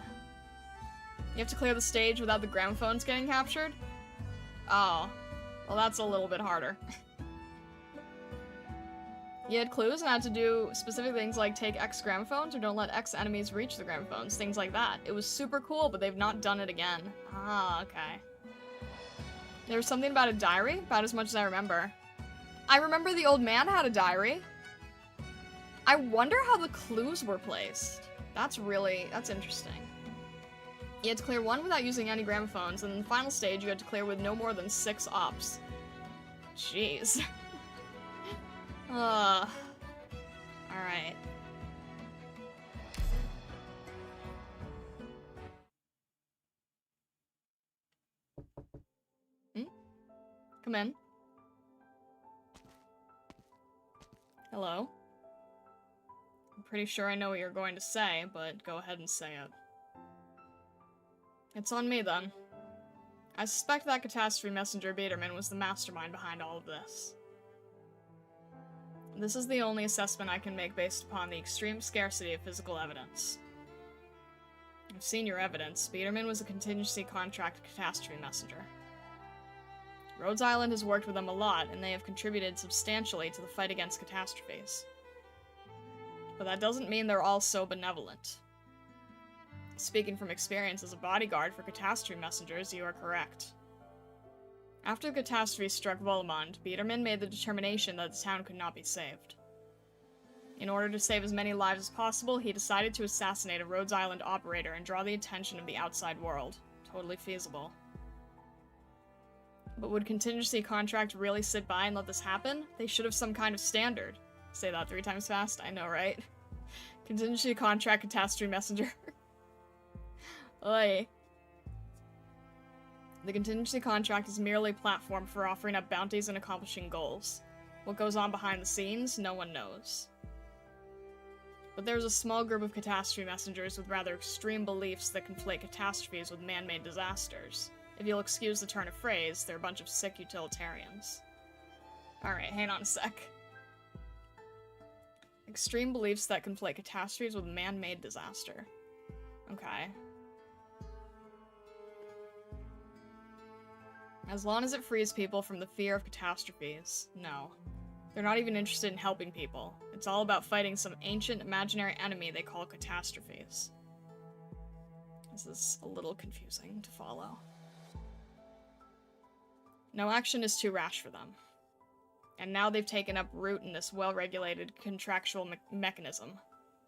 You have to clear the stage without the gramophones getting captured? Oh. Well, that's a little bit harder. You had clues and had to do specific things like take X gramophones or don't let X enemies reach the gramophones, things like that. It was super cool, but they've not done it again. Ah, okay. There was something about a diary, about as much as I remember. I remember the old man had a diary. I wonder how the clues were placed. That's interesting. You had to clear 1 without using any gramophones, and in the final stage you had to clear with no more than 6 ops. Jeez. Alright. Come in. Hello. I'm pretty sure I know what you're going to say, but go ahead and say it. It's on me, then. I suspect that catastrophe messenger Biederman was the mastermind behind all of this. This is the only assessment I can make based upon the extreme scarcity of physical evidence. I've seen your evidence. Biederman was a contingency contract catastrophe messenger. Rhodes Island has worked with them a lot, and they have contributed substantially to the fight against catastrophes. But that doesn't mean they're all so benevolent. Speaking from experience as a bodyguard for catastrophe messengers, you are correct. After the catastrophe struck Wolumonde, Biederman made the determination that the town could not be saved. In order to save as many lives as possible, he decided to assassinate a Rhodes Island operator and draw the attention of the outside world. Totally feasible. But would contingency contract really sit by and let this happen? They should have some kind of standard. Say that 3 times fast, I know, right? Contingency contract catastrophe messenger. Oi. The contingency contract is merely a platform for offering up bounties and accomplishing goals. What goes on behind the scenes, no one knows. But there's a small group of catastrophe messengers with rather extreme beliefs that conflate catastrophes with man-made disasters. If you'll excuse the turn of phrase, they're a bunch of sick utilitarians. Alright, hang on a sec. Extreme beliefs that conflate catastrophes with man-made disaster. Okay. As long as it frees people from the fear of catastrophes, no. They're not even interested in helping people. It's all about fighting some ancient imaginary enemy they call catastrophes. This is a little confusing to follow. No action is too rash for them. And now they've taken up root in this well-regulated contractual mechanism.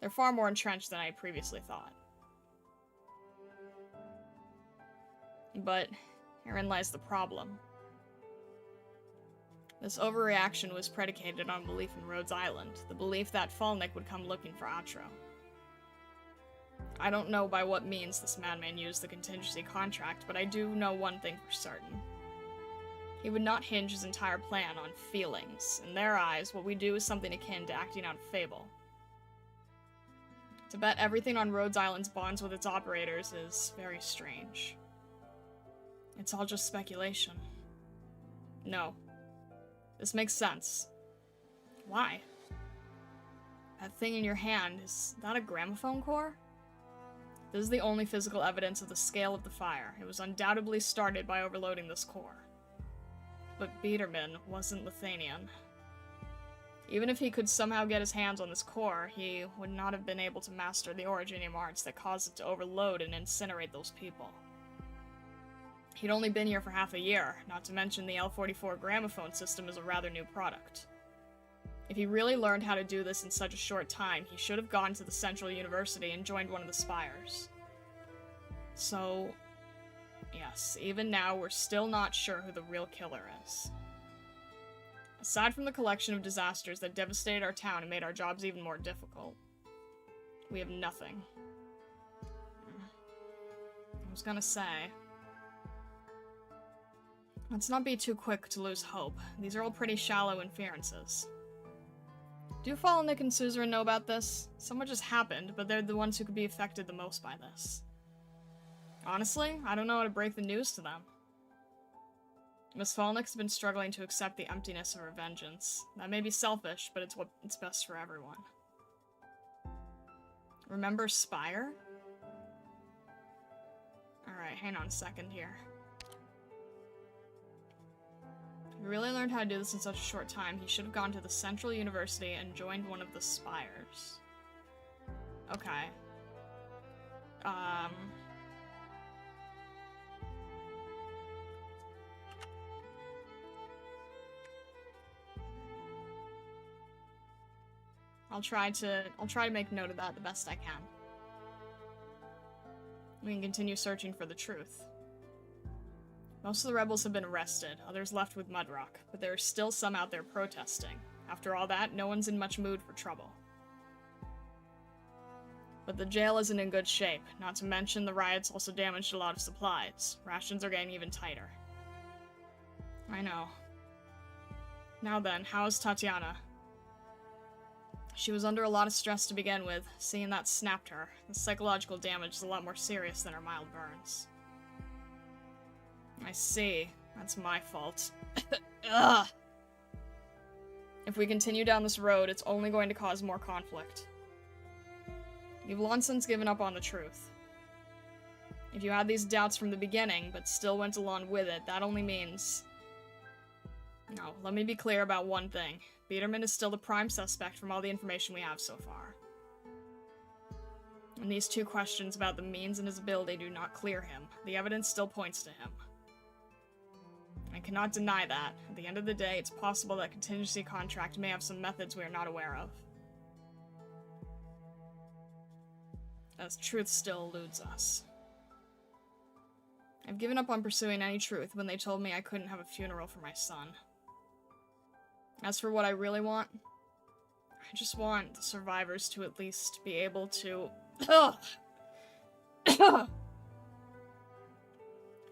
They're far more entrenched than I previously thought. But herein lies the problem. This overreaction was predicated on belief in Rhodes Island, the belief that Falnik would come looking for Atro. I don't know by what means this madman used the contingency contract, but I do know one thing for certain. He would not hinge his entire plan on feelings. In their eyes, what we do is something akin to acting out a fable. To bet everything on Rhodes Island's bonds with its operators is very strange. It's all just speculation. No. This makes sense. Why? That thing in your hand, is that a gramophone core? This is the only physical evidence of the scale of the fire. It was undoubtedly started by overloading this core. But Biederman wasn't Lithuanian. Even if he could somehow get his hands on this core, he would not have been able to master the originium arts that caused it to overload and incinerate those people. He'd only been here for half a year, not to mention the L-44 gramophone system is a rather new product. If he really learned how to do this in such a short time, he should have gone to the Central University and joined one of the spires. So, yes, even now we're still not sure who the real killer is. Aside from the collection of disasters that devastated our town and made our jobs even more difficult, we have nothing. I was gonna say, let's not be too quick to lose hope. These are all pretty shallow inferences. Do Falnik and Suzerain know about this? So much has happened, but they're the ones who could be affected the most by this. Honestly, I don't know how to break the news to them. Miss Falnik's been struggling to accept the emptiness of her vengeance. That may be selfish, but it's what's best for everyone. Remember Spire? Alright, hang on a second here. If he really learned how to do this in such a short time, he should have gone to the Central University and joined one of the spires. Okay. I'll try to make note of that the best I can. We can continue searching for the truth. Most of the rebels have been arrested, others left with Mudrock, but there are still some out there protesting. After all that, no one's in much mood for trouble. But the jail isn't in good shape, not to mention the riots also damaged a lot of supplies. Rations are getting even tighter. I know. Now then, how is Tatiana? She was under a lot of stress to begin with. Seeing that snapped her. The psychological damage is a lot more serious than her mild burns. I see. That's my fault. Ugh! If we continue down this road, it's only going to cause more conflict. You've long since given up on the truth. If you had these doubts from the beginning, but still went along with it, that only means... No, let me be clear about one thing. Biederman is still the prime suspect from all the information we have so far. And these two questions about the means and his ability do not clear him. The evidence still points to him. I cannot deny that. At the end of the day, it's possible that contingency contract may have some methods we are not aware of. As truth still eludes us. I've given up on pursuing any truth when they told me I couldn't have a funeral for my son. As for what I really want, I just want the survivors to at least be able to...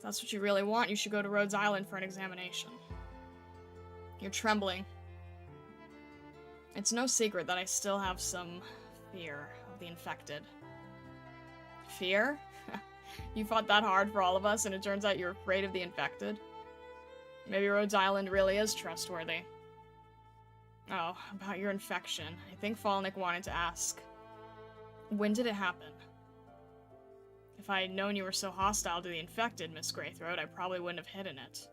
If that's what you really want, you should go to Rhodes Island for an examination. You're trembling. It's no secret that I still have some fear of the infected. Fear? You fought that hard for all of us, and it turns out you're afraid of the infected? Maybe Rhodes Island really is trustworthy. Oh, about your infection. I think Falnik wanted to ask. When did it happen? If I had known you were so hostile to the infected, Miss Greythroat, I probably wouldn't have hidden it.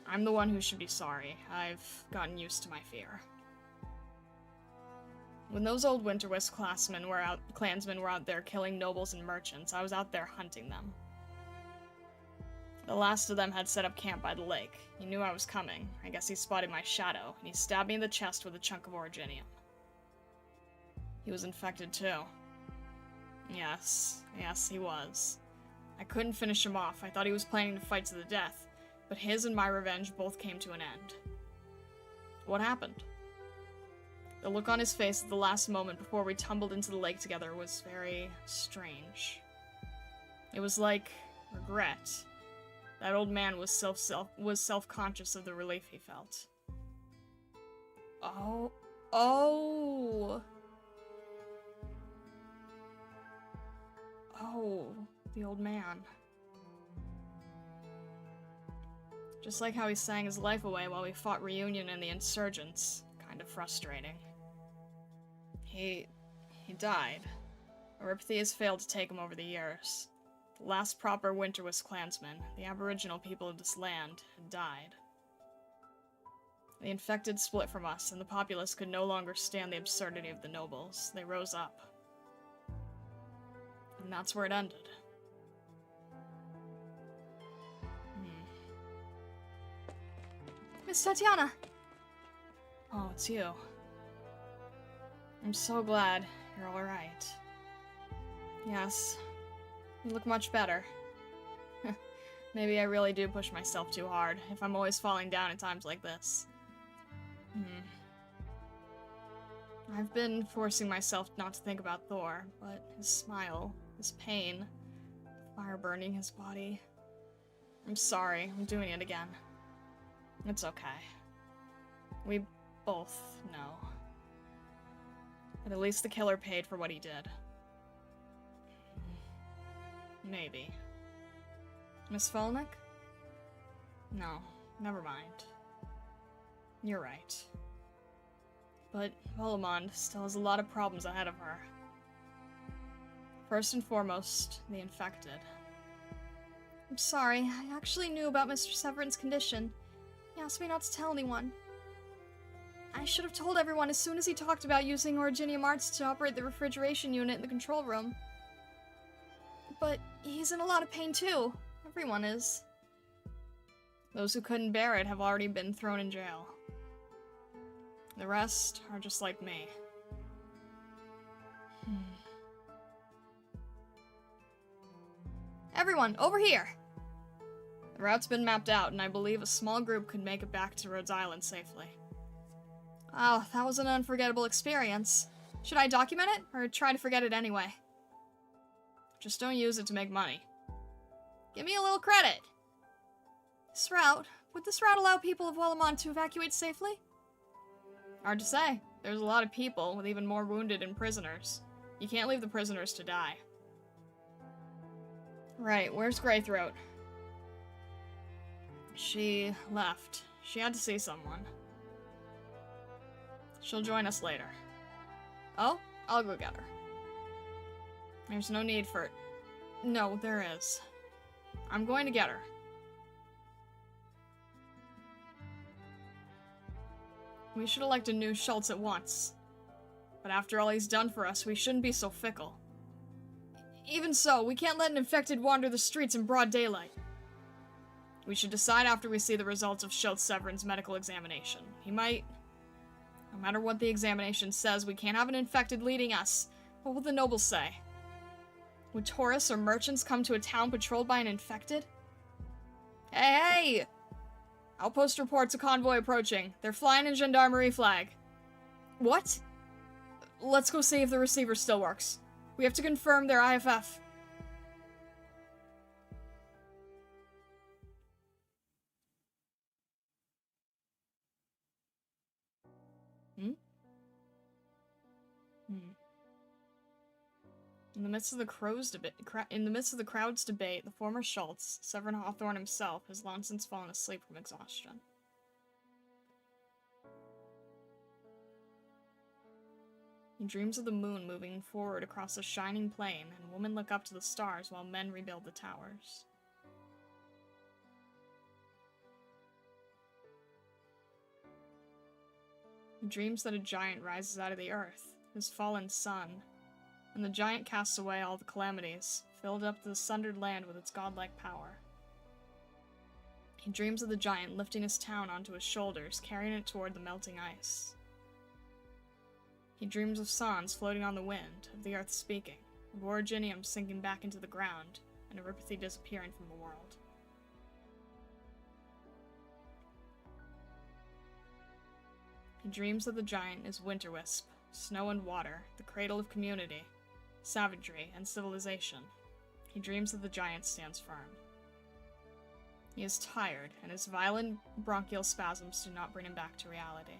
I'm the one who should be sorry. I've gotten used to my fear. When those old Winterwest clansmen were out there killing nobles and merchants, I was out there hunting them. The last of them had set up camp by the lake. He knew I was coming. I guess he spotted my shadow, and he stabbed me in the chest with a chunk of originium. He was infected too. Yes, he was. I couldn't finish him off. I thought he was planning to fight to the death, but his and my revenge both came to an end. What happened? The look on his face at the last moment before we tumbled into the lake together was very strange. It was like regret. That old man was self-conscious of the relief he felt. Oh. Oh, the old man. Just like how he sang his life away while we fought Reunion and the insurgents. Kind of frustrating. He died. Oripathy has failed to take him over the years. The last proper Winterwest clansman, the aboriginal people of this land, had died. The infected split from us, and the populace could no longer stand the absurdity of the nobles. They rose up. And that's where it ended. Miss Tatiana! Oh, it's you. I'm so glad you're alright. Yes, you look much better. Maybe I really do push myself too hard, if I'm always falling down at times like this. I've been forcing myself not to think about Thor, but his smile, his pain, the fire burning his body. I'm sorry, I'm doing it again. It's okay. We both know. But at least the killer paid for what he did. Maybe. Miss Falnik? No, never mind. You're right. But Wolumonde still has a lot of problems ahead of her. First and foremost, the infected. I'm sorry, I actually knew about Mr. Severin's condition. He asked me not to tell anyone. I should have told everyone as soon as he talked about using Originium Arts to operate the refrigeration unit in the control room. But he's in a lot of pain too. Everyone is. Those who couldn't bear it have already been thrown in jail. The rest are just like me. Everyone, over here! The route's been mapped out, and I believe a small group could make it back to Rhodes Island safely. Oh, that was an unforgettable experience. Should I document it, or try to forget it anyway? Just don't use it to make money. Give me a little credit! Would this route allow people of Wolumonde to evacuate safely? Hard to say. There's a lot of people, with even more wounded and prisoners. You can't leave the prisoners to die. Right, where's Greythroat? She left. She had to see someone. She'll join us later. Oh, I'll go get her. There's no need for it. No, there is. I'm going to get her. We should elect a new Schultz at once. But after all he's done for us, we shouldn't be so fickle. Even so, we can't let an infected wander the streets in broad daylight. We should decide after we see the results of Schultz Severin's medical examination. He might... No matter what the examination says, we can't have an infected leading us. What will the nobles say? Would tourists or merchants come to a town patrolled by an infected? Hey! Outpost reports a convoy approaching. They're flying a gendarmerie flag. What? Let's go see if the receiver still works. We have to confirm their IFF. In the midst of the crowd's debate, the former Schultz, Severin Hawthorne himself, has long since fallen asleep from exhaustion. He dreams of the moon moving forward across a shining plain, and women look up to the stars while men rebuild the towers. He dreams that a giant rises out of the earth, his fallen son, and the giant casts away all the calamities, filled up the sundered land with its godlike power. He dreams of the giant lifting his town onto his shoulders, carrying it toward the melting ice. He dreams of Sans floating on the wind, of the earth speaking, of Originium sinking back into the ground, and of Ripathy disappearing from the world. He dreams that the giant is Winterwisp, snow and water, the cradle of community, savagery, and civilization. He dreams that the giant stands firm. He is tired, and his violent bronchial spasms do not bring him back to reality.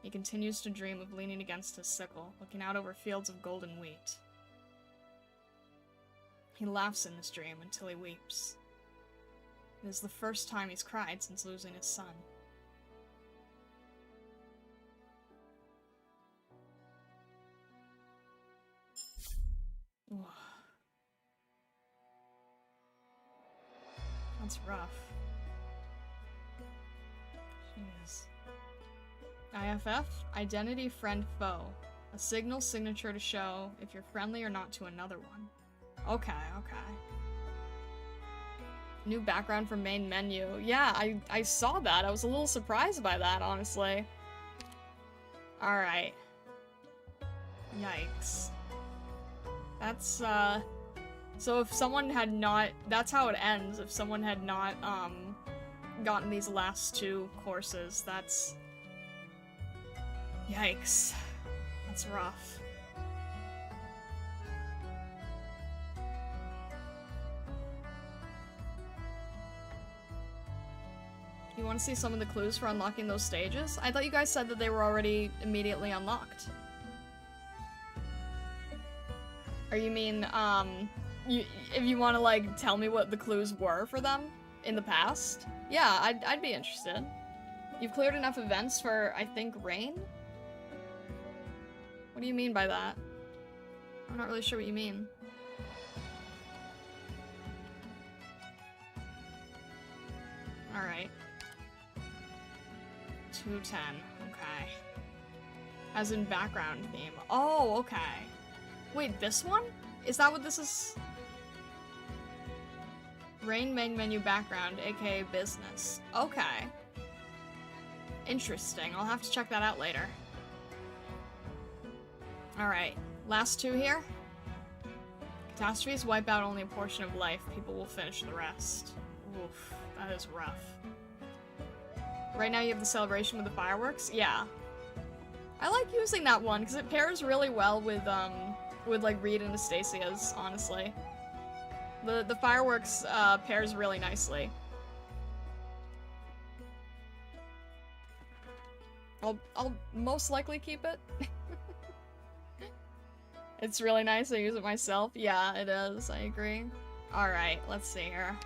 He continues to dream of leaning against his sickle, looking out over fields of golden wheat. He laughs in his dream until he weeps. It is the first time he's cried since losing his son. That's rough. Jeez. IFF, identity, friend, foe. A signal signature to show if you're friendly or not to another one. Okay, okay. New background for main menu. Yeah, I saw that. I was a little surprised by that, honestly. Alright. Yikes. That's, so if someone had not... That's how it ends. If someone had not, gotten these last two courses, that's... Yikes. That's rough. You want to see some of the clues for unlocking those stages? I thought you guys said that they were already immediately unlocked. Or you mean, if you want to, like, tell me what the clues were for them in the past? Yeah, I'd be interested. You've cleared enough events for, I think, rain? What do you mean by that? I'm not really sure what you mean. Alright. 210, okay. As in background theme. Oh, okay. Wait, this one? Is that what this is? Rain main menu background, aka business. Okay. Interesting. I'll have to check that out later. Alright. Last two here. Catastrophes wipe out only a portion of life. People will finish the rest. Oof. That is rough. Right now you have the celebration with the fireworks? Yeah. I like using that one because it pairs really well with like Reed and Astasia's, honestly. The fireworks pairs really nicely. I'll most likely keep it. It's really nice. I use it myself. Yeah, it is. I agree. Alright, let's see here.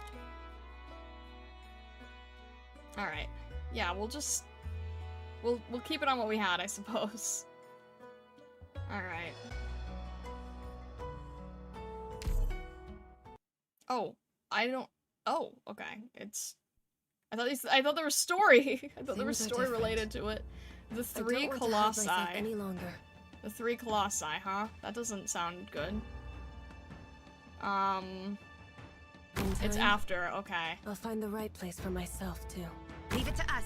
Alright. Yeah, we'll just... We'll keep it on what we had, I suppose. Alright. Oh, I don't... Oh, okay. It's... I thought there was story. I thought there was story related to it. The three colossi. Any longer. The three colossi, huh? That doesn't sound good. It's after, okay. I'll find the right place for myself, too. Leave it to us.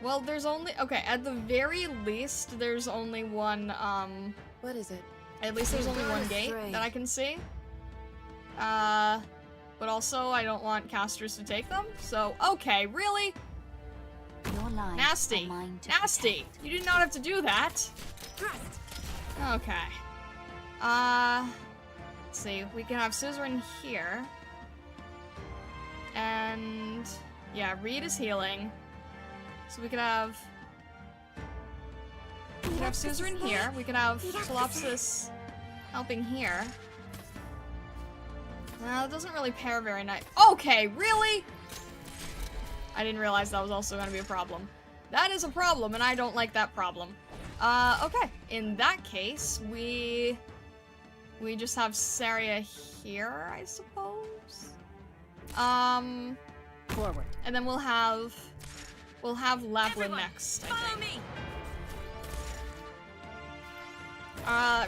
Well, there's only... Okay, at the very least, there's only one, What is it? At least there's only one gate that I can see. But also, I don't want casters to take them, so... Okay, really? Your lives Nasty. are mine to Nasty! protect. You did not have to do that! Okay. Let's see, we can have Suzerain here. And... Yeah, Reed is healing. So we could have could have Suzerain here. We could have Colopsis helping here. That doesn't really pair very nice. Okay, really? I didn't realize that was also going to be a problem. That is a problem, and I don't like that problem. Okay. In that case, we just have Saria here, I suppose. Forward. And then we'll have Lapland next, I think.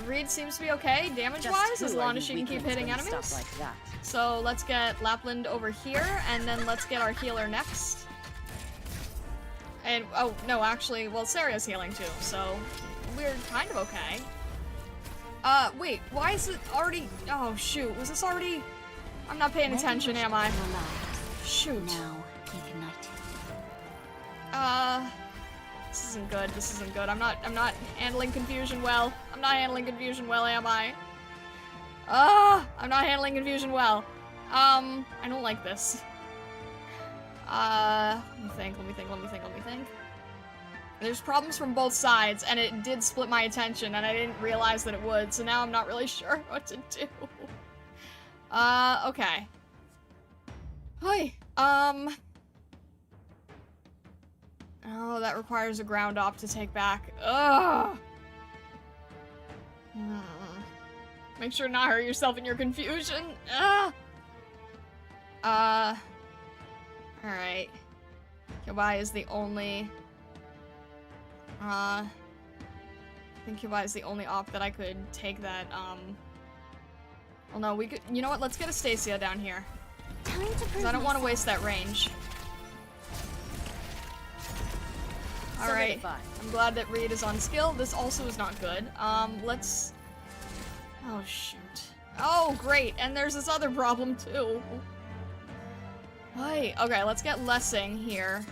Reed seems to be okay damage-wise, as long as she can keep hitting enemies. Like that? So let's get Lapland over here, and then let's get our healer next. And, oh, no, actually, well, Saria's healing too, so we're kind of okay. Wait, why is it already— oh, shoot, was this already— I'm not paying attention, am I? Shoot. Now, ignite. This isn't good, this isn't good. I'm not handling confusion well. I'm not handling confusion well, am I? I'm not handling confusion well. I don't like this. Let me think. There's problems from both sides, and it did split my attention, and I didn't realize that it would, so now I'm not really sure what to do. Okay. Hi. Oh, that requires a ground op to take back. Ugh! Make sure to not hurt yourself in your confusion. Alright. Kyobai is the only... I think Kyobai is the only op that I could take that, well, no, we could— you know what? Let's get a Stacia down here. Because I don't want to waste that range. Alright. I'm glad that Reed is on skill. This also is not good. Let's... oh, shoot. Oh, great! And there's this other problem, too. Hi. Okay, let's get Lessing here.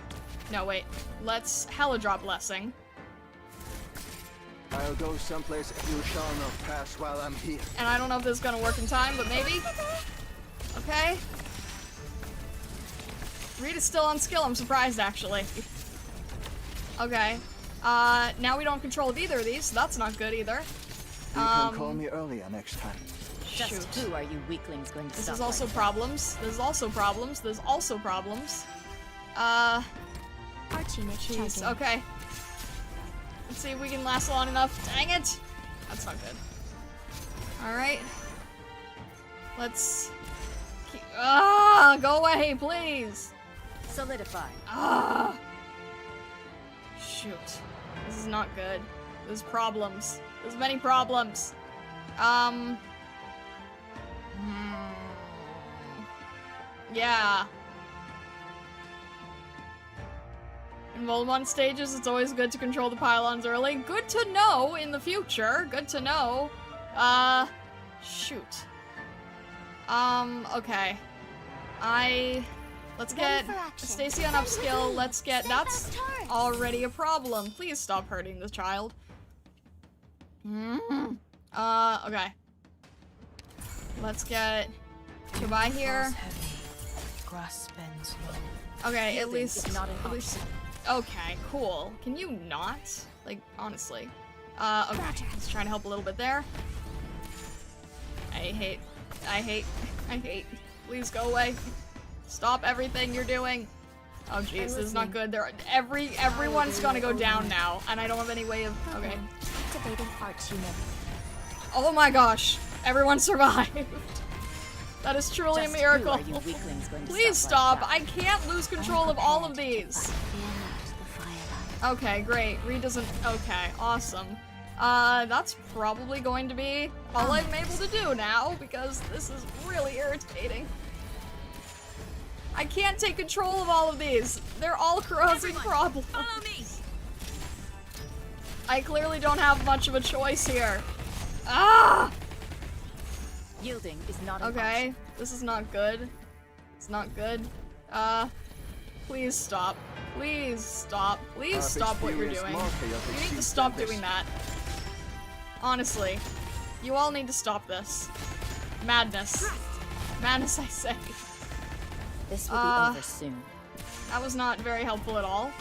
No, wait. Let's Hella drop Lessing. I'll go someplace you shall not pass while I'm here. And I don't know if this is gonna work in time, but maybe? Okay. Reed is still on skill, I'm surprised, actually. Okay. Now we don't control either of these, so that's not good either. You can call me earlier next time. Just who are you weaklings going to This stop is also like problems. There's also problems. There's also problems. Jeez, okay. Let's see if we can last long enough. Dang it! That's not good. Alright. Let's keep— go away, please! that? Solidify. Shoot. This is not good. There's problems. There's many problems. Yeah. In Wolumonde stages, it's always good to control the pylons early. Good to know in the future. Good to know. Shoot. Okay. Let's get Stacia on upskill. Let's get— that's already a problem. Please stop hurting this child. Okay. Let's get Kyobai here. Grass bends low. Okay, at least— not an okay, cool. Can you not? Like, honestly. Okay. Let's try to help a little bit there. I hate. Please go away. Stop everything you're doing. Oh jeez, this is not good. Everyone's gonna go down now, and I don't have any way of— okay. Activating arch unit. Oh my gosh, everyone survived. That is truly a Just miracle. who are you weaklings going to Please stop stop. like I can't lose control of all of these. Okay, great. Reed doesn't— okay, awesome. That's probably going to be all I'm able to do now, because this is really irritating. I can't take control of all of these. They're all causing problems. Follow me. I clearly don't have much of a choice here. Ah! Yielding is not an Okay, option. this is not good. It's not good. Please stop. Please stop. Please stop what you're doing. You need to stop doing that. Honestly. You all need to stop this. Madness. Madness, I say. This will be over soon. That was not very helpful at all.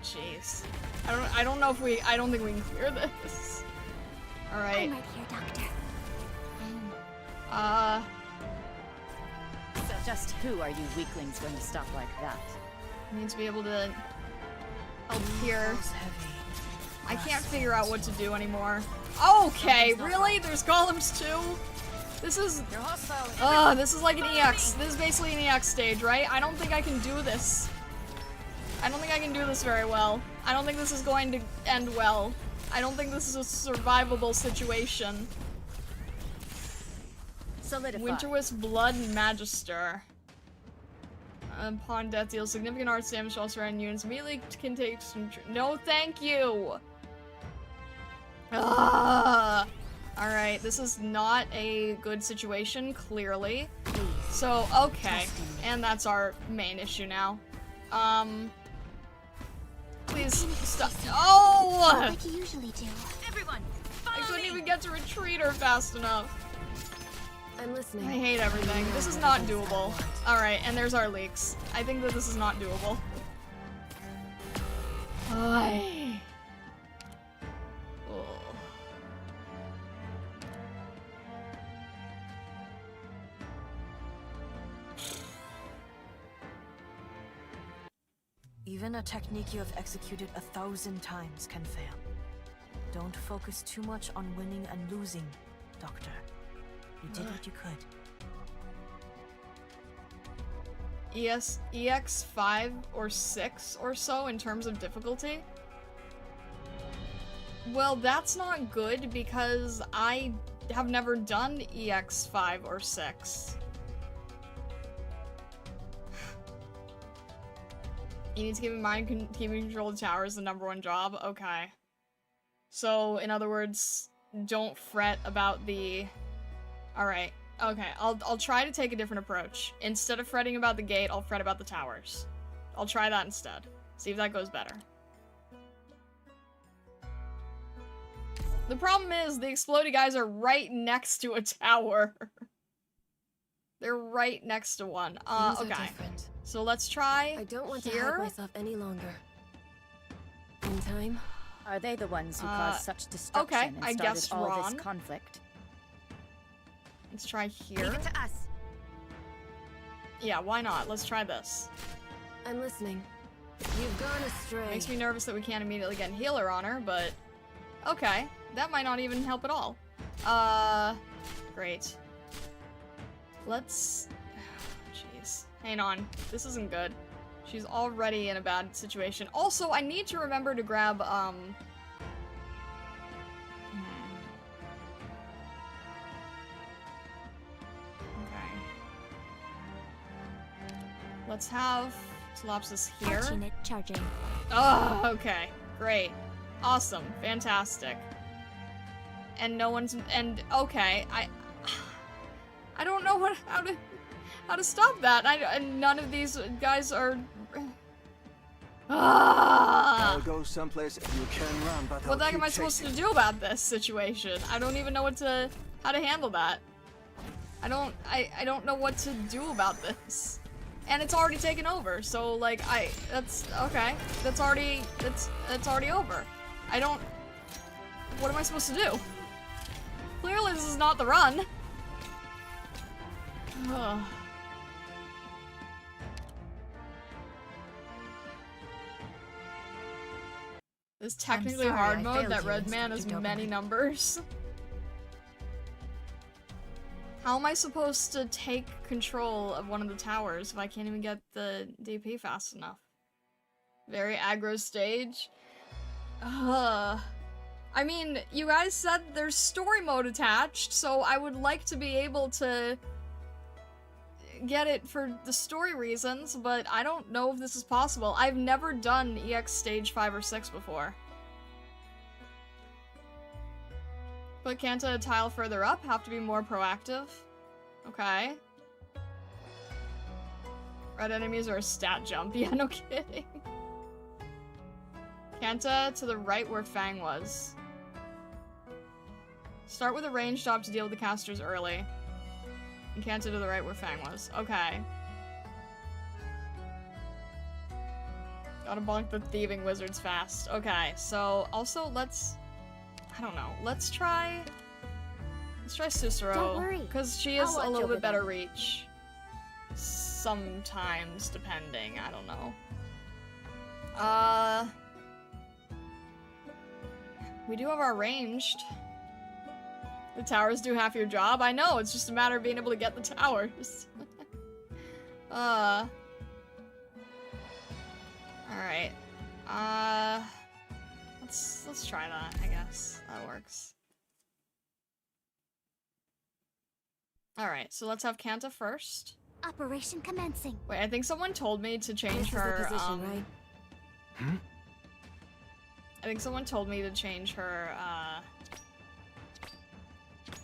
jeez. I don't know if I don't think we can clear this. Alright. I'm right here, Doctor. So just who are you weaklings going to stop like that? Need to be able to help here. I can't figure out what to do anymore. Okay, really? There's golems too? This is... this is like an EX. This is basically an EX stage, right? I don't think I can do this. I don't think I can do this very well. I don't think this is going to end well. I don't think this is a survivable situation. Solidify. Winterwisp Blood Magister. Upon death, deals significant arts damage to all surrounding units. Immediately can take some. No, thank you! Alright, this is not a good situation, clearly. So, okay. And that's our main issue now. Please stop. Oh! Like you usually do. Everyone, I couldn't even get to retreat her fast enough. I'm listening. I hate everything. This is not doable. Alright, and there's our leaks. I think that this is not doable. Ay. Oh. Even a technique you have executed 1,000 times can fail. Don't focus too much on winning and losing, Doctor. You did what you could. EX 5 or 6 or so in terms of difficulty? Well, that's not good because I have never done EX 5 or 6. You need to keep in mind keeping control of the tower is the #1 job. Okay. So, in other words, don't fret about the... Alright. Okay, I'll try to take a different approach. Instead of fretting about the gate, I'll fret about the towers. I'll try that instead. See if that goes better. The problem is, the explodey guys are right next to a tower. They're right next to one. Okay. So let's try I don't want here. to hide myself any longer. In time. Are they the ones who caused such destruction okay, and I started guessed all wrong. this conflict? Let's try here. Leave it to us. Yeah, why not? Let's try this. I'm listening. You've gone astray. Makes me nervous that we can't immediately get healer on her, but okay. That might not even help at all. Great. Let's... Jeez. Hang on. This isn't good. She's already in a bad situation. Also, I need to remember to grab, Okay. Let's have Solopsis here. Arch unit charging. Oh, okay. Great. Awesome. Fantastic. And no one's... And, okay. I don't know how to stop that. And none of these guys are... I'll go someplace if you can run, but What the heck am I supposed to do about this situation? I don't even know how to handle that. I don't know what to do about this. And it's already taken over, so like that's okay. That's already over. What am I supposed to do? Clearly this is not the run. Ugh. This technically sorry, hard I mode failed that you, Red Man has Inspector many Dopamine. numbers. How am I supposed to take control of one of the towers if I can't even get the DP fast enough? Very aggro stage. I mean, you guys said there's story mode attached, so I would like to be able to get it for the story reasons, but I don't know if this is possible. I've never done EX stage 5 or 6 before. Put Kanta a tile further up, have to be more proactive. Okay. Red enemies are a stat jump, yeah, no kidding. Kanta to the right where Fang was. Start with a ranged job to deal with the casters early. And Kanta to the right where Fang was. Okay. Gotta bonk the thieving wizards fast. Okay, so also let's... I don't know. Let's try Cicero. Don't worry. Because she I'll has a watch little over bit better them. reach. Sometimes, depending. I don't know. We do have our ranged. The towers do half your job. I know, it's just a matter of being able to get the towers. Alright. Let's try that, I guess. That works. Alright, so let's have Kanta first. Operation commencing. Wait, I think someone told me to change This is the her, position, right? I think someone told me to change her,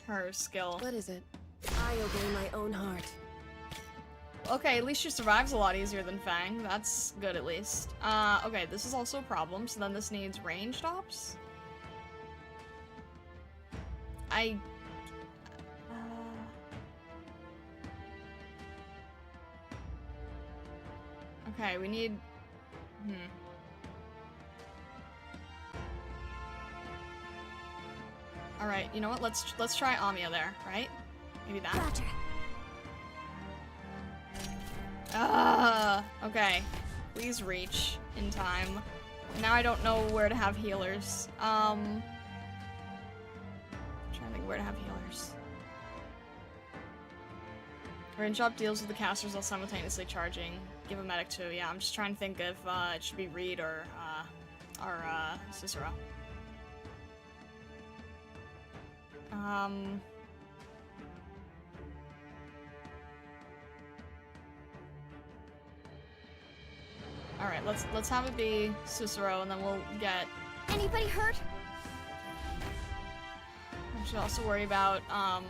her skill. What is it? I obey my own heart. Okay, at least she survives a lot easier than Fang. That's good, at least. Okay, this is also a problem, so then this needs ranged ops? Okay, we need... Alright, you know what? Let's try Amiya there, right? Maybe that? Roger. Okay. Please reach in time. Now I don't know where to have healers. I'm trying to think where to have healers. Range up deals with the casters while simultaneously charging. Give a medic too. Yeah, I'm just trying to think if it should be Reed or Cicero. Alright, let's have it be Cicero and then we'll get... Anybody hurt? I should also worry about, Alright,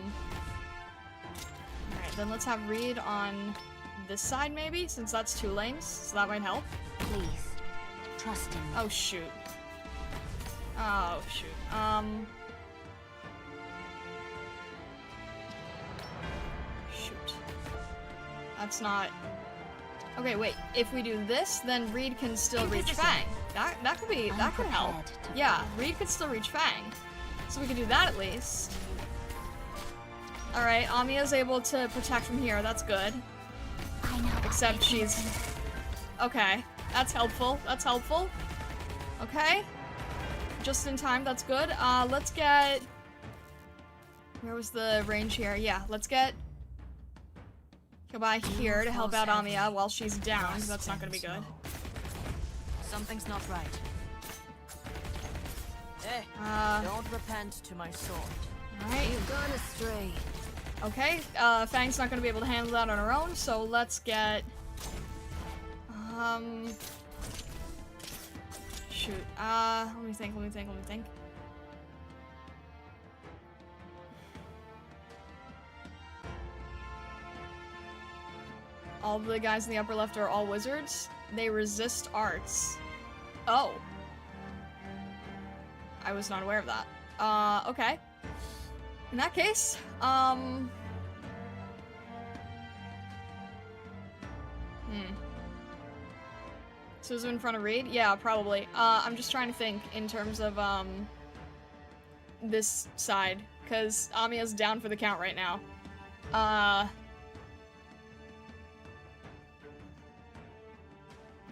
then let's have Reed on this side maybe, since that's 2 lanes, so that might help. Please, trust in me. Oh shoot. Oh shoot. Shoot. That's not... Okay, wait. If we do this, then Reed can still reach Fang. That could help. Yeah, Reed could still reach Fang. So we can do that at least. Alright, Amiya's able to protect from here. That's good. I know. Except she's... Okay. That's helpful. That's helpful. Okay. Just in time. That's good. Let's get... Where was the range here? Yeah, let's get... Go by here to help out Amiya while she's down, because that's not gonna be good. Something's not right. Hey, don't repent to my sword. Alright. You've gone astray. Okay, Fang's not gonna be able to handle that on her own, so let's get... Shoot. Let me think. All the guys in the upper left are all wizards. They resist arts. Oh. I was not aware of that. Okay. In that case, Suzu in front of Reed? Yeah, probably. I'm just trying to think in terms of, this side, because Amiya's down for the count right now.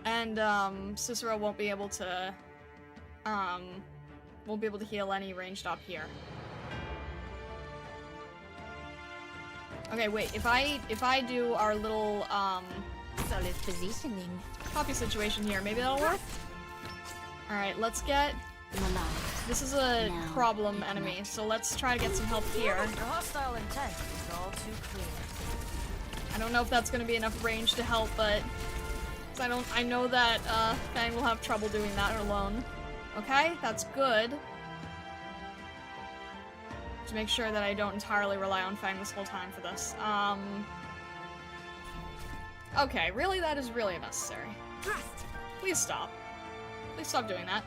And, Cicero won't be able to heal any ranged up here. Okay, wait, if I do our little, solid positioning. copy situation here, maybe that'll work? Alright, let's get... This is a problem enemy, so let's try to get some help here. Your hostile intent is all too clear. I don't know if that's gonna be enough range to help, but... I know that, Fang will have trouble doing that alone. Okay, that's good. To make sure that I don't entirely rely on Fang this whole time for this. Okay, really? That is really unnecessary. Please stop. Please stop doing that.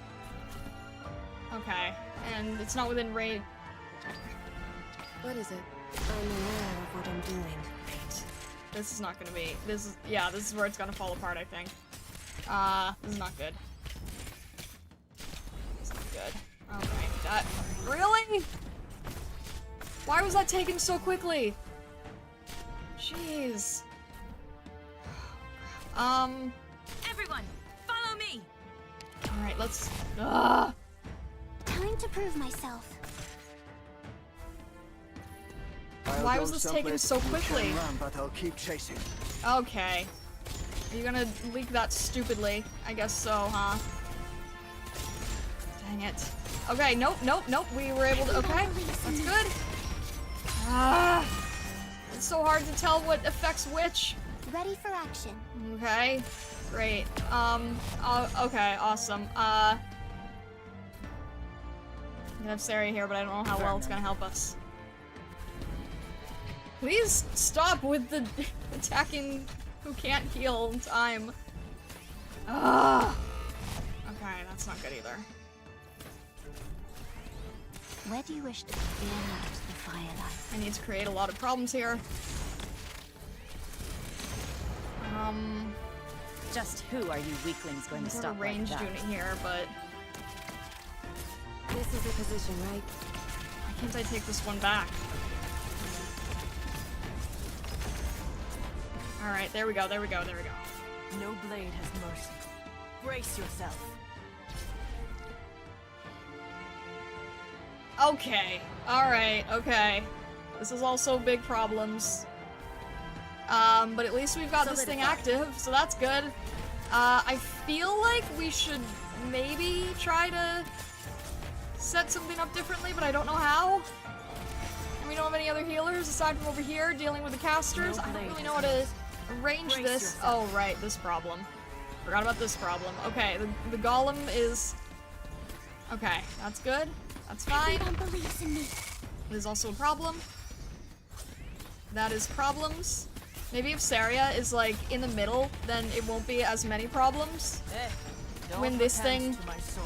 Okay, and it's not within range. What is it? I'm aware of what I'm doing. This is not gonna be. This is where it's gonna fall apart, I think. This is not good. This is not good. Okay, that... Really? Why was that taken so quickly? Jeez. Everyone, follow me! Alright, let's... Time to prove myself. Why was this taken so quickly? Run, but I'll keep chasing. Okay. Are you gonna leak that stupidly? I guess so, huh? Dang it. Okay, nope, nope, nope. We were able to... Okay, that's good. It's so hard to tell what affects which. Ready for action. Okay, great. Okay, awesome. We have Sarah here, but I don't know how well it's gonna help us. Please stop with the attacking who can't heal in time. Okay, that's not good either. Where do you wish to begin the firelight? I need to create a lot of problems here. Just who are you weaklings going to I've got stop a ranged like that? unit here, but This is the position, right? why can't I take this one back? Alright, there we go, there we go, there we go. No blade has mercy. Brace yourself. Okay, alright, okay. This is also big problems. But at least we've got this thing active, so that's good. I feel like we should maybe try to set something up differently, but I don't know how. And we don't have any other healers aside from over here dealing with the casters. I don't really know how to arrange this. Oh, right, this problem. Forgot about this problem. Okay, the golem is... Okay, that's good. That's fine. Everyone believes in me. There's also a problem. That is problems. Maybe if Saria is like in the middle, then it won't be as many problems. When this thing... To my soul.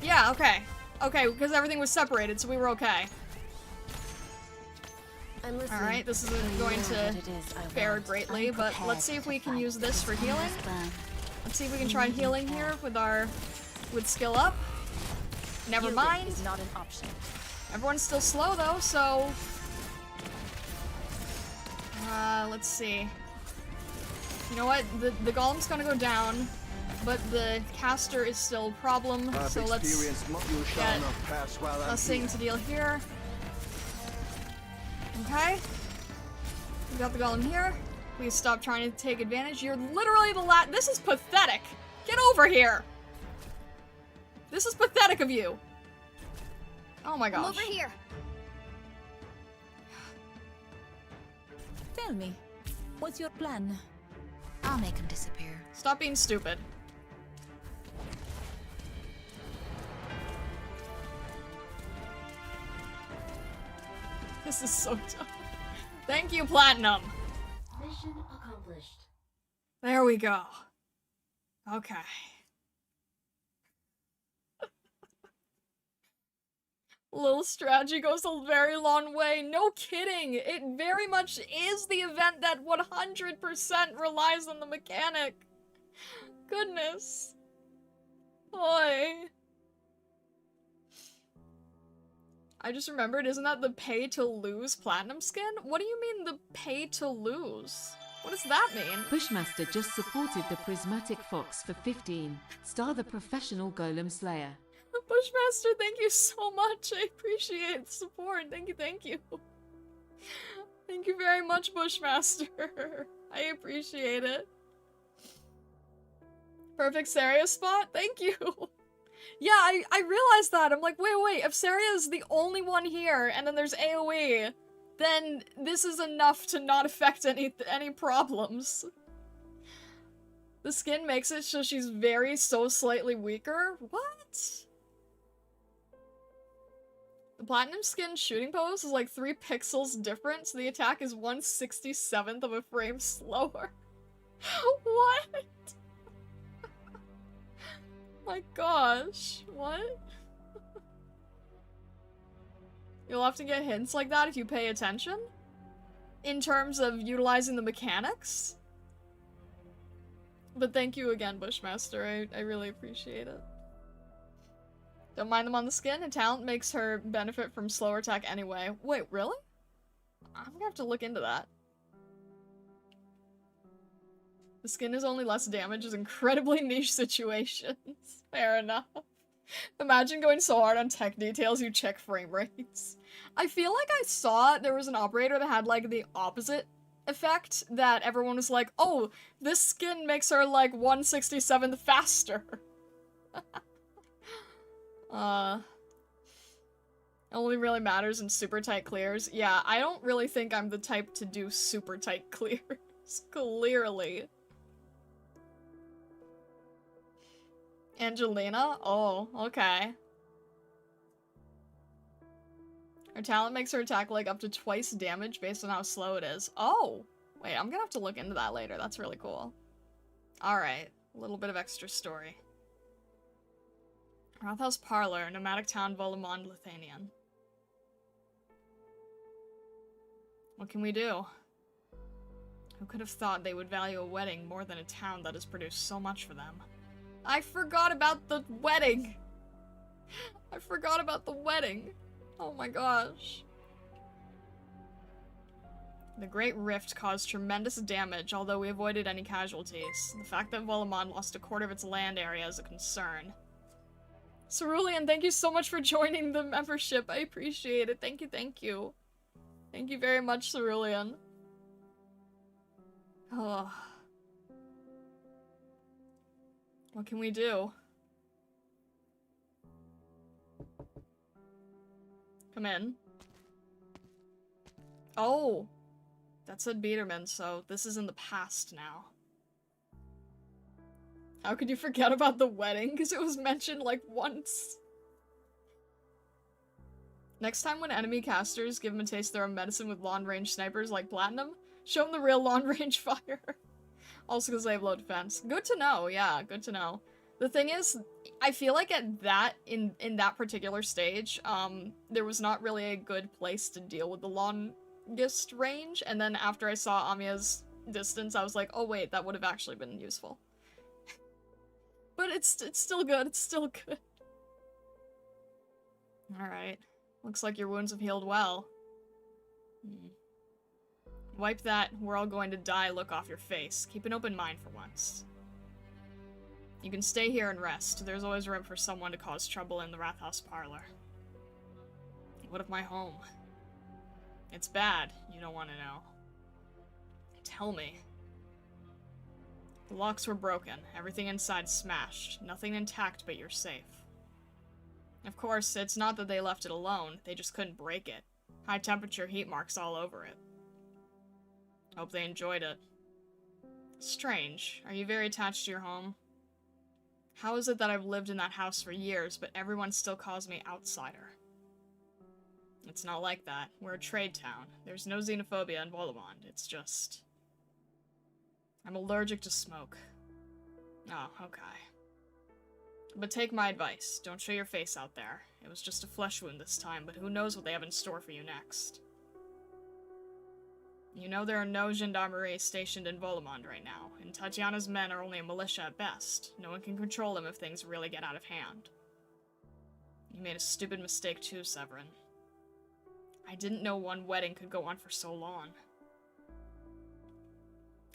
Yeah, okay. Okay, because everything was separated, so we were okay. I'm listening. Alright, this isn't going to fare greatly, but let's see if we can use this for healing. Let's see if we can try healing here with skill up. Never mind. Is not an option. Everyone's still slow though, so... let's see. You know what? The golem's gonna go down, but the caster is still a problem, so let's get Blessing to deal here. Okay. We got the golem here. Please stop trying to take advantage. You're literally the this is pathetic! Get over here! This is pathetic of you! Oh my gosh. I'm over here. Tell me, what's your plan? I'll make him disappear. Stop being stupid. This is so dumb. Thank you, Platinum! Mission accomplished. There we go. Okay. Little strategy goes a very long way. No kidding! It very much is the event that 100% relies on the mechanic. Goodness. Boy. I just remembered, isn't that the pay to lose platinum skin? What do you mean the pay to lose? What does that mean? Bushmaster just supported the Prismatic Fox for 15. Star the professional Golem Slayer. Bushmaster, thank you so much. I appreciate the support. Thank you, thank you. Thank you very much, Bushmaster. I appreciate it. Perfect Saria spot? Thank you. Yeah, I realized that. I'm like, wait, if Saria is the only one here, and then there's AoE, then this is enough to not affect any problems. The skin makes it so she's so slightly weaker? What? The platinum skin shooting pose is like 3 pixels different, so the attack is 1/67th of a frame slower. What? My gosh, what? You'll have to get hints like that if you pay attention? In terms of utilizing the mechanics? But thank you again, Bushmaster. I really appreciate it. Don't mind them on the skin. A talent makes her benefit from slower attack anyway. Wait, really? I'm gonna have to look into that. The skin is only less damage is incredibly niche situations. Fair enough. Imagine going so hard on tech details you check frame rates. I feel like I saw there was an operator that had like the opposite effect, that everyone was like, oh, this skin makes her like 1/67th faster. Only really matters in super tight clears. Yeah, I don't really think I'm the type to do super tight clears. Clearly. Angelina? Oh, okay. Her talent makes her attack like up to twice damage based on how slow it is. Oh! Wait, I'm gonna have to look into that later. That's really cool. Alright, a little bit of extra story. Rathaus Parlor, nomadic town Wolumonde, Lithuanian. What can we do? Who could have thought they would value a wedding more than a town that has produced so much for them? I forgot about the wedding! I forgot about the wedding! Oh my gosh. The Great Rift caused tremendous damage, although we avoided any casualties. The fact that Wolumonde lost a quarter of its land area is a concern. Cerulean, thank you so much for joining the membership. I appreciate it. Thank you, thank you. Thank you very much, Cerulean. Oh. What can we do? Come in. Oh! That said Biederman, so this is in the past now. How could you forget about the wedding? Because it was mentioned like once. Next time when enemy casters give them a taste of their own medicine with long-range snipers like Platinum, show them the real long-range fire. Also because they have low defense. Good to know, yeah, good to know. The thing is, I feel like at that, in that particular stage, there was not really a good place to deal with the longest range, and then after I saw Amiya's distance, I was like, oh wait, that would have actually been useful. But it's still good, it's still good. Alright. Looks like your wounds have healed well. Wipe that "we're all going to die" look off your face. Keep an open mind for once. You can stay here and rest. There's always room for someone to cause trouble in the Rathaus Parlor. What of my home? It's bad. You don't want to know. Tell me. The locks were broken. Everything inside smashed. Nothing intact, but you're safe. Of course, it's not that they left it alone. They just couldn't break it. High temperature heat marks all over it. Hope they enjoyed it. Strange. Are you very attached to your home? How is it that I've lived in that house for years, but everyone still calls me outsider? It's not like that. We're a trade town. There's no xenophobia in Wolumonde. It's just... I'm allergic to smoke. Oh, okay. But take my advice. Don't show your face out there. It was just a flesh wound this time, but who knows what they have in store for you next. You know there are no gendarmerie stationed in Wolumonde right now, and Tatiana's men are only a militia at best. No one can control them if things really get out of hand. You made a stupid mistake too, Severin. I didn't know one wedding could go on for so long.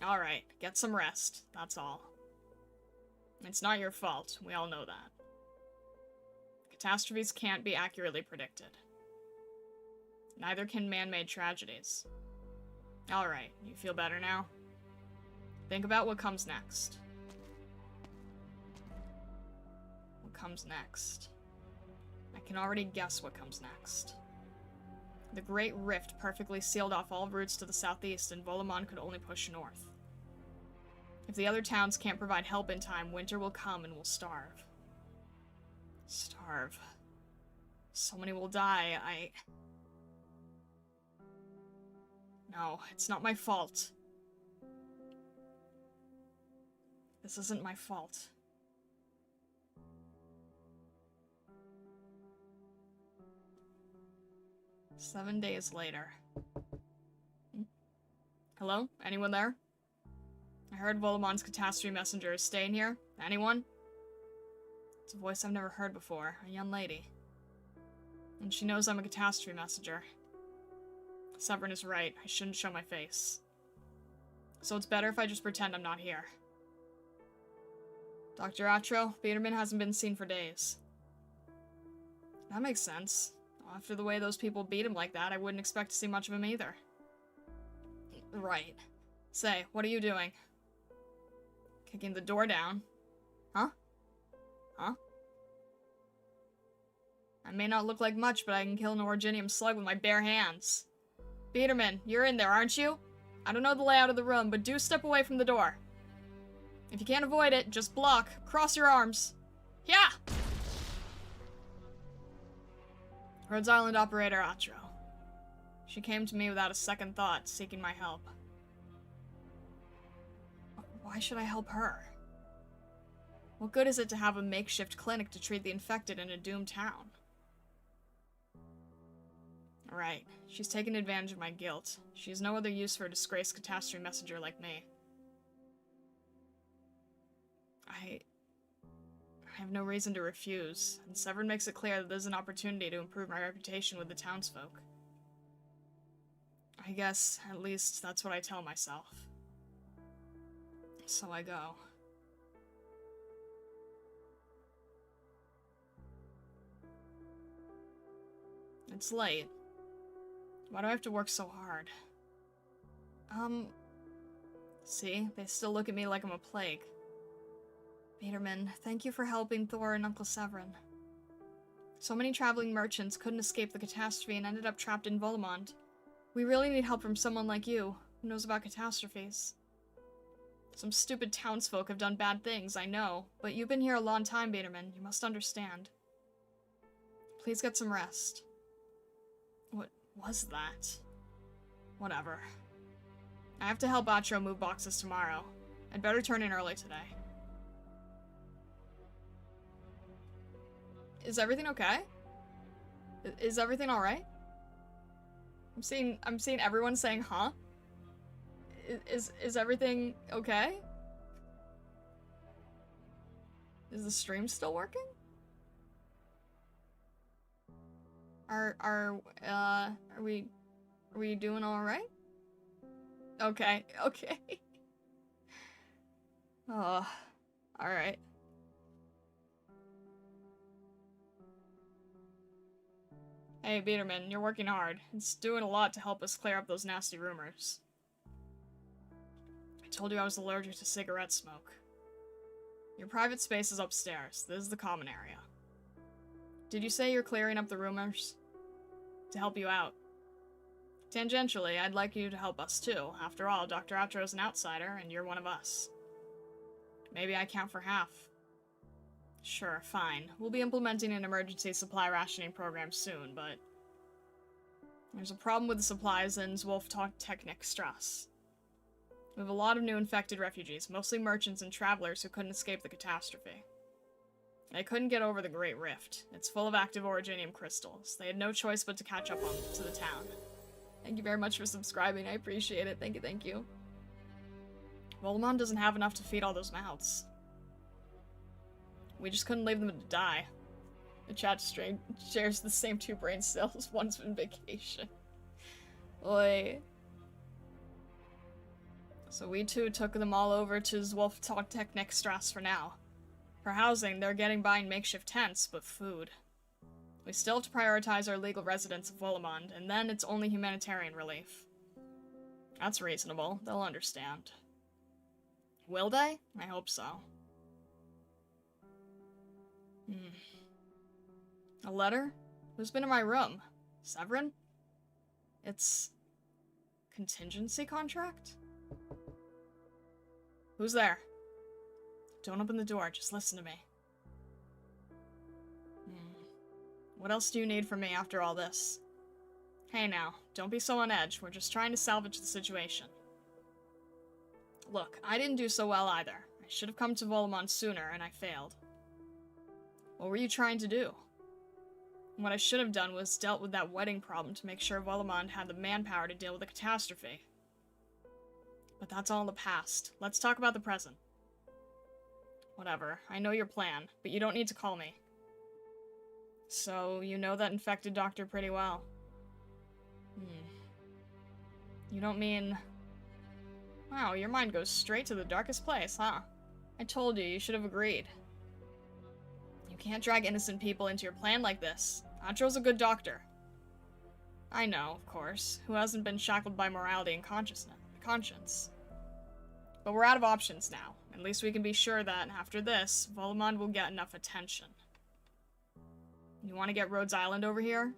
Alright, get some rest, that's all. It's not your fault, we all know that. Catastrophes can't be accurately predicted. Neither can man-made tragedies. Alright, you feel better now? Think about what comes next. What comes next? I can already guess what comes next. The Great Rift perfectly sealed off all routes to the southeast, and Wolumonde could only push north. If the other towns can't provide help in time, winter will come and we'll starve. Starve. So many will die, No, it's not my fault. This isn't my fault. Seven days later. Hello? Anyone there? I heard Wolumonde's catastrophe messenger is staying here. Anyone? It's a voice I've never heard before. A young lady. And she knows I'm a catastrophe messenger. Severin is right. I shouldn't show my face. So it's better if I just pretend I'm not here. Dr. Atro, Biederman hasn't been seen for days. That makes sense. After the way those people beat him like that, I wouldn't expect to see much of him either. Right. Say, what are you doing? Kicking the door down. Huh? Huh? I may not look like much, but I can kill an originium slug with my bare hands. Biederman, you're in there, aren't you? I don't know the layout of the room, but do step away from the door. If you can't avoid it, just block. Cross your arms. Yeah! Rhodes Island operator Atro. She came to me without a second thought, seeking my help. Why should I help her? What good is it to have a makeshift clinic to treat the infected in a doomed town? Right. She's taken advantage of my guilt. She has no other use for a disgraced catastrophe messenger like me. I have no reason to refuse, and Severin makes it clear that there's an opportunity to improve my reputation with the townsfolk. I guess, at least, that's what I tell myself. So I go. It's late. Why do I have to work so hard? See? They still look at me like I'm a plague. Biederman, thank you for helping Thor and Uncle Severin. So many traveling merchants couldn't escape the catastrophe and ended up trapped in Wolumonde. We really need help from someone like you, who knows about catastrophes. Some stupid townsfolk have done bad things, I know, but you've been here a long time, Biederman. You must understand. Please get some rest. What was that? Whatever. I have to help Atro move boxes tomorrow. I'd better turn in early today. Is everything okay? Is everything alright? I'm seeing everyone saying, huh? Is everything okay? Is the stream still working? Are we doing alright? Okay, okay. Oh, alright. Hey, Biederman, you're working hard. It's doing a lot to help us clear up those nasty rumors. I told you I was allergic to cigarette smoke. Your private space is upstairs. This is the common area. Did you say you're clearing up the rumors? To help you out. Tangentially, I'd like you to help us too. After all, Dr. Atro is an outsider, and you're one of us. Maybe I count for half. Sure, fine. We'll be implementing an emergency supply rationing program soon, but there's a problem with the supplies in Zwölftochtechnik Strasse. We have a lot of new infected refugees, mostly merchants and travelers who couldn't escape the catastrophe. They couldn't get over the Great Rift. It's full of active originium crystals. They had no choice but to catch up to the town. Thank you very much for subscribing. I appreciate it. Thank you, thank you. Wolumonde doesn't have enough to feed all those mouths. We just couldn't leave them to die. The chat stream shares the same two brain cells, one's been vacation. Oi. So we too took them all over to Zwölftochtechnik Strasse for now. For housing, they're getting by in makeshift tents, but food. We still have to prioritize our legal residents of Wolumonde, and then it's only humanitarian relief. That's reasonable. They'll understand. Will they? I hope so. A letter? Who's been in my room? Severin? It's... contingency contract? Who's there? Don't open the door, just listen to me. What else do you need from me after all this? Hey now, don't be so on edge, we're just trying to salvage the situation. Look, I didn't do so well either. I should have come to Wolumonde sooner, and I failed. What were you trying to do? What I should have done was dealt with that wedding problem to make sure Wolumonde had the manpower to deal with the catastrophe. But that's all in the past. Let's talk about the present. Whatever. I know your plan, but you don't need to call me. So, you know that infected doctor pretty well. You don't mean... Wow, your mind goes straight to the darkest place, huh? I told you should have agreed. You can't drag innocent people into your plan like this. Atro's a good doctor. I know, of course. Who hasn't been shackled by morality and conscience? But we're out of options now. At least we can be sure that, after this, Wolumonde will get enough attention. You want to get Rhodes Island over here?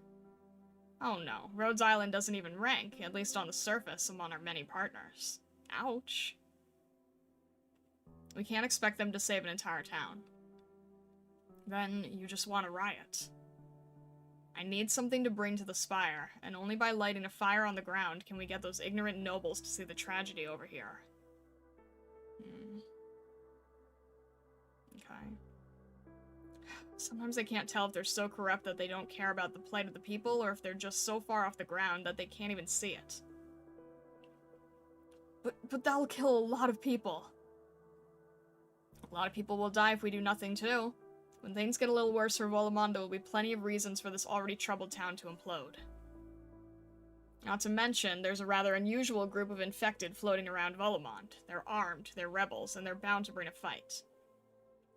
Oh no, Rhodes Island doesn't even rank, at least on the surface, among our many partners. Ouch. We can't expect them to save an entire town. Then you just want a riot. I need something to bring to the spire, and only by lighting a fire on the ground can we get those ignorant nobles to see the tragedy over here. Okay. Sometimes I can't tell if they're so corrupt that they don't care about the plight of the people, or if they're just so far off the ground that they can't even see it. But that'll kill a lot of people. A lot of people will die if we do nothing too. When things get a little worse for Wolumonde, there will be plenty of reasons for this already troubled town to implode. Not to mention, there's a rather unusual group of infected floating around Wolumonde. They're armed, they're rebels, and they're bound to bring a fight.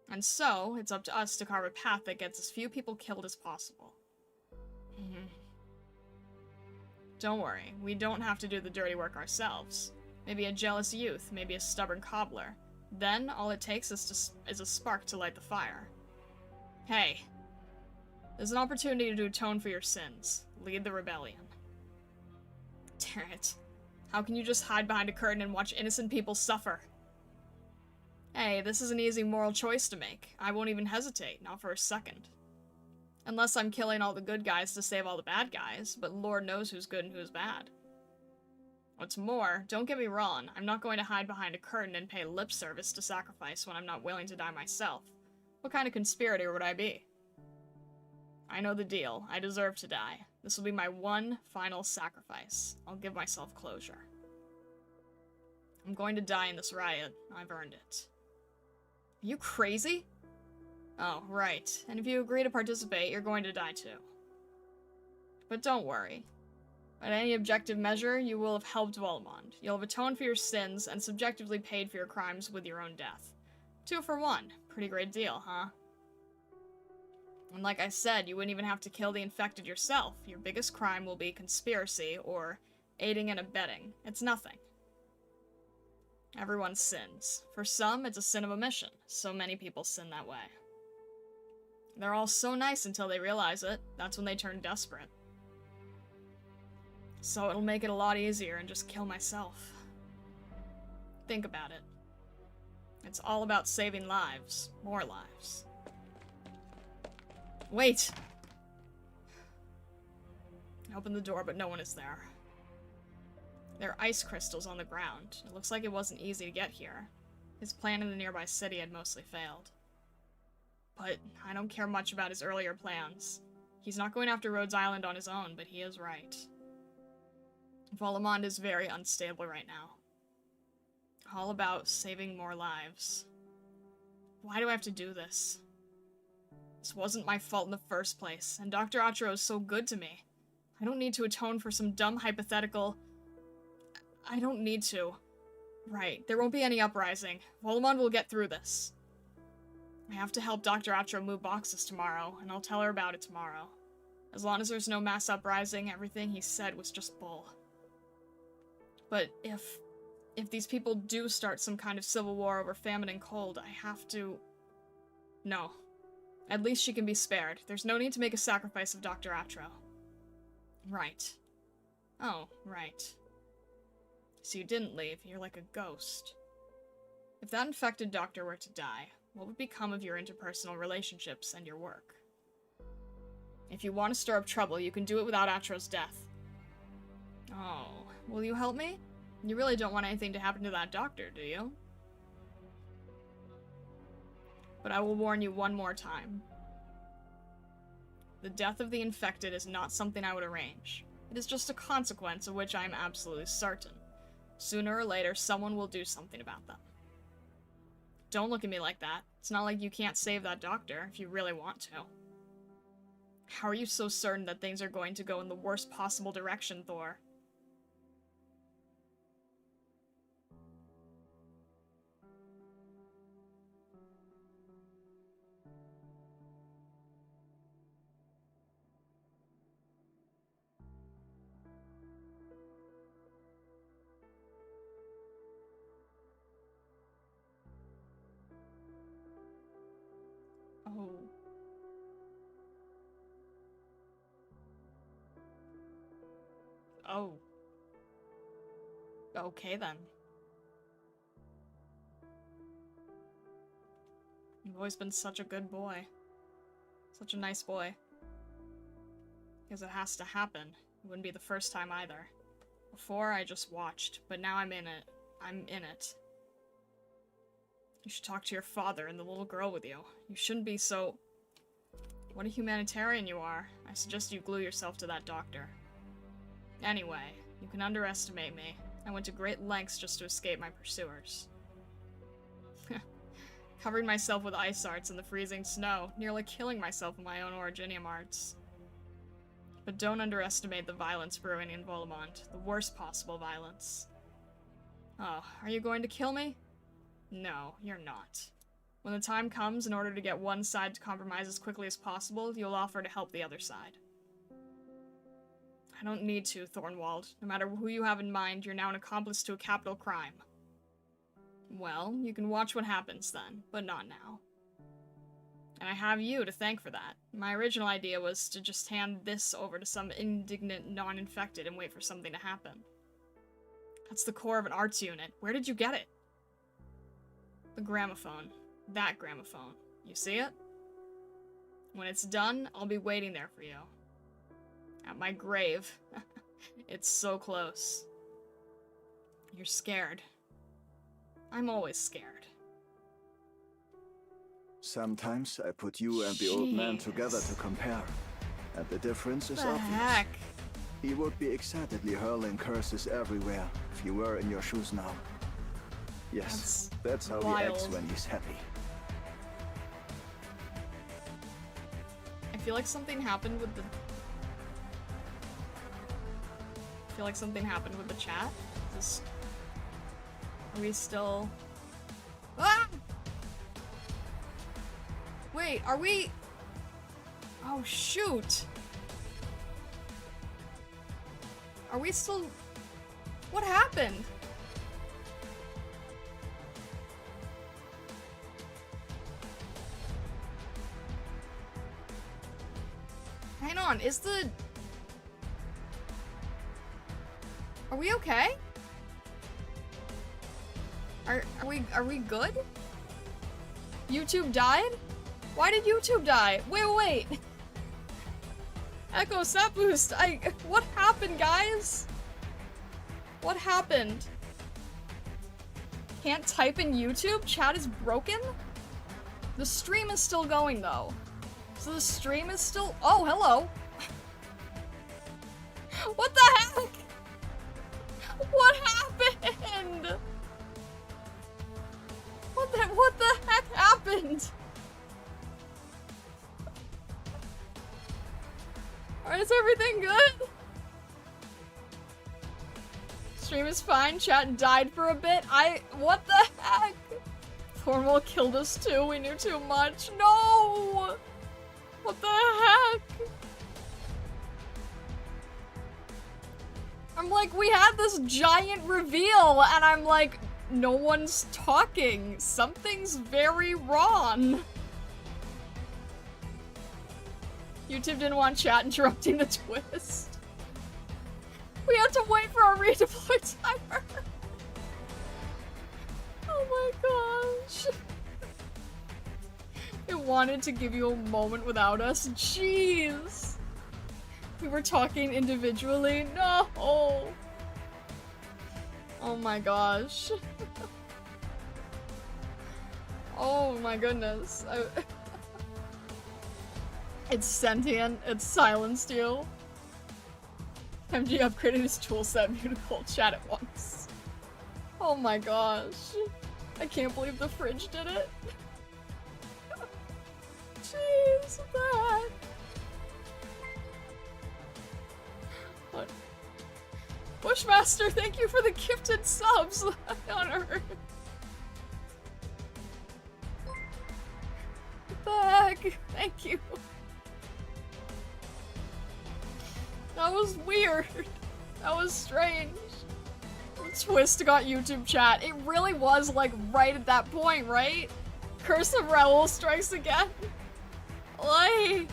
And so, it's up to us to carve a path that gets as few people killed as possible. Don't worry, we don't have to do the dirty work ourselves. Maybe a jealous youth, maybe a stubborn cobbler. Then, all it takes is a spark to light the fire. Hey, there's an opportunity to atone for your sins. Lead the rebellion. Damn it. How can you just hide behind a curtain and watch innocent people suffer? Hey, this is an easy moral choice to make. I won't even hesitate, not for a second. Unless I'm killing all the good guys to save all the bad guys, but Lord knows who's good and who's bad. What's more, don't get me wrong, I'm not going to hide behind a curtain and pay lip service to sacrifice when I'm not willing to die myself. What kind of conspirator would I be? I know the deal. I deserve to die. This will be my one final sacrifice. I'll give myself closure. I'm going to die in this riot. I've earned it. Are you crazy? Oh, right. And if you agree to participate, you're going to die too. But don't worry. By any objective measure, you will have helped Wolumonde. You'll have atoned for your sins and subjectively paid for your crimes with your own death. 2 for 1. Pretty great deal, huh? And like I said, you wouldn't even have to kill the infected yourself. Your biggest crime will be conspiracy or aiding and abetting. It's nothing. Everyone sins. For some, it's a sin of omission. So many people sin that way. They're all so nice until they realize it. That's when they turn desperate. So it'll make it a lot easier and just kill myself. Think about it. It's all about saving lives. More lives. Wait! I opened the door, but no one is there. There are ice crystals on the ground. It looks like it wasn't easy to get here. His plan in the nearby city had mostly failed. But I don't care much about his earlier plans. He's not going after Rhodes Island on his own, but he is right. Wolumonde is very unstable right now. All about saving more lives. Why do I have to do this? This wasn't my fault in the first place, and Dr. Atro is so good to me. I don't need to atone for some dumb hypothetical... I don't need to. Right, there won't be any uprising. Wolumonde will get through this. I have to help Dr. Atro move boxes tomorrow, and I'll tell her about it tomorrow. As long as there's no mass uprising, everything he said was just bull. But if these people do start some kind of civil war over famine and cold, I have to... No. At least she can be spared. There's no need to make a sacrifice of Dr. Atro. Right. Oh, right. So you didn't leave. You're like a ghost. If that infected doctor were to die, what would become of your interpersonal relationships and your work? If you want to stir up trouble, you can do it without Atro's death. Oh, will you help me? You really don't want anything to happen to that doctor, do you? But I will warn you one more time. The death of the infected is not something I would arrange. It is just a consequence of which I am absolutely certain. Sooner or later, someone will do something about them. Don't look at me like that. It's not like you can't save that doctor if you really want to. How are you so certain that things are going to go in the worst possible direction, Thor? Oh. Oh. Okay then. You've always been such a good boy. Such a nice boy. Because it has to happen. It wouldn't be the first time either. Before, I just watched, but now I'm in it. I'm in it. You should talk to your father and the little girl with you. You shouldn't be so... What a humanitarian you are. I suggest you glue yourself to that doctor. Anyway, you can underestimate me. I went to great lengths just to escape my pursuers. Covering myself with ice arts in the freezing snow, nearly killing myself with my own originium arts. But don't underestimate the violence brewing in Wolumonde, the worst possible violence. Oh, are you going to kill me? No, you're not. When the time comes, in order to get one side to compromise as quickly as possible, you'll offer to help the other side. I don't need to, Thornwald. No matter who you have in mind, you're now an accomplice to a capital crime. Well, you can watch what happens then, but not now. And I have you to thank for that. My original idea was to just hand this over to some indignant non-infected and wait for something to happen. That's the core of an arts unit. Where did you get it? The gramophone. That gramophone. You see it? When it's done, I'll be waiting there for you. At my grave. It's so close. You're scared. I'm always scared. Sometimes I put you and the old man together to compare, and the difference is obvious. Heck? He would be excitedly hurling curses everywhere if you were in your shoes now. Yes, that's how he acts when he's happy. I feel like something happened with the... I feel like something happened with the chat. Just... Are we still... Ah! Wait, are we... Oh, shoot! Are we still... What happened? Hang on, is the... Are we okay? Are we good? YouTube died? Why did YouTube die? Wait. Echo Sat Boost, what happened, guys? What happened? Can't type in YouTube? Chat is broken? The stream is still going, though. So the stream is still- Oh, hello! What the heck? What happened? What the heck happened? Alright, is everything good? Stream is fine, chat died for a bit. What the heck? Thornwell killed us too, we knew too much. No! What the heck? I'm like, we had this giant reveal, and I'm like, no one's talking. Something's very wrong. YouTube didn't want chat interrupting the twist. We had to wait for our redeploy timer. Oh my gosh. It wanted to give you a moment without us. Jeez. We were talking individually. No. Oh my gosh. Oh my goodness. It's sentient. It's silenced you. MG upgraded his toolset. Beautiful. Chat at once. Oh my gosh. I can't believe the fridge did it. Jeez, what? What? Bushmaster, thank you for the gifted subs on Earth. What the heck? Thank you. That was weird. That was strange. Twist got YouTube chat. It really was like right at that point, right? Curse of Raoul strikes again. Like,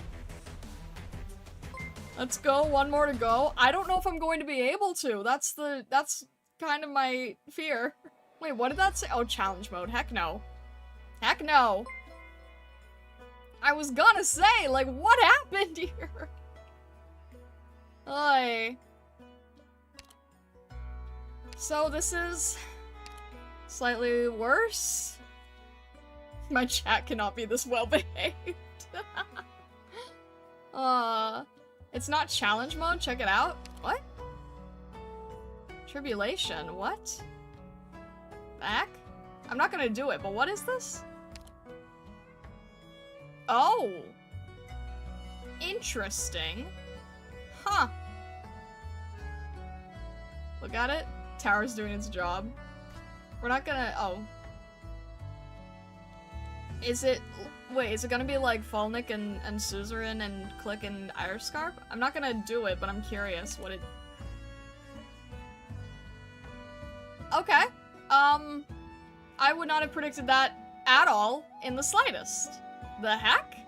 let's go. One more to go. I don't know if I'm going to be able to. That's kind of my fear. Wait, what did that say? Oh, challenge mode. Heck no. Heck no. I was gonna say, like, what happened here? Oy. So this is slightly worse. My chat cannot be this well behaved. It's not challenge mode. Check it out. What? Tribulation. What? Back? I'm not gonna do it, but what is this? Oh. Interesting. Huh. Look at it. Tower's doing its job. We're not gonna- oh. Is it- wait, is it gonna be like Falnik and Suzerain and Click and Iriscarp? I'm not gonna do it, but I'm curious what it- Okay. I would not have predicted that at all in the slightest. The heck?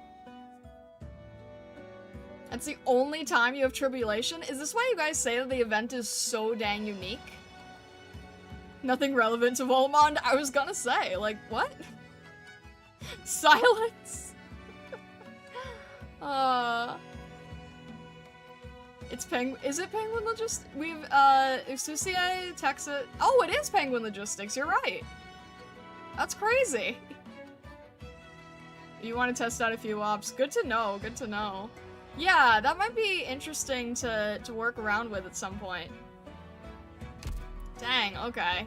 That's the only time you have Tribulation? Is this why you guys say that the event is so dang unique? Nothing relevant to Wolumonde? I was gonna say, like, what? Silence? It's is it Penguin Logistics? We've, Exusiae, Texas. Oh, it is Penguin Logistics, you're right. That's crazy. You want to test out a few ops? Good to know, good to know. Yeah, that might be interesting to work around with at some point. Dang, okay.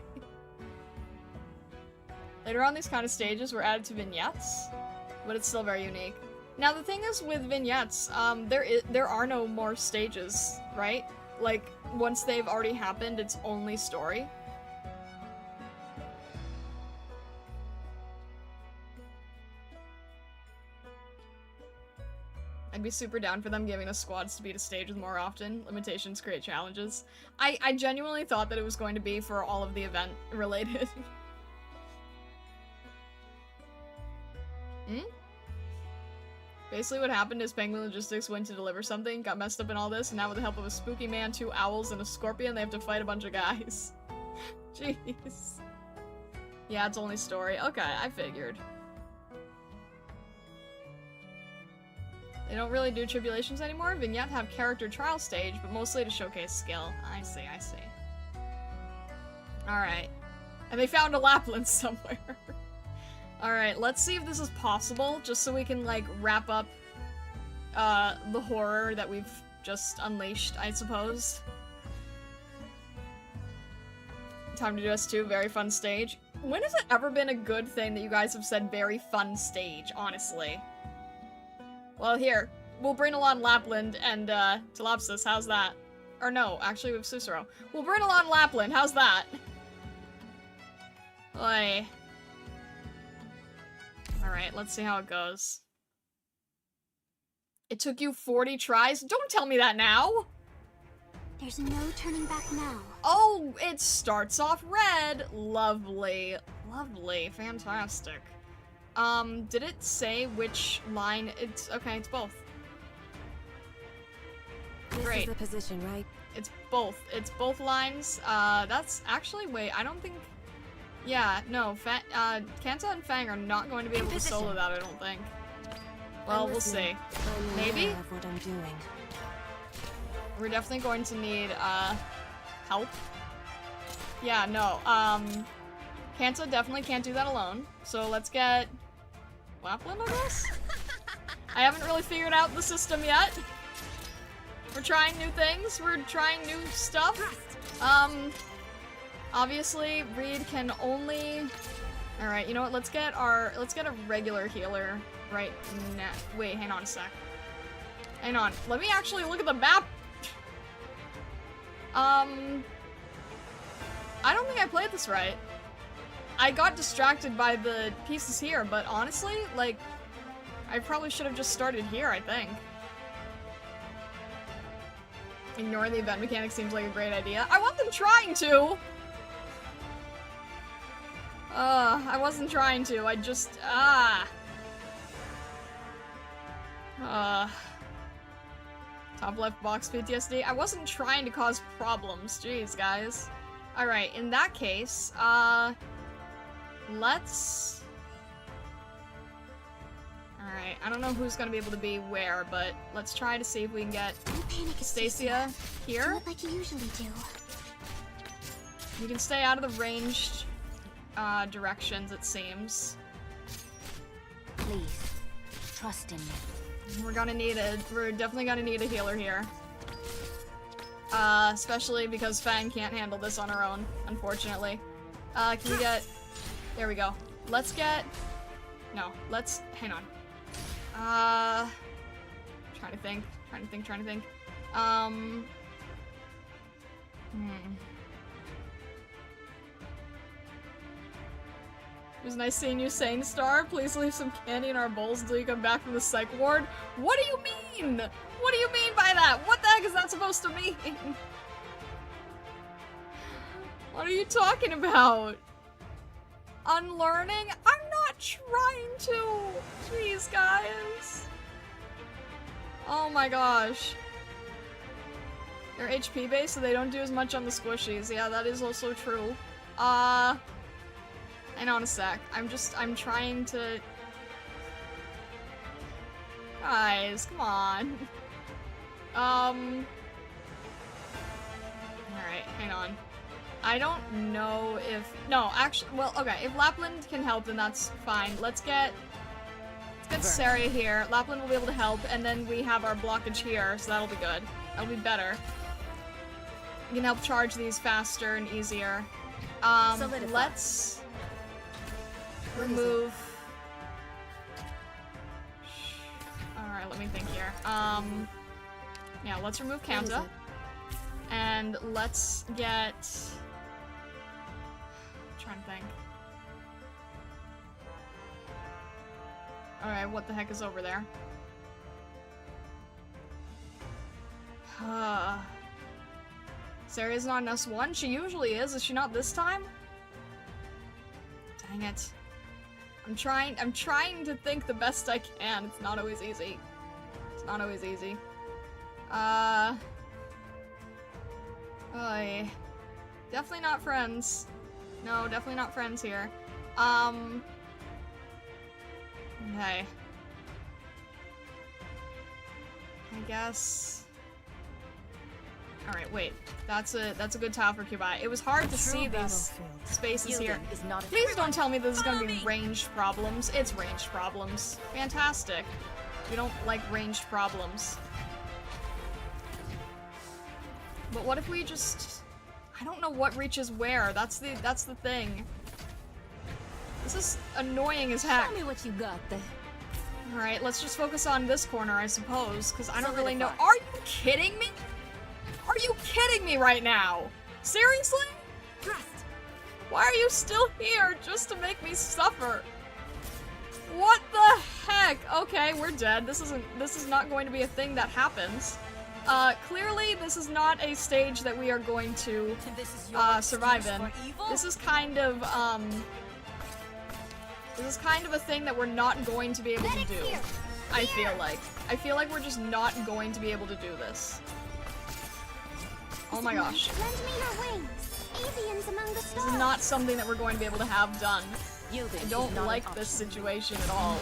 Later on, these kind of stages were added to vignettes, but it's still very unique. Now, the thing is with vignettes, there are no more stages, right? Like, once they've already happened, it's only story. I'd be super down for them giving us squads to beat a stage more often. Limitations create challenges. I genuinely thought that it was going to be for all of the event related. Basically what happened is Penguin Logistics went to deliver something, got messed up in all this, and now with the help of a spooky man, 2 owls, and a scorpion, they have to fight a bunch of guys. Jeez. Yeah, it's only story. Okay, I figured. They don't really do tribulations anymore. Vignette have character trial stage, but mostly to showcase skill. I see, I see. Alright. And they found a Lapland somewhere. Alright, let's see if this is possible, just so we can, like, wrap up, the horror that we've just unleashed, I suppose. Time to do S2, very fun stage. When has it ever been a good thing that you guys have said very fun stage, honestly? Well, here, we'll bring along Lapland and, Telopsis, how's that? Or no, actually we have Susuro. We'll bring along Lapland, how's that? Oi. Alright, let's see how it goes. It took you 40 tries? Don't tell me that now! There's no turning back now. Oh, it starts off red! Lovely. Lovely. Fantastic. Did it say which line? It's, okay, it's both. Great. This is the position, right? It's both. It's both lines. That's actually, wait, I don't think... Yeah, no, Kanta and Fang are not going to be able to solo that, I don't think. Well, we'll see. Maybe? What I'm doing. We're definitely going to need, help. Yeah, no, Kanta definitely can't do that alone. So let's get Lapland, I guess? I haven't really figured out the system yet. We're trying new things, we're trying new stuff. Obviously, Reed can only... Alright, you know what, let's get a regular healer right now. Wait, hang on a sec. Hang on, let me actually look at the map! I don't think I played this right. I got distracted by the pieces here, but honestly, like, I probably should have just started here, I think. Ignoring the event mechanic seems like a great idea. I wasn't trying to! I wasn't trying to, I just, Top left box PTSD. I wasn't trying to cause problems, jeez, guys. Alright, in that case, let's... Alright, I don't know who's gonna be able to be where, but let's try to see if we can get Stacia here. Like you usually do. We can stay out of the ranged directions, it seems. Please, trust in me. We're definitely gonna need a healer here. Especially because Fang can't handle this on her own, unfortunately. Can we get... There we go. Let's get... No, let's... Hang on. Trying to think. It was nice seeing you, Sane Star. Please leave some candy in our bowls until you come back from the psych ward. What do you mean? What do you mean by that? What the heck is that supposed to mean? What are you talking about? Unlearning? I'm not trying to. Jeez, guys. Oh my gosh. They're HP based, so they don't do as much on the squishies. Yeah, that is also true. Hang on a sec. I'm trying to... Guys, come on. Alright, hang on. I don't know if... No, actually, well, okay, if Lapland can help, then that's fine. Let's get Saria here. Lapland will be able to help, and then we have our blockage here, so that'll be good. That'll be better. We can help charge these faster and easier. Let's... remove... Alright, let me think here. Yeah, let's remove Kamsa. And let's get... I'm trying to think. Alright, what the heck is over there? Saria's not an S1? She usually is she not this time? Dang it. I'm trying to think the best I can. It's not always easy. It's not always easy. Oy. Definitely not friends. No, definitely not friends here. Okay. I guess... Alright, wait. That's a good tile for Kubai. It was hard to see these spaces here. Please don't tell me this is gonna be ranged problems. It's ranged problems. Fantastic. We don't like ranged problems. But what if we just... I don't know what reaches where. That's the thing. This is annoying as heck. Tell me what you got there. Alright, let's just focus on this corner, I suppose, because I don't really know. Are you kidding me? Are you kidding me right now? Seriously? Why are you still here just to make me suffer? What the heck? Okay, we're dead. This is not going to be a thing that happens. Clearly this is not a stage that we are going to survive in. This is kind of a thing that we're not going to be able to do. I feel like we're just not going to be able to do this. Oh my gosh. Lend me your wings. Avians among the stars. This is not something that we're going to be able to have done. I don't like this situation at all.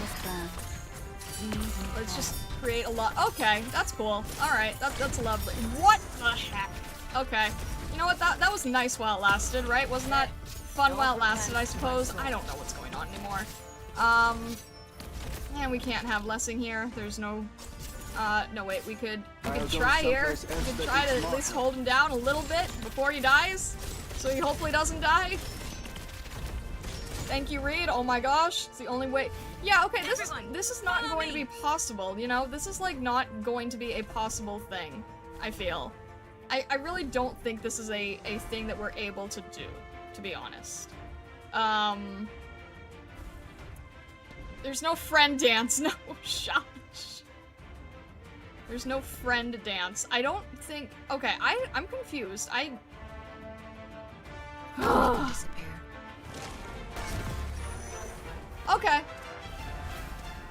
Let's just create a lot. Okay, that's cool. Alright, that's lovely. What the heck? Okay. You know what? That was nice while it lasted, right? Wasn't that fun while it lasted, I suppose? I don't know what's going on anymore. And we can't have Lessing here. There's no... no wait, we could try here. We could try to at least hold him down a little bit before he dies. so he hopefully doesn't die. Thank you, Reed. Oh my gosh, it's the only way. Yeah, okay, this is not going to be possible, you know? This is like not going to be a possible thing, I feel. I really don't think this is a thing that we're able to do, to be honest. There's no friend dance, no, shush. There's no friend dance. I don't think, okay, I'm confused. Disappear. Okay.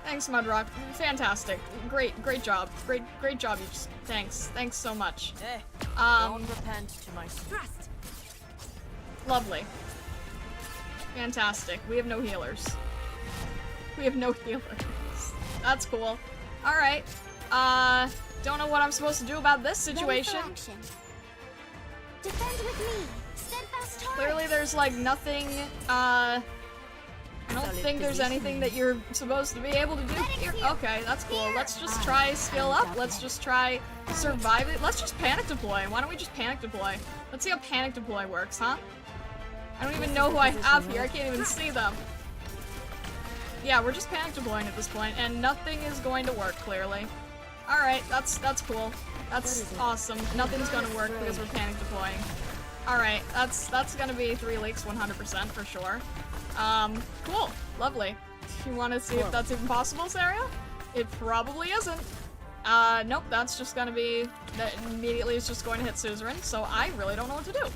Thanks, Mudrock. Fantastic. Great job. Great job, you just, thanks so much. Don't repent to my trust. Lovely. Fantastic. We have no healers. That's cool. Alright. Don't know what I'm supposed to do about this situation. Defend with me. Steadfast heart. Clearly there's like nothing, I don't think there's anything that you're supposed to be able to do here. Okay, that's cool. Let's just try skill up. Let's just try survive it. Let's just panic deploy. Why don't we just panic deploy? Let's see how panic deploy works, huh? I don't even know who I have here. I can't even see them. Yeah, we're just panic deploying at this point, and nothing is going to work, clearly. Alright, that's cool. That's awesome. Nothing's gonna work because we're panic deploying. Alright, that's gonna be 3 leaks 100% for sure. Cool. Lovely. You wanna see if that's even possible, Saria? It probably isn't. Nope, that's just gonna be, that immediately is just going to hit Suzerain, so I really don't know what to do.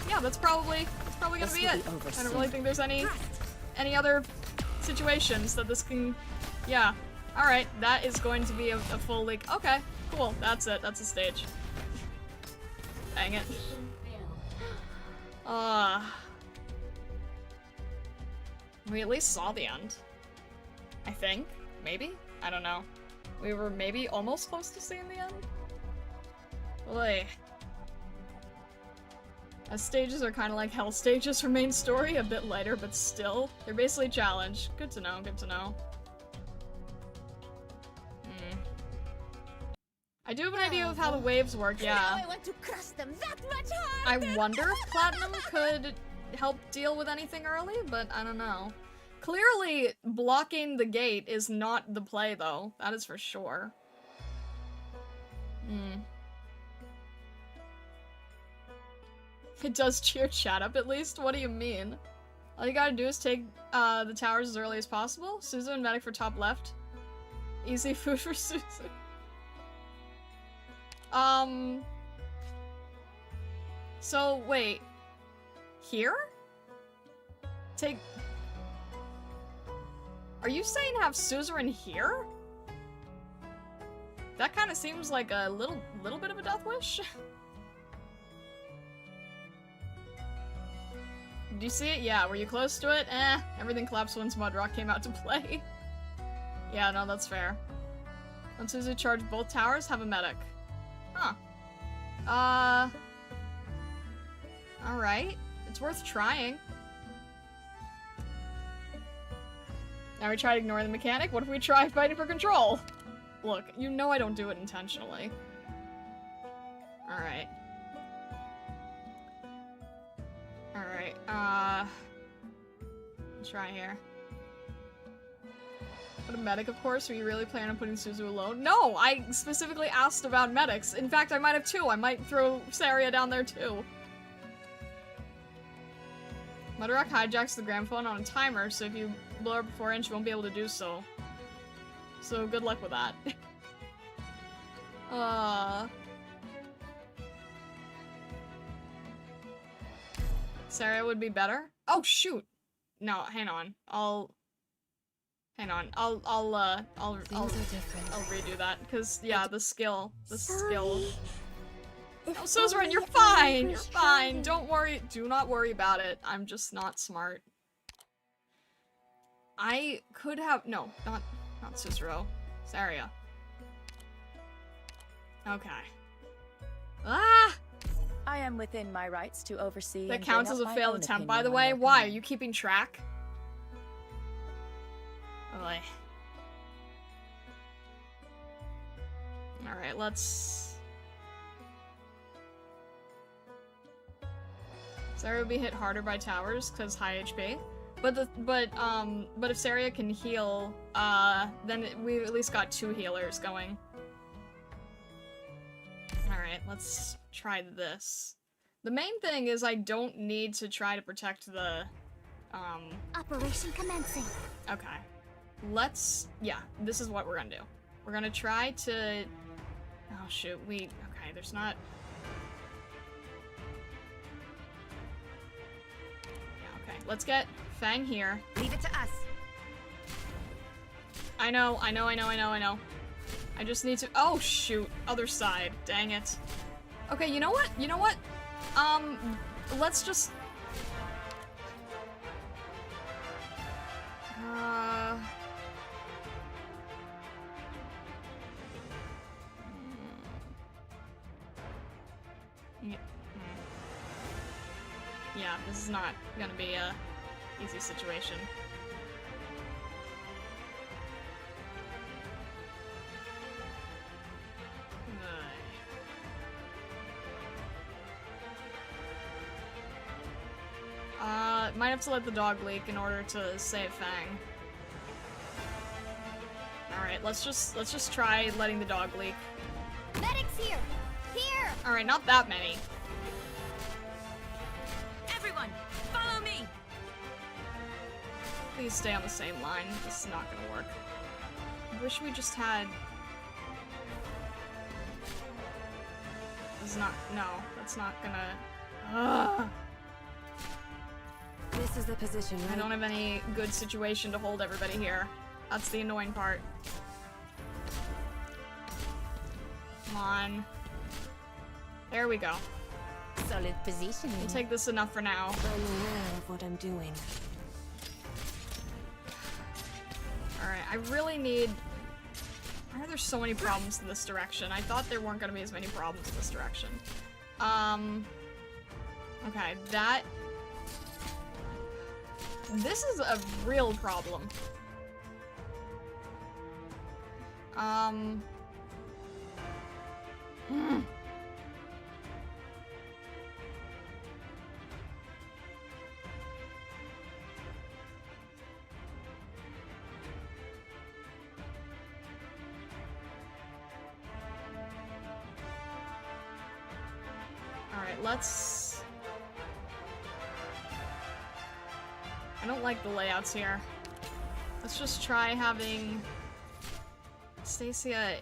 Yeah, that's probably gonna be it. I don't really think there's any other situations that this can, yeah. Alright, that is going to be a full leak. Okay, cool, that's it, that's a stage. Dang it. We at least saw the end. I think? Maybe? I don't know. We were maybe almost close to seeing the end? Boy. As stages are kind of like hell stages for main story, a bit lighter, but still. They're basically challenge. Good to know, good to know. I do have an idea of how the waves work, yeah. Now I want to crush them that much harder. I wonder if Platinum could help deal with anything early, but I don't know. Clearly, blocking the gate is not the play, though. That is for sure. It does cheer chat up, at least? What do you mean? All you gotta do is take the towers as early as possible. Suzu and Medic for top left. Easy food for Suzu. So, wait. Here? Take... Are you saying have Suzerain here? That kind of seems like a little bit of a death wish. Did you see it? Yeah, were you close to it? Everything collapsed once Mudrock came out to play. Yeah, no, that's fair. Once Suzu charged both towers, have a medic. Huh. Alright. It's worth trying. Now we try to ignore the mechanic? What if we try fighting for control? Look, you know I don't do it intentionally. Alright. Alright, try here. Put a medic, of course. Are you really planning on putting Suzu alone? No! I specifically asked about medics. In fact, I might have 2. I might throw Saria down there, too. Mudrock hijacks the gramophone on a timer, so if you blow her before in, she won't be able to do so. So, good luck with that. Saria would be better? Oh, shoot! No, hang on. I'll redo that, because, yeah, the skill. Oh, Suzerain, you're fine! You're fine! Don't worry, do not worry about it. I'm just not smart. I could have- no, not Suzerain. Saria. Okay. Ah! I am within my rights to oversee. That and counts bring as up a my failed own attempt, by opinion the on way? your Why? Are command. you keeping track? Alright, let's... Sarah would be hit harder by towers because high HP. But if Sarah can heal, then we've at least got 2 healers going. Alright, let's try this. The main thing is I don't need to try to protect the, Operation commencing. Okay. Yeah, this is what we're gonna do. We're gonna try to... Oh shoot, okay, there's not... Yeah, okay, let's get Fang here. Leave it to us. I know. I just need to- oh shoot, other side, dang it. Okay, you know what? Let's just... Yeah, this is not gonna be a easy situation. Might have to let the dog leak in order to save Fang. Alright, let's just try letting the dog leak. Medics here! Here! Alright, not that many. Everyone, follow me! Please stay on the same line. This is not gonna work. I wish we just had... This is not... No, that's not gonna... Ugh. This is the position, right? I don't have any good situation to hold everybody here. That's the annoying part. Come on. There we go. Solid positioning. We'll take this enough for now. I'm aware of what I'm doing. Alright, I really need... Why are there so many problems in this direction? I thought there weren't gonna be as many problems in this direction. Okay, that... This is a real problem. Alright, let's... I don't like the layouts here. Let's just try having... Stacia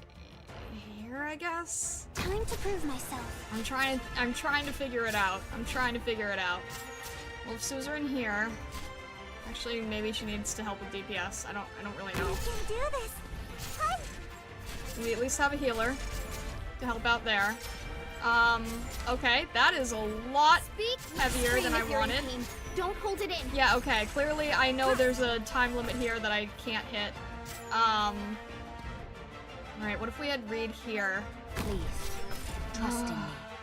here, I guess? Time to prove myself. I'm trying to figure it out. Well, if Suzerain here... Actually, maybe she needs to help with DPS. I don't really know. We can do this! Run! We at least have a healer to help out there. Okay, that is a lot heavier than I wanted. Don't hold it in. Yeah, okay, clearly I know there's a time limit here that I can't hit. Alright, what if we had Reed here? Please, trust in me.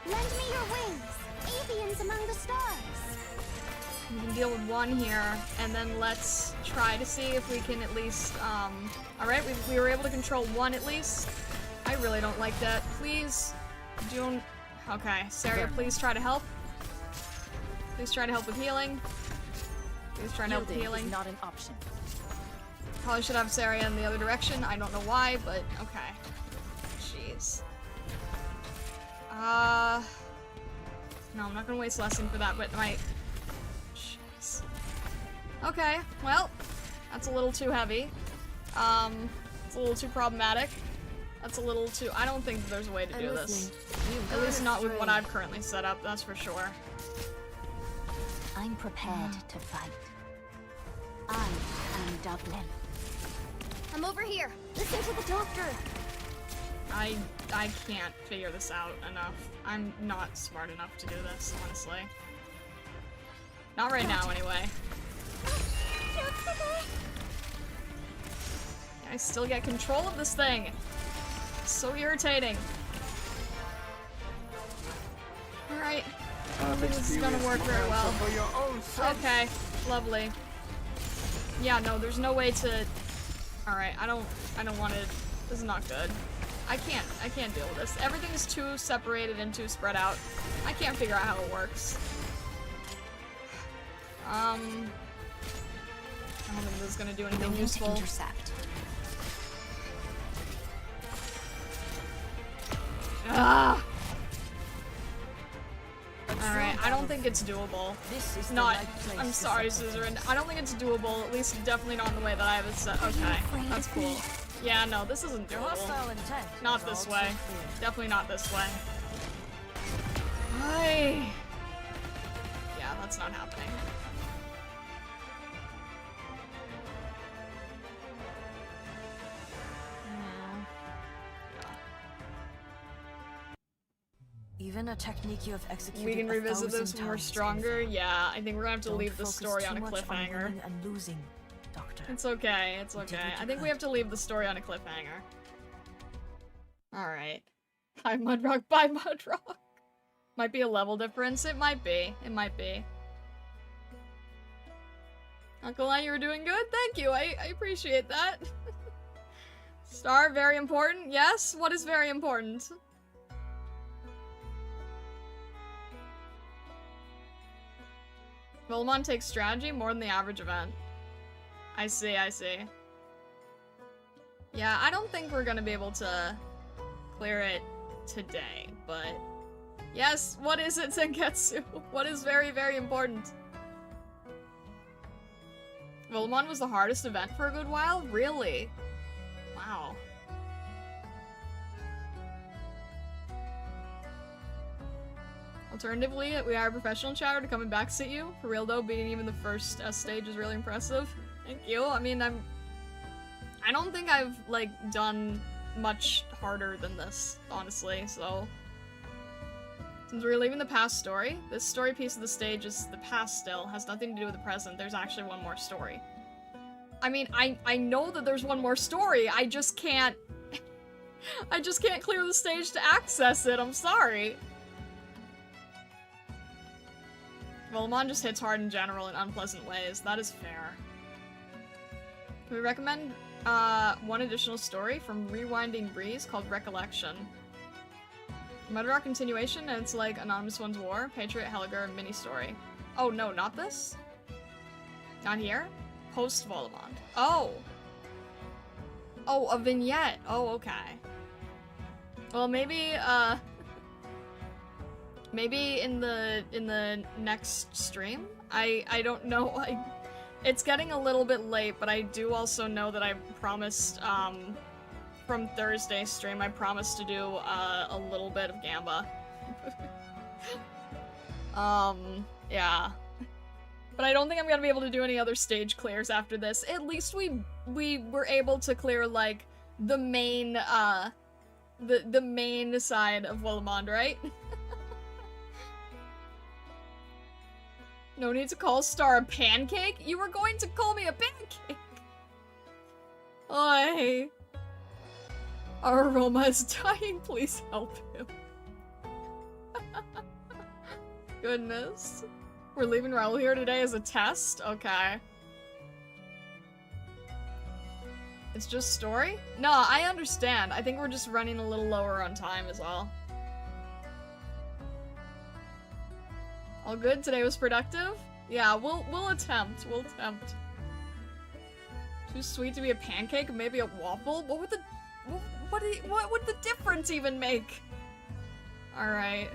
Lend me your wings! Avians among the stars! We can deal with one here, and then let's try to see if we can at least, alright, we were able to control one at least. I really don't like that. Please, don't... Okay, Saria, please try to help. Please try to help with healing. Please try to help with healing. Is not an option. Probably should have Saria in the other direction. I don't know why, but okay. Jeez. No, I'm not gonna waste lesson for that, but my... Jeez. Okay, well, that's a little too heavy. It's a little too problematic. That's a little too... I don't think that there's a way to do this. At least not with what I've currently set up, that's for sure. I'm prepared to fight. I am Dublin. I'm over here. Listen to the doctor. I can't figure this out enough. I'm not smart enough to do this, honestly. Not right now, anyway. I still get control of this thing. It's so irritating. Alright. I don't think this is gonna work very well. Okay, lovely. Yeah, no, there's no way to... Alright, I don't want to... This is not good. I can't deal with this. Everything is too separated and too spread out. I can't figure out how it works. I don't think this is gonna do anything useful. Intercept. Ah! Alright, I don't think it's doable. This is Not, the right place I'm to sorry, set foot. Suzerain. I don't think it's doable, at least definitely not in the way that I have it set. Okay, that's cool. Yeah, no, this isn't doable. Hostile intent. Not is this all way. too clear. Definitely not this way. Ay. Yeah, that's not happening. Even a technique you have executed We can revisit this 1,000 when we're times can stronger. fail. Yeah, I think we're gonna have to Don't leave the focus story too on a much on cliffhanger. winning and losing, Doctor. It's okay, it's You did okay. what I you think we could. have to leave the story on a cliffhanger. Alright. Bye, Mudrock. Bye, Mudrock. Might be a level difference. It might be. It might be. Uncle Lion, you were doing good? Thank you. I appreciate that. Star, very important. Yes? What is very important? Wolumonde takes strategy more than the average event. I see, I see. Yeah, I don't think we're gonna be able to clear it today, but... Yes, what is it, Senketsu? What is very, very important? Wolumonde was the hardest event for a good while? Really? Wow. Alternatively, we hire a professional chatter to come and backseat you. For real though, beating even the first stage is really impressive. Thank you. I mean, I don't think I've, like, done much harder than this, honestly, so... Since we're leaving the past story, this story piece of the stage is the past still, has nothing to do with the present. There's actually one more story. I mean, I know that there's one more story, I just can't... I just can't clear the stage to access it, I'm sorry. Wolumonde just hits hard in general in unpleasant ways. That is fair. We recommend one additional story from Rewinding Breeze called Recollection. Mudrock continuation, and it's like Anonymous One's War, Patriot, Helliger, mini-story. Oh, no, not this? Not here? Post Wolumonde. Oh! Oh, a vignette! Oh, okay. Well, maybe, maybe in the next stream? I don't know, it's getting a little bit late, but I do also know that I promised, from Thursday's stream, I promised to do, a little bit of Gamba. Yeah. But I don't think I'm gonna be able to do any other stage clears after this. At least we were able to clear, like, the main, the main side of Wolumonde, right? No need to call Star a pancake? You were going to call me a pancake! Oi. Our Aroma is dying, please help him. Goodness. We're leaving Raul here today as a test? Okay. It's just story? No, I understand. I think we're just running a little lower on time is all. All good? Today was productive? Yeah, we'll attempt. We'll attempt. Too sweet to be a pancake? Maybe a waffle? What would the... What would the difference even make? Alright.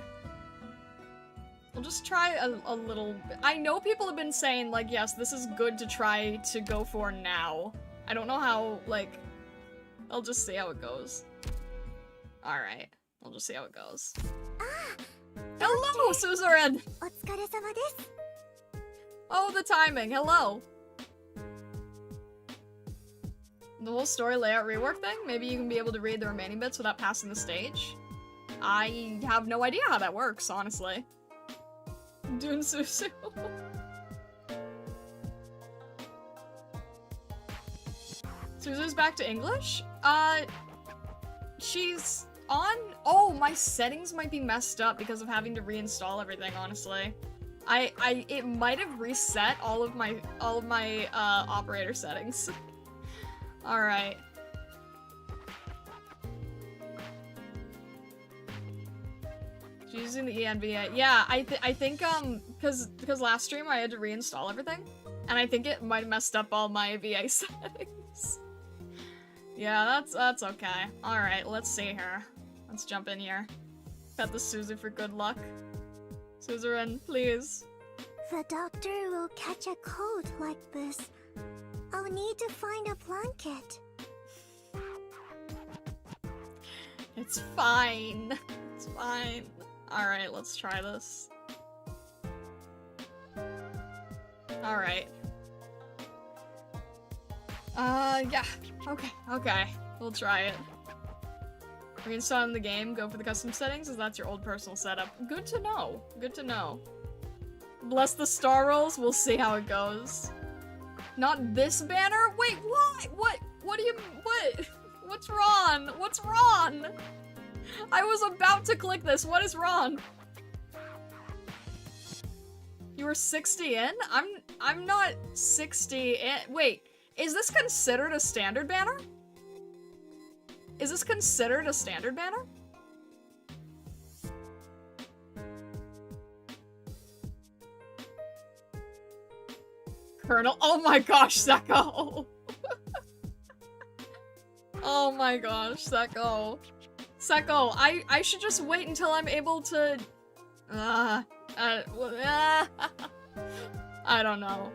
We'll just try a little bit. I know people have been saying, like, yes, this is good to try to go for now. I don't know how, like... I'll just see how it goes. Alright. I'll just see how it goes. Hello, Suzerain! Oh, the timing. Hello. The whole story layout rework thing? Maybe you can be able to read the remaining bits without passing the stage? I have no idea how that works, honestly. Dune Susu. Suzu's back to English? She's on... Oh, my settings might be messed up because of having to reinstall everything, honestly. It might have reset all of my operator settings. Alright. She's using the ENVA. Yeah, I think, cause last stream I had to reinstall everything, and I think it might have messed up all my VA settings. Yeah, that's okay. Alright, let's see here. Let's jump in here. Pet the Suzu for good luck. Suzerain, please. The doctor will catch a cold like this. I'll need to find a blanket. It's fine. It's fine. Alright, let's try this. Alright. Yeah. Okay. We'll try it. Reinstalling the game, go for the custom settings, as that's your old personal setup. Good to know. Good to know. Bless the star rolls, we'll see how it goes. Not this banner? Wait, what? What do you- what? What's wrong? What's wrong? I was about to click this, what is wrong? You were 60 in? I'm not 60 in- wait, is this considered a standard banner? Is this considered a standard banner? Colonel, oh my gosh, Seko! Oh my gosh, Seko. Seko, I should just wait until I'm able to... I don't know.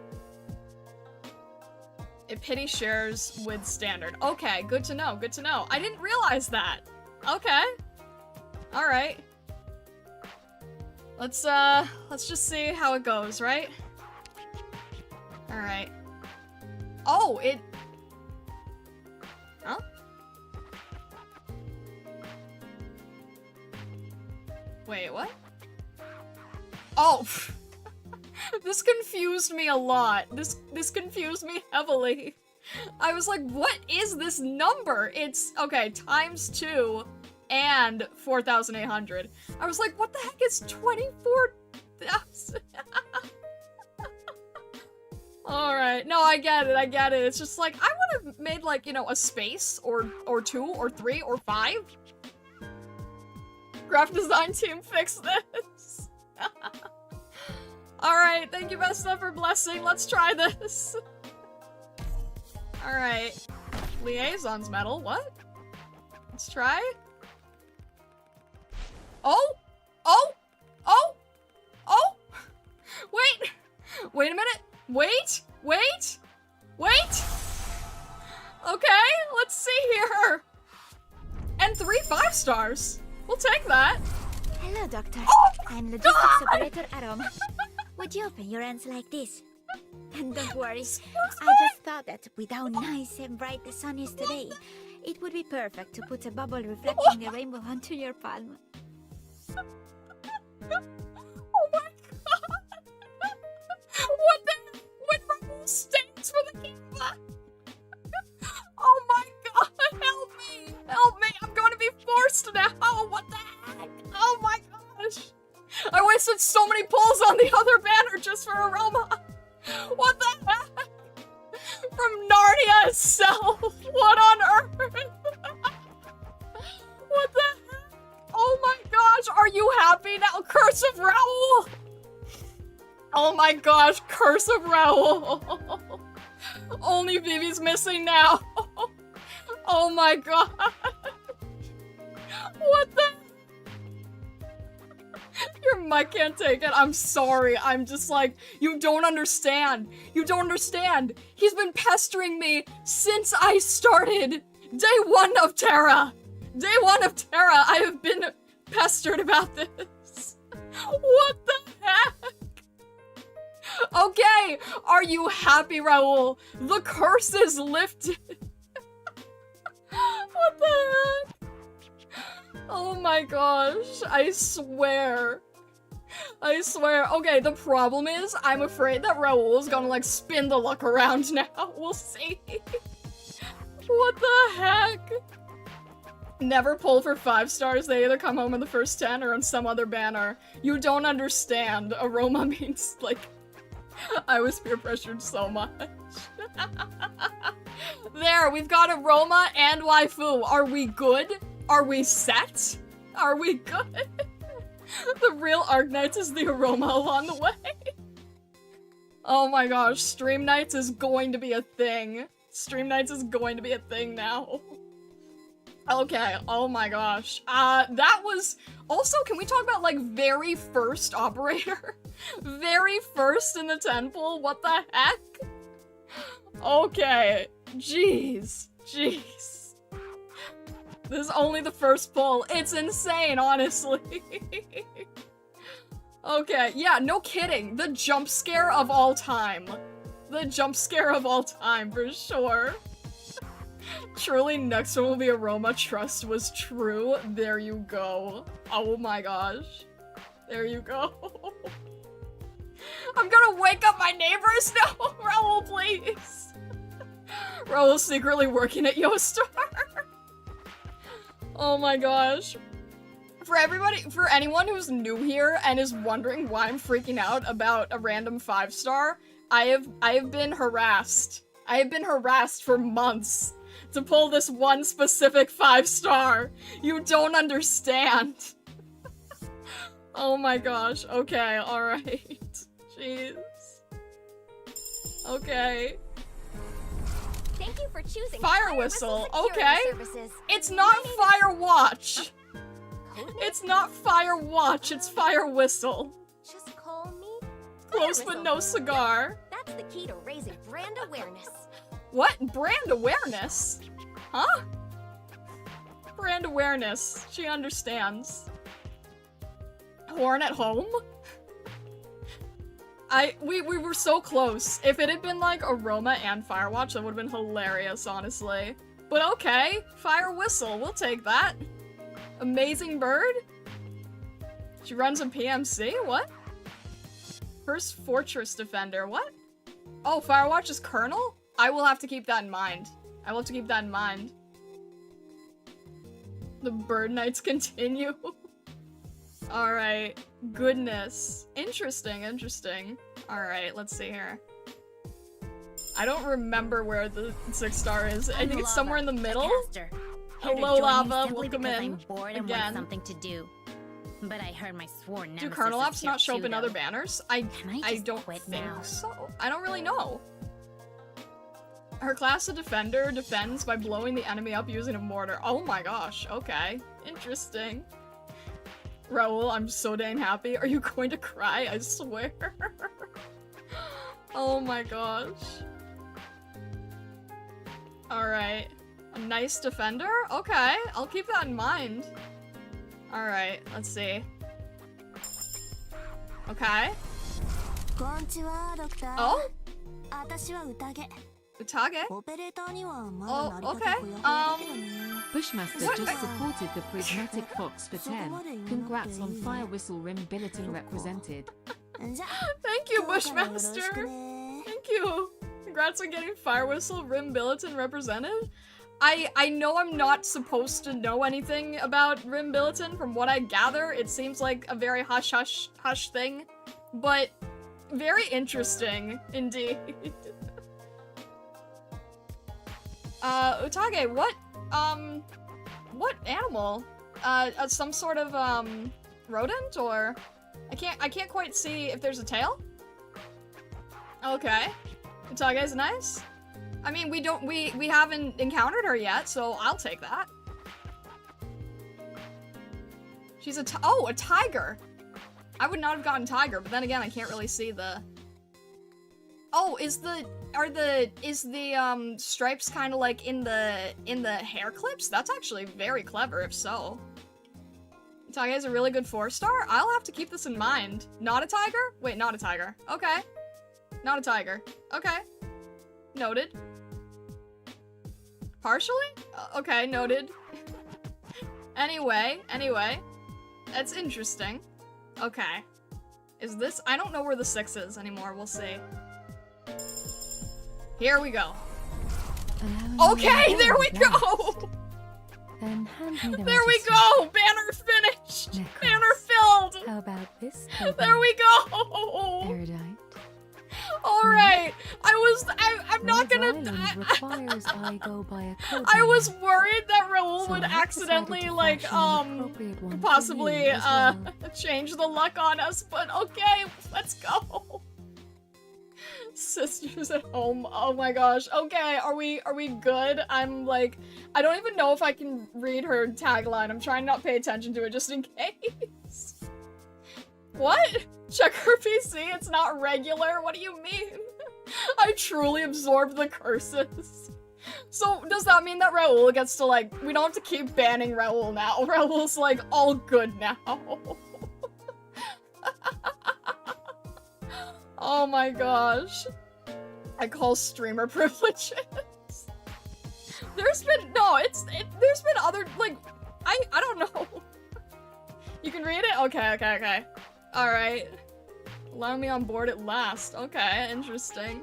It pity shares with standard. Okay, good to know, good to know. I didn't realize that. Okay. Alright. Let's just see how it goes, right? Alright. Oh, it... Huh? Wait, what? Oh! This confused me a lot. This confused me heavily. I was like, what is this number? It's, okay, ×2 and 4,800. I was like, what the heck is 24,000? Alright, no, I get it. It's just like, I would have made like, you know, a space, or 2, or 3, or 5. Graphic design team, fix this. Alright, thank you, Vesta, for blessing. Let's try this. Alright. Liaison's medal, what? Let's try. Oh! Oh! Oh! Oh! Wait! Wait a minute! Wait! Wait! Wait! Okay, let's see here! And 3 5-stars! We'll take that! Hello, Doctor. Oh, I'm Logistics Operator Arom. Would you open your hands like this? And don't worry, I just thought that with how nice and bright the sun is today, it would be perfect to put a bubble reflecting the rainbow onto your palm. Oh my god! What the- What Raoul stands for the gamba? Oh my god, help me! Help me! I'm going to be forced now! What the heck? Oh my gosh! I wasted so many pulls on the other banner just for Aroma! What the heck? From Narnia itself! What on earth? What the heck? Oh my gosh, are you happy now? Curse of Raoul! Oh my gosh, Curse of Raoul! Only Vivi's missing now! Oh my god! What the? Your mic can't take it. I'm sorry. I'm just like, you don't understand. You don't understand. He's been pestering me since I started. Day 1 of Terra. Day 1 of Terra. I have been pestered about this. What the heck? Okay. Are you happy, Raoul? The curse is lifted. What the heck? Oh my gosh, I swear. I swear. Okay, the problem is, I'm afraid that Raoul is gonna, like, spin the luck around now. We'll see. What the heck? Never pull for 5 stars. They either come home in the first 10 or on some other banner. You don't understand. Aroma means, like, I was peer pressured so much. There, we've got Aroma and Waifu. Are we good? Are we set? Are we good? The real Arknights is the aroma along the way. Oh my gosh, Stream Nights is going to be a thing. Stream Nights is going to be a thing now. Okay, oh my gosh. That was... Also, can we talk about, like, very first operator? Very first in the 10 pool? What the heck? Okay. Jeez. Jeez. This is only the first pull. It's insane, honestly. Okay, yeah, no kidding. The jump scare of all time. The jump scare of all time, for sure. Truly, next one will be Aroma. Trust was true. There you go. Oh my gosh. There you go. I'm gonna wake up my neighbors now! Raoul, please! Raoul's secretly working at Yostar. Oh my gosh. For anyone who's new here and is wondering why I'm freaking out about a random 5-star, I have been harassed. I have been harassed for months to pull this one specific 5-star. You don't understand. Oh my gosh. Okay, alright. Jeez. Okay. Thank you for choosing Fire Whistle. Security Okay. Services. It's not Fire Watch. It's not Fire Watch, it's Fire Whistle. Just call me Close Fire but Whistle. no cigar. That's the key to raising brand awareness. What? Brand awareness? Huh? Brand awareness. She understands. Horn at home? We were so close. If it had been like Aroma and Firewatch, that would have been hilarious, honestly. But okay, Fire Whistle, we'll take that. Amazing Bird? She runs a PMC? What? First Fortress Defender, what? Oh, Firewatch is Colonel? I will have to keep that in mind. I will have to keep that in mind. The Bird Knights continue. Alright. Goodness. Interesting, interesting. Alright, let's see here. I don't remember where the 6-star is. I think it's somewhere in the middle. Hello, Lava. Welcome in. I'm bored and Again. want something to do. But I heard my sworn nemesis. Do Colonel is Ops here not show up too, in other though. banners? Can I I just don't quit think now? so. I don't really know. Her class of defender defends by blowing the enemy up using a mortar. Oh my gosh, okay. Interesting. Raoul, I'm so dang happy. Are you going to cry? I swear. Oh my gosh. Alright. A nice defender? Okay, I'll keep that in mind. Alright, let's see. Okay. Oh? Utage? Oh, okay. Bushmaster just supported the Prismatic Fox for 10. Congrats on Fire Whistle Rim Billiton represented. Thank you, Bushmaster! Thank you! Congrats on getting Fire Whistle Rim Billiton represented. I know I'm not supposed to know anything about Rim Billiton. From what I gather, it seems like a very hush thing. But very interesting, indeed. Utage, what animal? Some sort of, rodent, or? I can't quite see if there's a tail. Okay. Utage's nice. I mean, we haven't encountered her yet, so I'll take that. She's a tiger! I would not have gotten tiger, but then again, I can't really see the... Oh, is the stripes kind of like in the hair clips? That's actually very clever, if so. Utage is a really good 4-star? I'll have to keep this in mind. Not a tiger? Wait, not a tiger. Okay. Not a tiger. Okay. Noted. Partially? Okay, noted. Anyway. That's interesting. Okay. Is this- I don't know where the 6 is anymore, we'll see. Here we go. Okay, there we go! Then hand me the There we register. go! Banner finished! Necklace. Banner filled! How about this? There we go! Erudite. Alright, I'm not gonna. requires I go by a code I name. was worried that Raoul So would I have accidentally, decided to like, fashion an appropriate one for possibly, you as well. change the luck on us, but okay, let's go. Sisters at home, oh my gosh. Okay, are we good? I'm like, I don't even know if I can read her tagline. I'm trying not to pay attention to it just in case. What? Check her PC, it's not regular? What do you mean? I truly absorbed the curses. So, does that mean that Raoul gets to, like, we don't have to keep banning Raoul now? Raoul's, like, all good now. Oh my gosh. I call streamer privileges. There's been, no, there's been other, like, I don't know. You can read it? Okay. Alright. Allow me on board at last. Okay, interesting.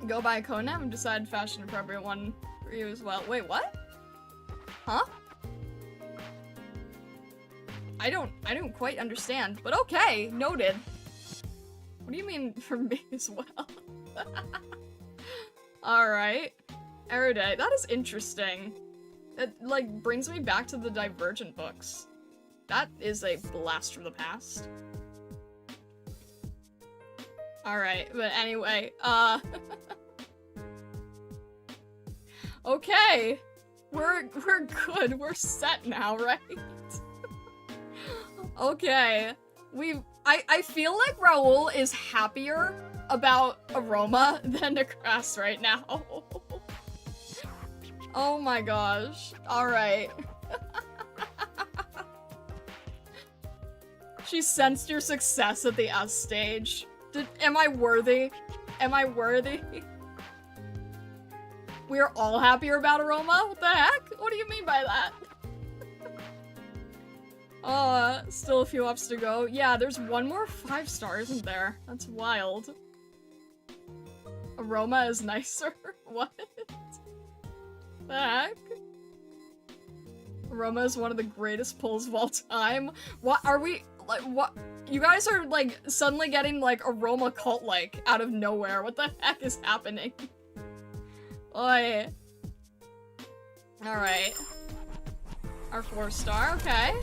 Go buy a codename and decide to fashion an appropriate one for you as well. Wait, what? Huh? I don't quite understand, but okay, noted. What do you mean for me as well? Alright. Erudite, that is interesting. It, like, brings me back to the Divergent books. That is a blast from the past. Alright, but anyway, okay. We're good. We're set now, right? Okay. I feel like Raoul is happier about Aroma than Necras right now. Oh my gosh. Alright. She sensed your success at the S stage. Am I worthy? Am I worthy? We're all happier about Aroma? What the heck? What do you mean by that? Still a few ups to go. Yeah, there's one more 5-star, isn't there? That's wild. Aroma is nicer? What? The heck? Aroma is one of the greatest pulls of all time. What are we, like, what? You guys are, like, suddenly getting, like, Aroma cult-like out of nowhere. What the heck is happening? Oi. Alright. Our 4-star, okay.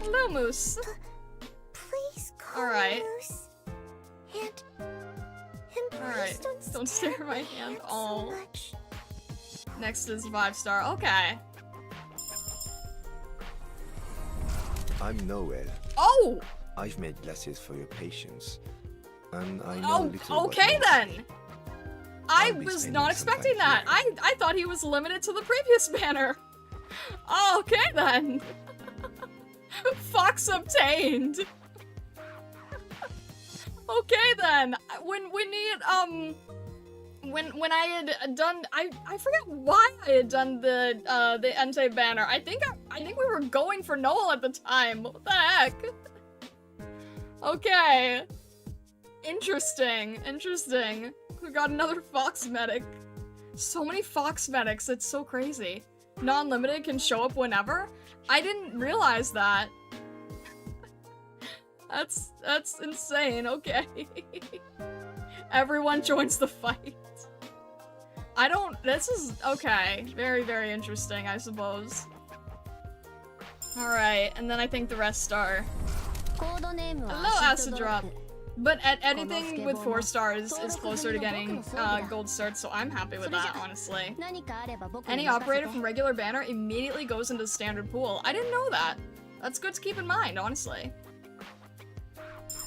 Hello, Moose. Please call Alright. Moose. And Alright. Don't stare at my hand. So Oh. much. Next is 5-star. Okay. I'm Noel. Oh! I've made glasses for your patients. And I know a Oh, little okay about then! medicine. I I'll be was spending not some expecting time that. here. I thought he was limited to the previous banner. Oh, okay then. Fox obtained. Okay then. When we need when I had done I forget why I had done the Entei banner. I think we were going for Noel at the time. What the heck? Okay. Interesting. We got another Fox medic. So many Fox medics, it's so crazy. Non-limited can show up whenever? I didn't realize that. That's insane, okay. Everyone joins the fight. This is, okay. Very, very interesting, I suppose. Alright, and then I think the rest are... Hello, Acid Drop. But anything with 4 stars is closer to getting gold certs, so I'm happy with that, honestly. Any operator from regular banner immediately goes into standard pool. I didn't know that. That's good to keep in mind, honestly.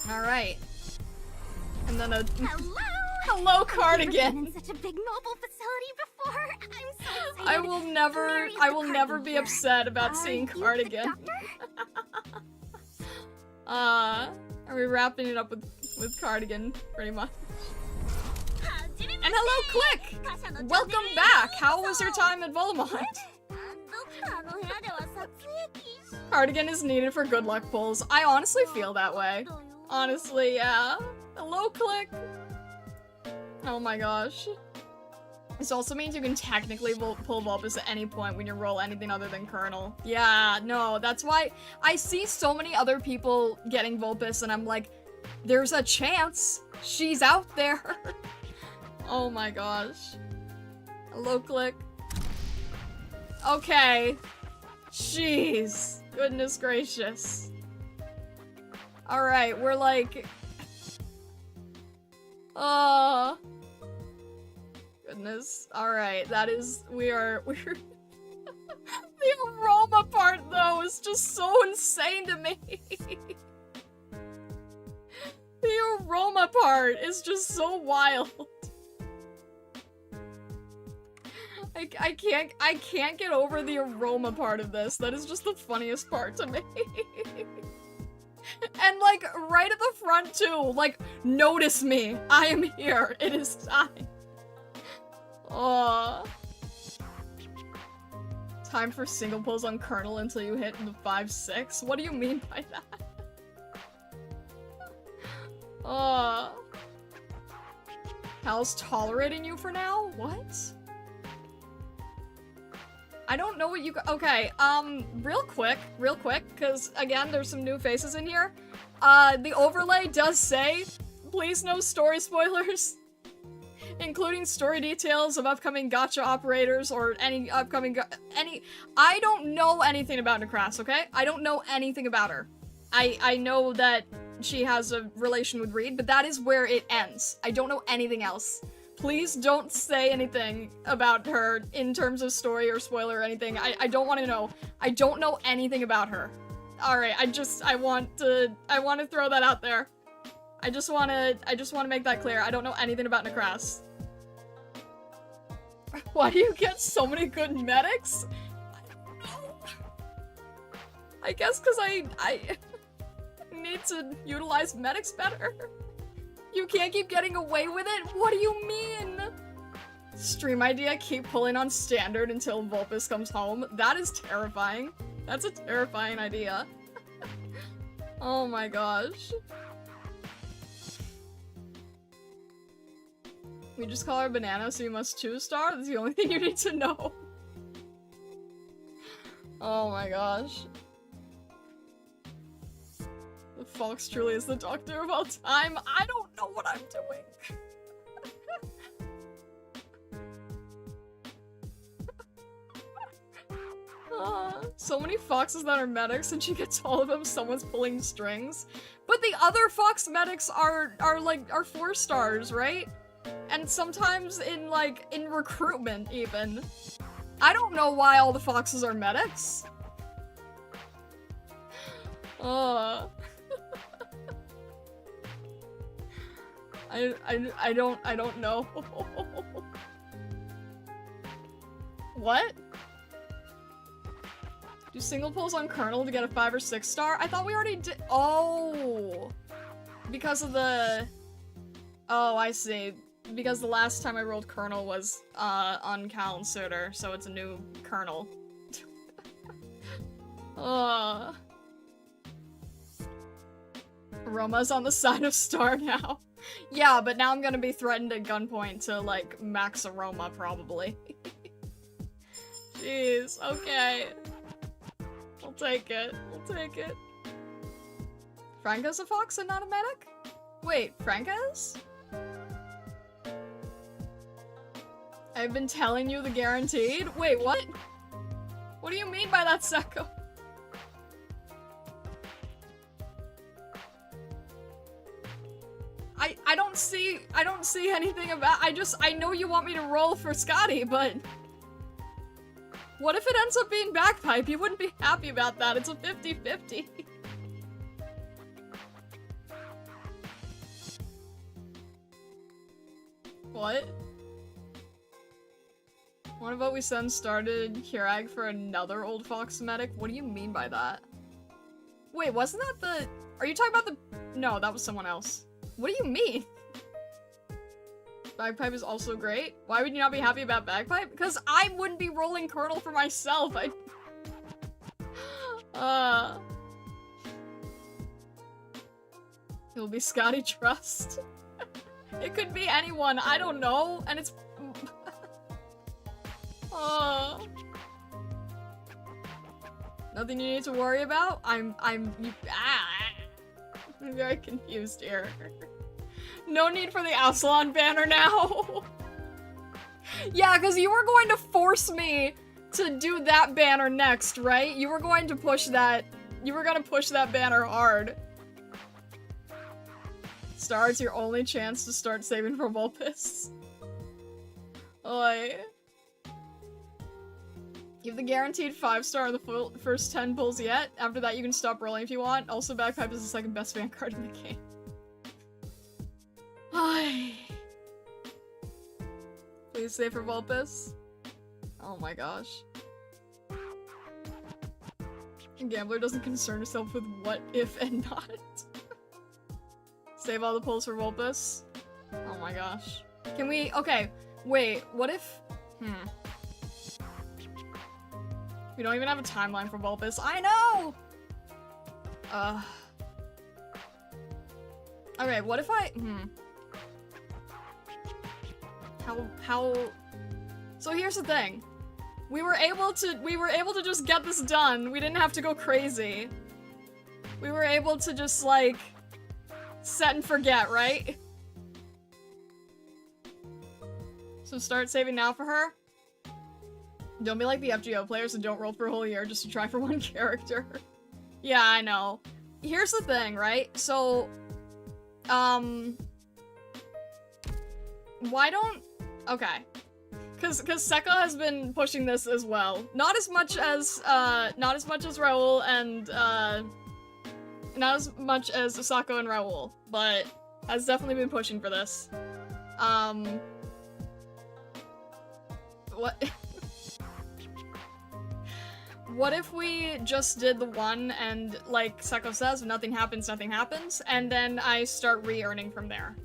Alright. And then a... Hello, Cardigan! Such a big mobile facility before. I'm so excited. I will never be upset about seeing Cardigan. Are we wrapping it up with Cardigan, pretty much? And hello, Click! Welcome back! How was your time at Wolumonde? Cardigan is needed for good luck pulls. I honestly feel that way. Honestly, yeah. Hello, Click! Oh my gosh. This also means you can technically pull Vulpus at any point when you roll anything other than Colonel. Yeah, no, that's why I see so many other people getting Vulpus and I'm like, There's a chance she's out there. Oh my gosh. Hello, Click. Okay. Jeez. Goodness gracious. Alright, we're like... Goodness. Alright, that is... We're... The aroma part, though, is just so insane to me. The aroma part is just so wild. I can't get over the aroma part of this. That is just the funniest part to me. And like right at the front too, like notice me. I am here. It is time. Oh. Time for single pulls on Colonel until you hit the 5-6? What do you mean by that? Hal's tolerating you for now? What? I don't know what you okay, real quick, because again, there's some new faces in here. The overlay does say, please no story spoilers, including story details of upcoming gacha operators or any upcoming I don't know anything about Necras, okay? I don't know anything about her. I know that she has a relation with Reed, but that is where it ends. I don't know anything else. Please don't say anything about her in terms of story or spoiler or anything. I don't want to know. I don't know anything about her. Alright, I want to throw that out there. I just want to make that clear. I don't know anything about Necras. Why do you get so many good medics? I don't know. I guess because I need to utilize medics better. You can't keep getting away with it? What do you mean? Stream idea, keep pulling on standard until Vulpus comes home. That is terrifying. That's a terrifying idea. Oh my gosh. We just call her Banana, so you must choose Star? That's the only thing you need to know. Oh my gosh. The Fox truly is the doctor of all time. I don't know what I'm doing. So many foxes that are medics and she gets all of them, someone's pulling strings. But the other fox medics are 4 stars, right? And sometimes in recruitment even. I don't know why all the foxes are medics. I don't know. What? Do single pulls on Colonel to get a 5 or 6 star? I thought we already did. Oh, because of the. Oh, I see. Because the last time I rolled Colonel was on Cal and Suitor, so it's a new Colonel. Roma's on the side of Star now. Yeah, but now I'm gonna be threatened at gunpoint to, like, max Aroma, probably. Jeez, okay. I'll take it. I'll take it. Franca's a fox and not a medic? Wait, Franca is? I've been telling you the guaranteed? Wait, what? What do you mean by that, Seko? I don't see anything about- I know you want me to roll for Scotty, but... What if it ends up being Bagpipe? You wouldn't be happy about that. It's a 50-50. What? What about we send started Kirag for another old fox medic? What do you mean by that? Wait, wasn't that the- Are you talking about the- No, that was someone else. What do you mean? Bagpipe is also great. Why would you not be happy about Bagpipe? Because I wouldn't be rolling Colonel for myself. It'll be Scotty Trust. It could be anyone. I don't know. And it's... Nothing you need to worry about? I'm very confused here. No need for the Aslan banner now. Yeah, because you were going to force me to do that banner next, right? You were going to push that. You were going to push that banner hard. Star, it's your only chance to start saving for Vulpes. Oi. You have the guaranteed 5-star in the first 10 pulls yet. After that, you can stop rolling if you want. Also, Bagpipe is the second best fan card in the game. Ay. Please save for Vulpes. Oh my gosh. Gambler doesn't concern herself with what, if, and not. Save all the pulls for Vulpes. Oh my gosh. Can we- okay, wait, what if- We don't even have a timeline for Vulpes. I know! Okay, what if I- How- So here's the thing. We were able to just get this done. We didn't have to go crazy. We were able to just, like, set and forget, right? So start saving now for her. Don't be like the FGO players and don't roll for a whole year just to try for one character. Yeah, I know. Here's the thing, right? So, why don't... Okay. Cause Seko has been pushing this as well. Not as much as Raul and, not as much as Osako and Raul, but has definitely been pushing for this. What? What if we just did the one and, like Seko says, if nothing happens, and then I start re-earning from there?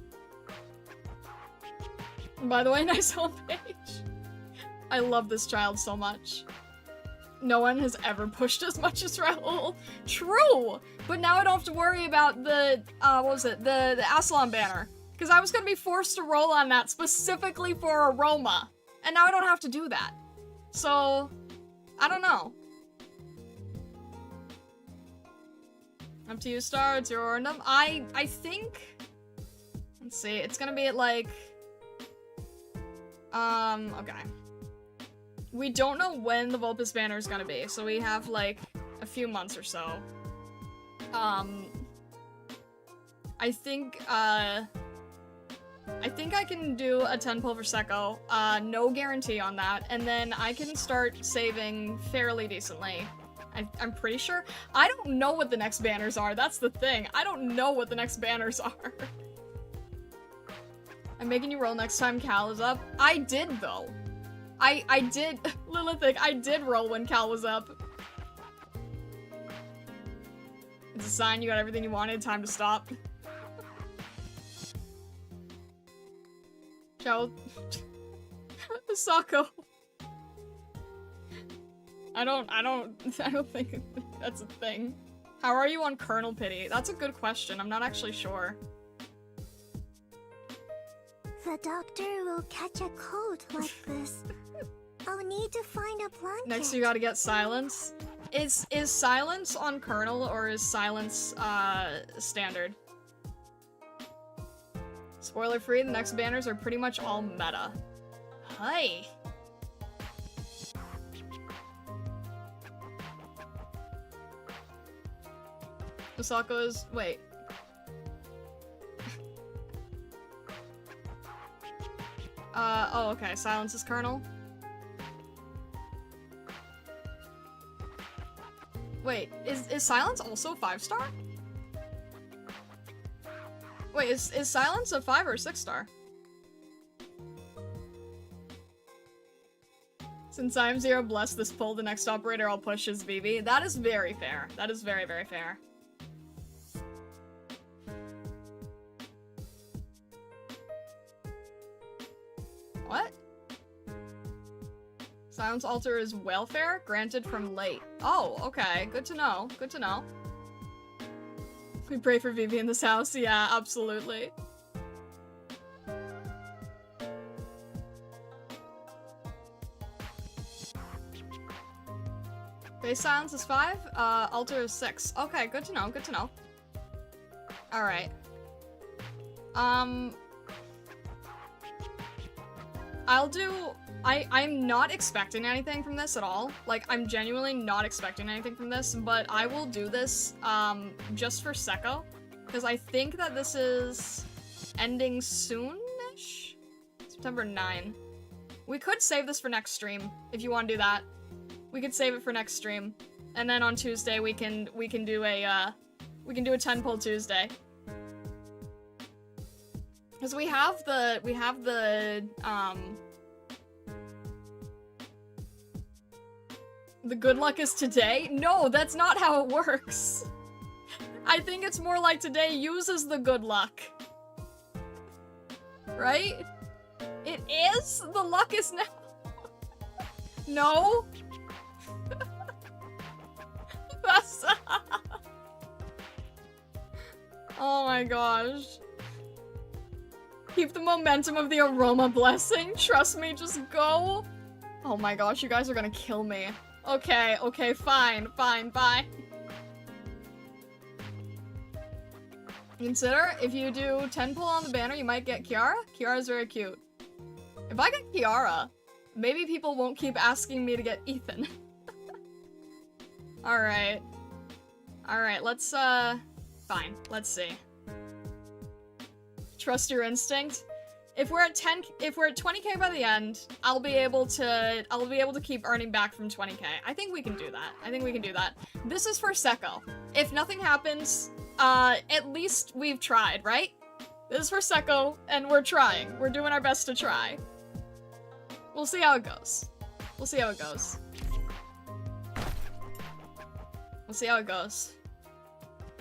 By the way, nice homepage. I love this child so much. No one has ever pushed as much as Raul. True! But now I don't have to worry about the, what was it? The Aslan banner. Because I was gonna be forced to roll on that specifically for Aroma. And now I don't have to do that. So, I don't know. Up to you, Star. It's your random. I think... Let's see. It's gonna be at, like... okay. We don't know when the Vulpes banner is gonna be, so we have, like, a few months or so. I think I can do a 10 pull for Seko. No guarantee on that, and then I can start saving fairly decently. I'm pretty sure. I don't know what the next banners are, that's the thing. I don't know what the next banners are. I'm making you roll next time Cal is up. I did, though. I did, Lilithic, I did roll when Cal was up. It's a sign you got everything you wanted, time to stop. Ciao. Sako. I don't think that's a thing. How are you on Colonel Pity? That's a good question, I'm not actually sure. The doctor will catch a cold like this. I'll need to find a blanket. Next you gotta get Silence. Is Silence on Colonel or is Silence standard? Spoiler free, the next banners are pretty much all meta. Hi. Osako is wait. Oh, okay. Silence is Colonel. Wait, is Silence also 5-star? Wait, is Silence a 5 or a 6-star? Since I'm 0 bless this pull, the next operator I'll push is Vivi. That is very fair. That is very, very fair. What? Silence altar is welfare, granted from late. Oh, okay. Good to know. Good to know. We pray for Vivi in this house. Yeah, absolutely. Base silence is 5, altar is 6. Okay, good to know, good to know. Alright. I'm not expecting anything from this at all. Like, I'm genuinely not expecting anything from this, but I will do this, just for Sekko. Because I think that this is ending soon-ish? September 9. We could save this for next stream, if you want to do that. We could save it for next stream. And then on Tuesday, we can do a 10-pull Tuesday. Because we have the good luck is today? No, that's not how it works. I think it's more like today uses the good luck. Right? It is? The luck is now. No? That's... Oh my gosh. Keep the momentum of the aroma blessing. Trust me, just go. Oh my gosh, you guys are gonna kill me. Okay, okay, fine. Consider, if you do 10 pull on the banner, you might get Kiara. Kiara's very cute. If I get Kiara, maybe people won't keep asking me to get Ethan. Alright. Alright, let's, fine. Let's see. Trust your instinct. If we're at 20k by the end, I'll be able to keep earning back from 20k. I think we can do that. This is for Sekko. If nothing happens, at least we've tried, right? This is for Sekko, and we're trying. We're doing our best to try. We'll see how it goes.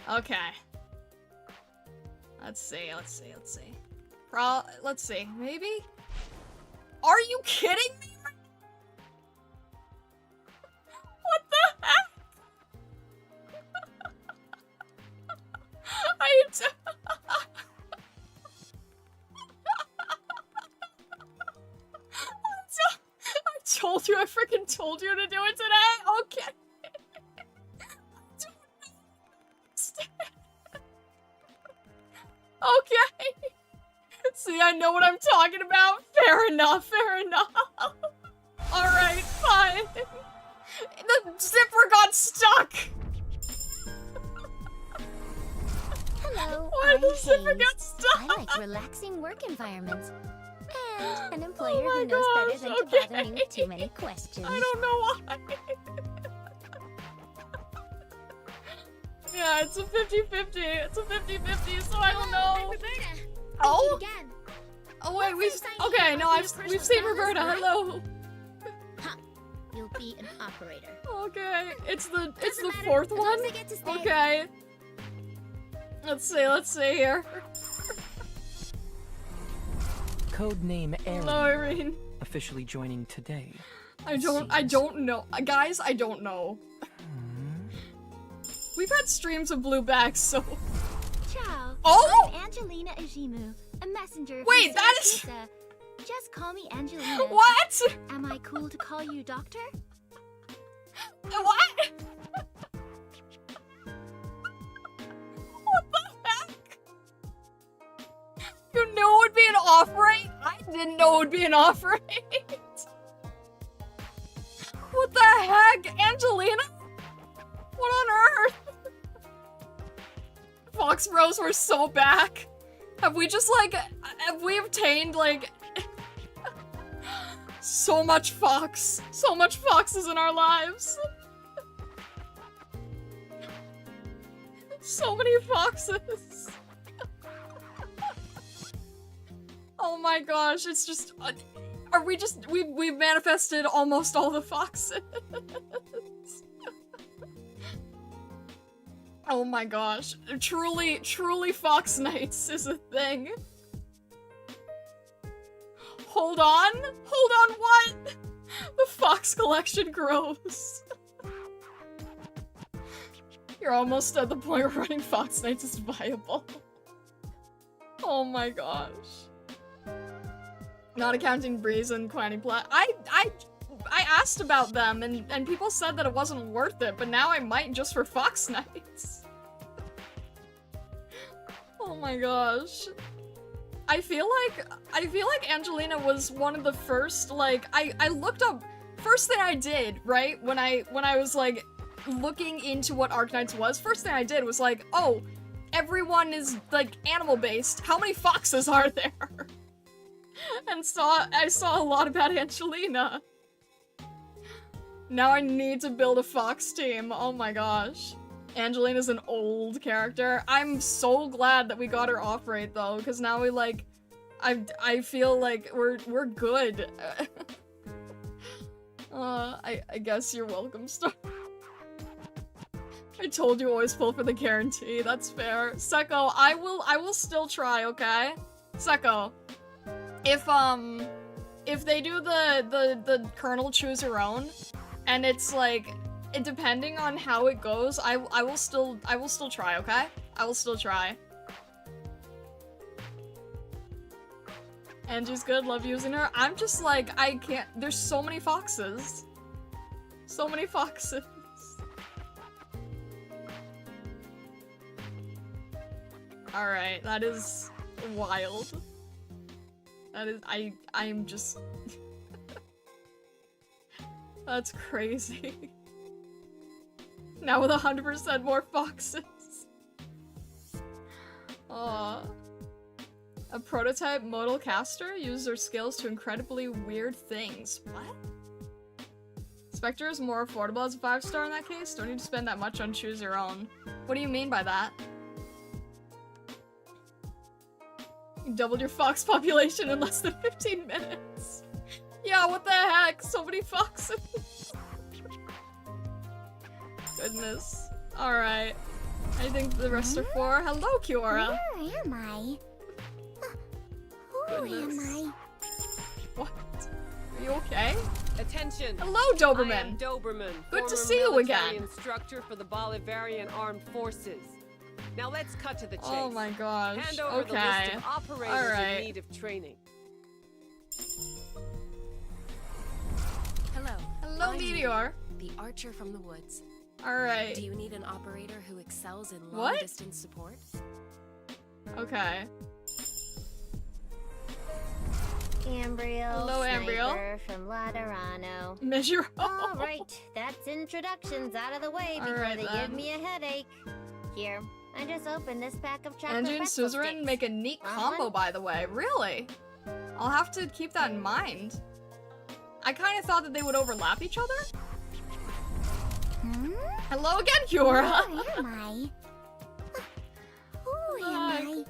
Okay. Let's see. Let's see. Maybe? Are you kidding me? What the heck? I told you, I freaking told you to do it today? Okay. Okay. See, I know what I'm talking about. Fair enough. Alright, fine. The zipper got stuck. Hello, Why the zipper got stuck? I like relaxing work environments. And an employer Oh my who knows gosh, better than to bother me with too many questions. I don't know why. Yeah, it's a 50-50. So I don't know. Oh? Oh wait, we've seen Roberta. Hello. You'll be an operator. Okay, it's the fourth one. Okay. Let's see here. Codename Erin. Hello, Irene. Officially joining today. I don't know. Guys, I don't know. We've had streams of blue bags, so... Ciao. Oh! I'm Angelina Ijimu, a messenger. Wait, that is... Just call me Angelina. What? Am I cool to call you Doctor? What? What the heck? You knew it would be an off rate? I didn't know it would be an off rate. What the heck? Angelina? What on earth? Fox Bros, we're so back. Have we obtained, like, so much Fox? So much Foxes in our lives. So many Foxes. Oh my gosh, it's just... we've manifested almost all the Foxes. Oh my gosh. Truly Fox Knights is a thing. Hold on what? The Fox collection grows. You're almost at the point where running Fox Knights is viable. Oh my gosh. Not accounting Breeze and Quanny Plat. I asked about them and people said that it wasn't worth it, but now I might just for Fox Knights. Oh my gosh. I feel like Angelina was one of the first, like, I looked up, first thing I did, right, when I was, like, looking into what Arknights was, first thing I did was like, oh, everyone is, like, animal-based, how many foxes are there? And I saw a lot about Angelina. Now I need to build a fox team, oh my gosh. Angelina's an old character. I'm so glad that we got her off rate though, because now we like, I feel like we're good. I guess you're welcome, Star. I told you always pull for the guarantee. That's fair. Seko, I will still try. Okay, Seko. If they do the Colonel choose your own, and it's like, depending on how it goes, I will still try. Okay, I will still try. Angie's good. Love using her. I'm just like, I can't. There's so many foxes. So many foxes. Alright, that is wild. That is, I'm just... That's crazy. Now with 100% more foxes. Aww. A prototype modal caster uses their skills to incredibly weird things. What? Spectre is more affordable as a 5-star in that case? Don't need to spend that much on choose your own. What do you mean by that? You doubled your fox population in less than 15 minutes. Yeah, what the heck? So many foxes. Goodness. Alright. I think the rest are 4. Hello, Kiora. Where am I? Who am I? What? Are you okay? Attention. Hello, Doberman. I am Doberman. Good to see you again. Instructor for the Bolivarian Armed Forces. Now let's cut to the chase. Oh my gosh. Hand over the list of operators in need of training. Hello. Hello, Meteor. The archer from the woods. Alright. Do you need an operator who excels in long-distance support? Okay. Ambriel. Hello, Ambriel. Sniper from Laterano. Measure. Alright, that's introductions out of the way before they give me a headache. Here, I just opened this pack of chocolate Angie and pretzel Suzerain sticks. make a neat combo, by the way. Really? I'll have to keep that in mind. I kind of thought that they would overlap each other. Hello again, Kiora. Where am I? Who am I?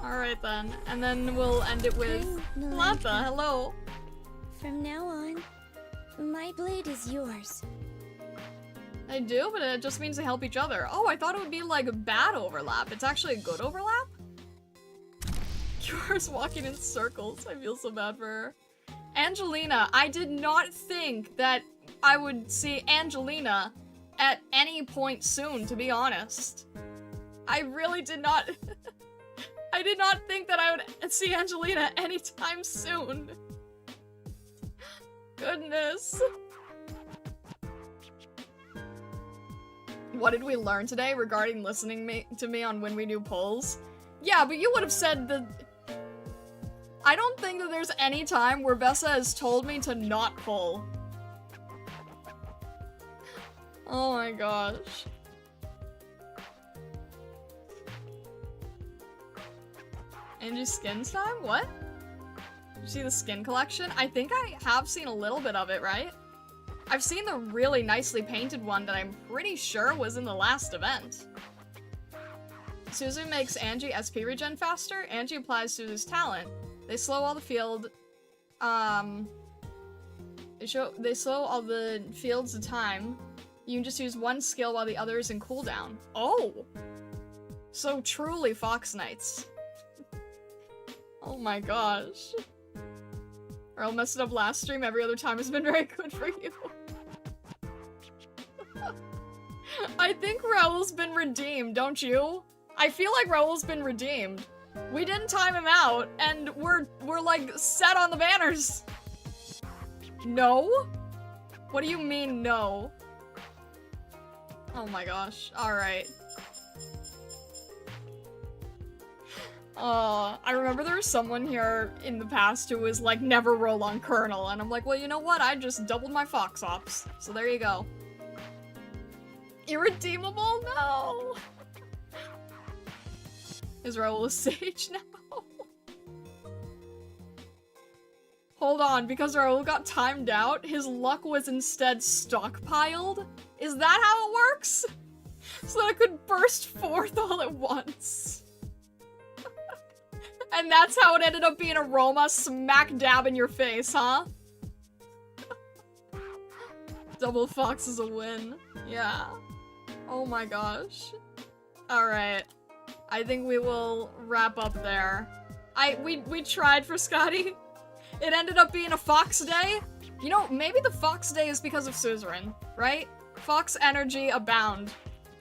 Alright then, and then we'll end it with Lanta. Hello. From now on, my blade is yours. I do, but it just means they help each other. Oh, I thought it would be like a bad overlap. It's actually a good overlap? Kiora's walking in circles. I feel so bad for her. Angelina, I did not think that I would see Angelina at any point soon, to be honest. I really did not... I did not think that I would see Angelina anytime soon. Goodness. What did we learn today regarding listening to me on when we do polls? Yeah, but you would have said that... I don't think that there's any time where Vesa has told me to not pull. Oh my gosh. Angie's skins time? What? Did you see the skin collection? I think I have seen a little bit of it, right? I've seen the really nicely painted one that I'm pretty sure was in the last event. Suzu makes Angie SP regen faster. Angie applies Suzu's talent. They slow all the field. They slow all the fields of time. You can just use one skill while the other is in cooldown. Oh! So truly Fox Knights. Oh my gosh. Earl messed it up last stream. Every other time has been very good for you. I think Raul's been redeemed, don't you? I feel like Raul's been redeemed. We didn't time him out, and we're like set on the banners. No? What do you mean no? Oh my gosh. Alright. I remember there was someone here in the past who was like, never roll on Colonel, and I'm like, well, you know what? I just doubled my Fox Ops, so there you go. Irredeemable? No! Is Raoul a sage now? Hold on, because Raoul got timed out, his luck was instead stockpiled? Is that how it works? So that it could burst forth all at once. And that's how it ended up being Aroma smack dab in your face, huh? Double Fox is a win. Yeah. Oh my gosh. Alright. I think we will wrap up there. We tried for Scotty. It ended up being a Fox Day. You know, maybe the Fox Day is because of Suzerain, right? Fox energy abound.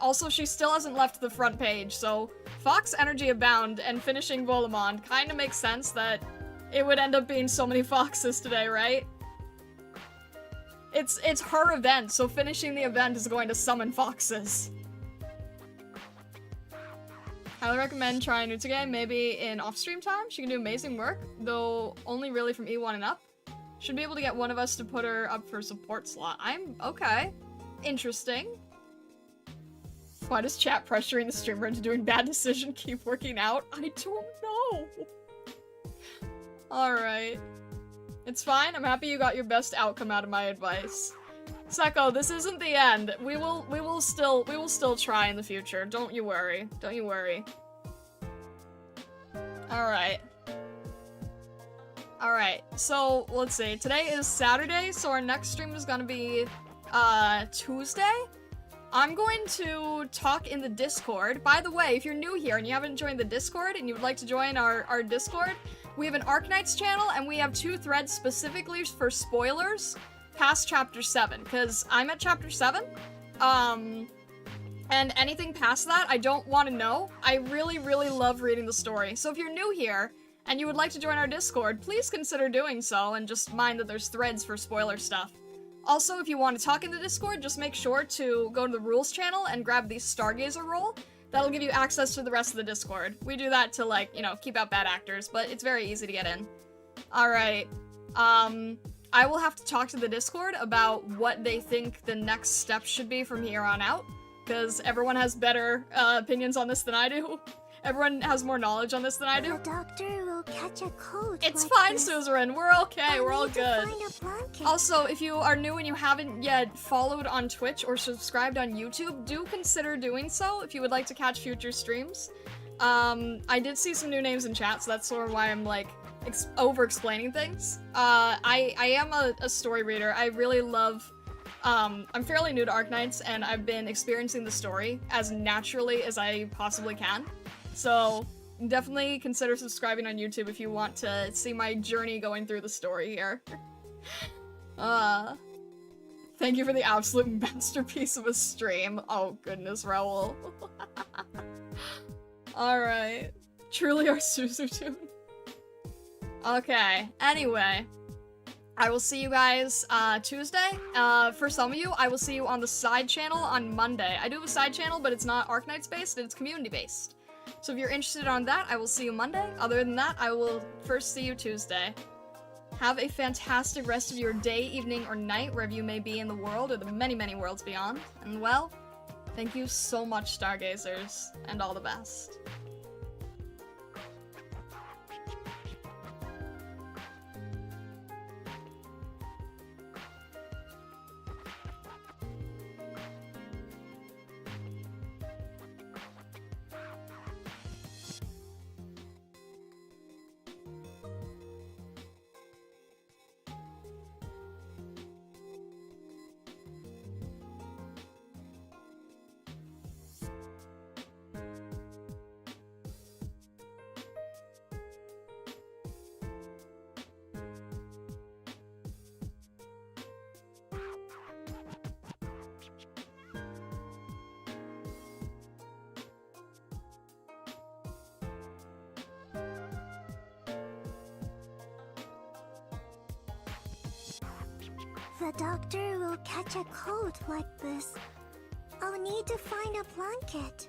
Also, she still hasn't left the front page, so Fox energy abound and finishing Wolumonde kind of makes sense that it would end up being so many foxes today, right? It's her event, so finishing the event is going to summon foxes. Highly recommend trying Utsuge, maybe in off-stream time. She can do amazing work, though only really from E1 and up. Should be able to get one of us to put her up for support slot. Okay. Interesting. Why does chat pressuring the streamer into doing bad decision keep working out? I don't know. Alright. It's fine. I'm happy you got your best outcome out of my advice. Seko, this isn't the end. We will still try in the future. Don't you worry. Don't you worry. Alright. Alright, so let's see. Today is Saturday, so our next stream is gonna be Tuesday. I'm going to talk in the Discord. By the way, if you're new here and you haven't joined the Discord and you would like to join our Discord, we have an Arknights channel and we have 2 threads specifically for spoilers past chapter 7, because I'm at chapter 7. And anything past that, I don't want to know. I really, really love reading the story. So if you're new here and you would like to join our Discord, please consider doing so and just mind that there's threads for spoiler stuff. Also, if you want to talk in the Discord, just make sure to go to the rules channel and grab the Stargazer role. That'll give you access to the rest of the Discord. We do that to, like, you know, keep out bad actors, but it's very easy to get in. Alright. I will have to talk to the Discord about what they think the next steps should be from here on out, because everyone has better opinions on this than I do. Everyone has more knowledge on this than I do. The doctor will catch a cold. It's like fine, this. Suzerain. We're okay. We're all good. Find a blanket. Also, if you are new and you haven't yet followed on Twitch or subscribed on YouTube, do consider doing so if you would like to catch future streams. I did see some new names in chat, so that's sort of why I'm, like, over-explaining things. I am a story reader. I really love... I'm fairly new to Arknights, and I've been experiencing the story as naturally as I possibly can. So, definitely consider subscribing on YouTube if you want to see my journey going through the story here. Thank you for the absolute masterpiece of a stream. Oh goodness, Raoul. Alright. Truly our Suzu-tune. Okay, anyway. I will see you guys Tuesday. For some of you, I will see you on the side channel on Monday. I do have a side channel, but it's not Arknights based, it's community based. So if you're interested on that, I will see you Monday. Other than that, I will first see you Tuesday. Have a fantastic rest of your day, evening, or night, wherever you may be in the world, or the many, many worlds beyond. And well, thank you so much, Stargazers, and all the best. The doctor will catch a cold like this. I'll need to find a blanket.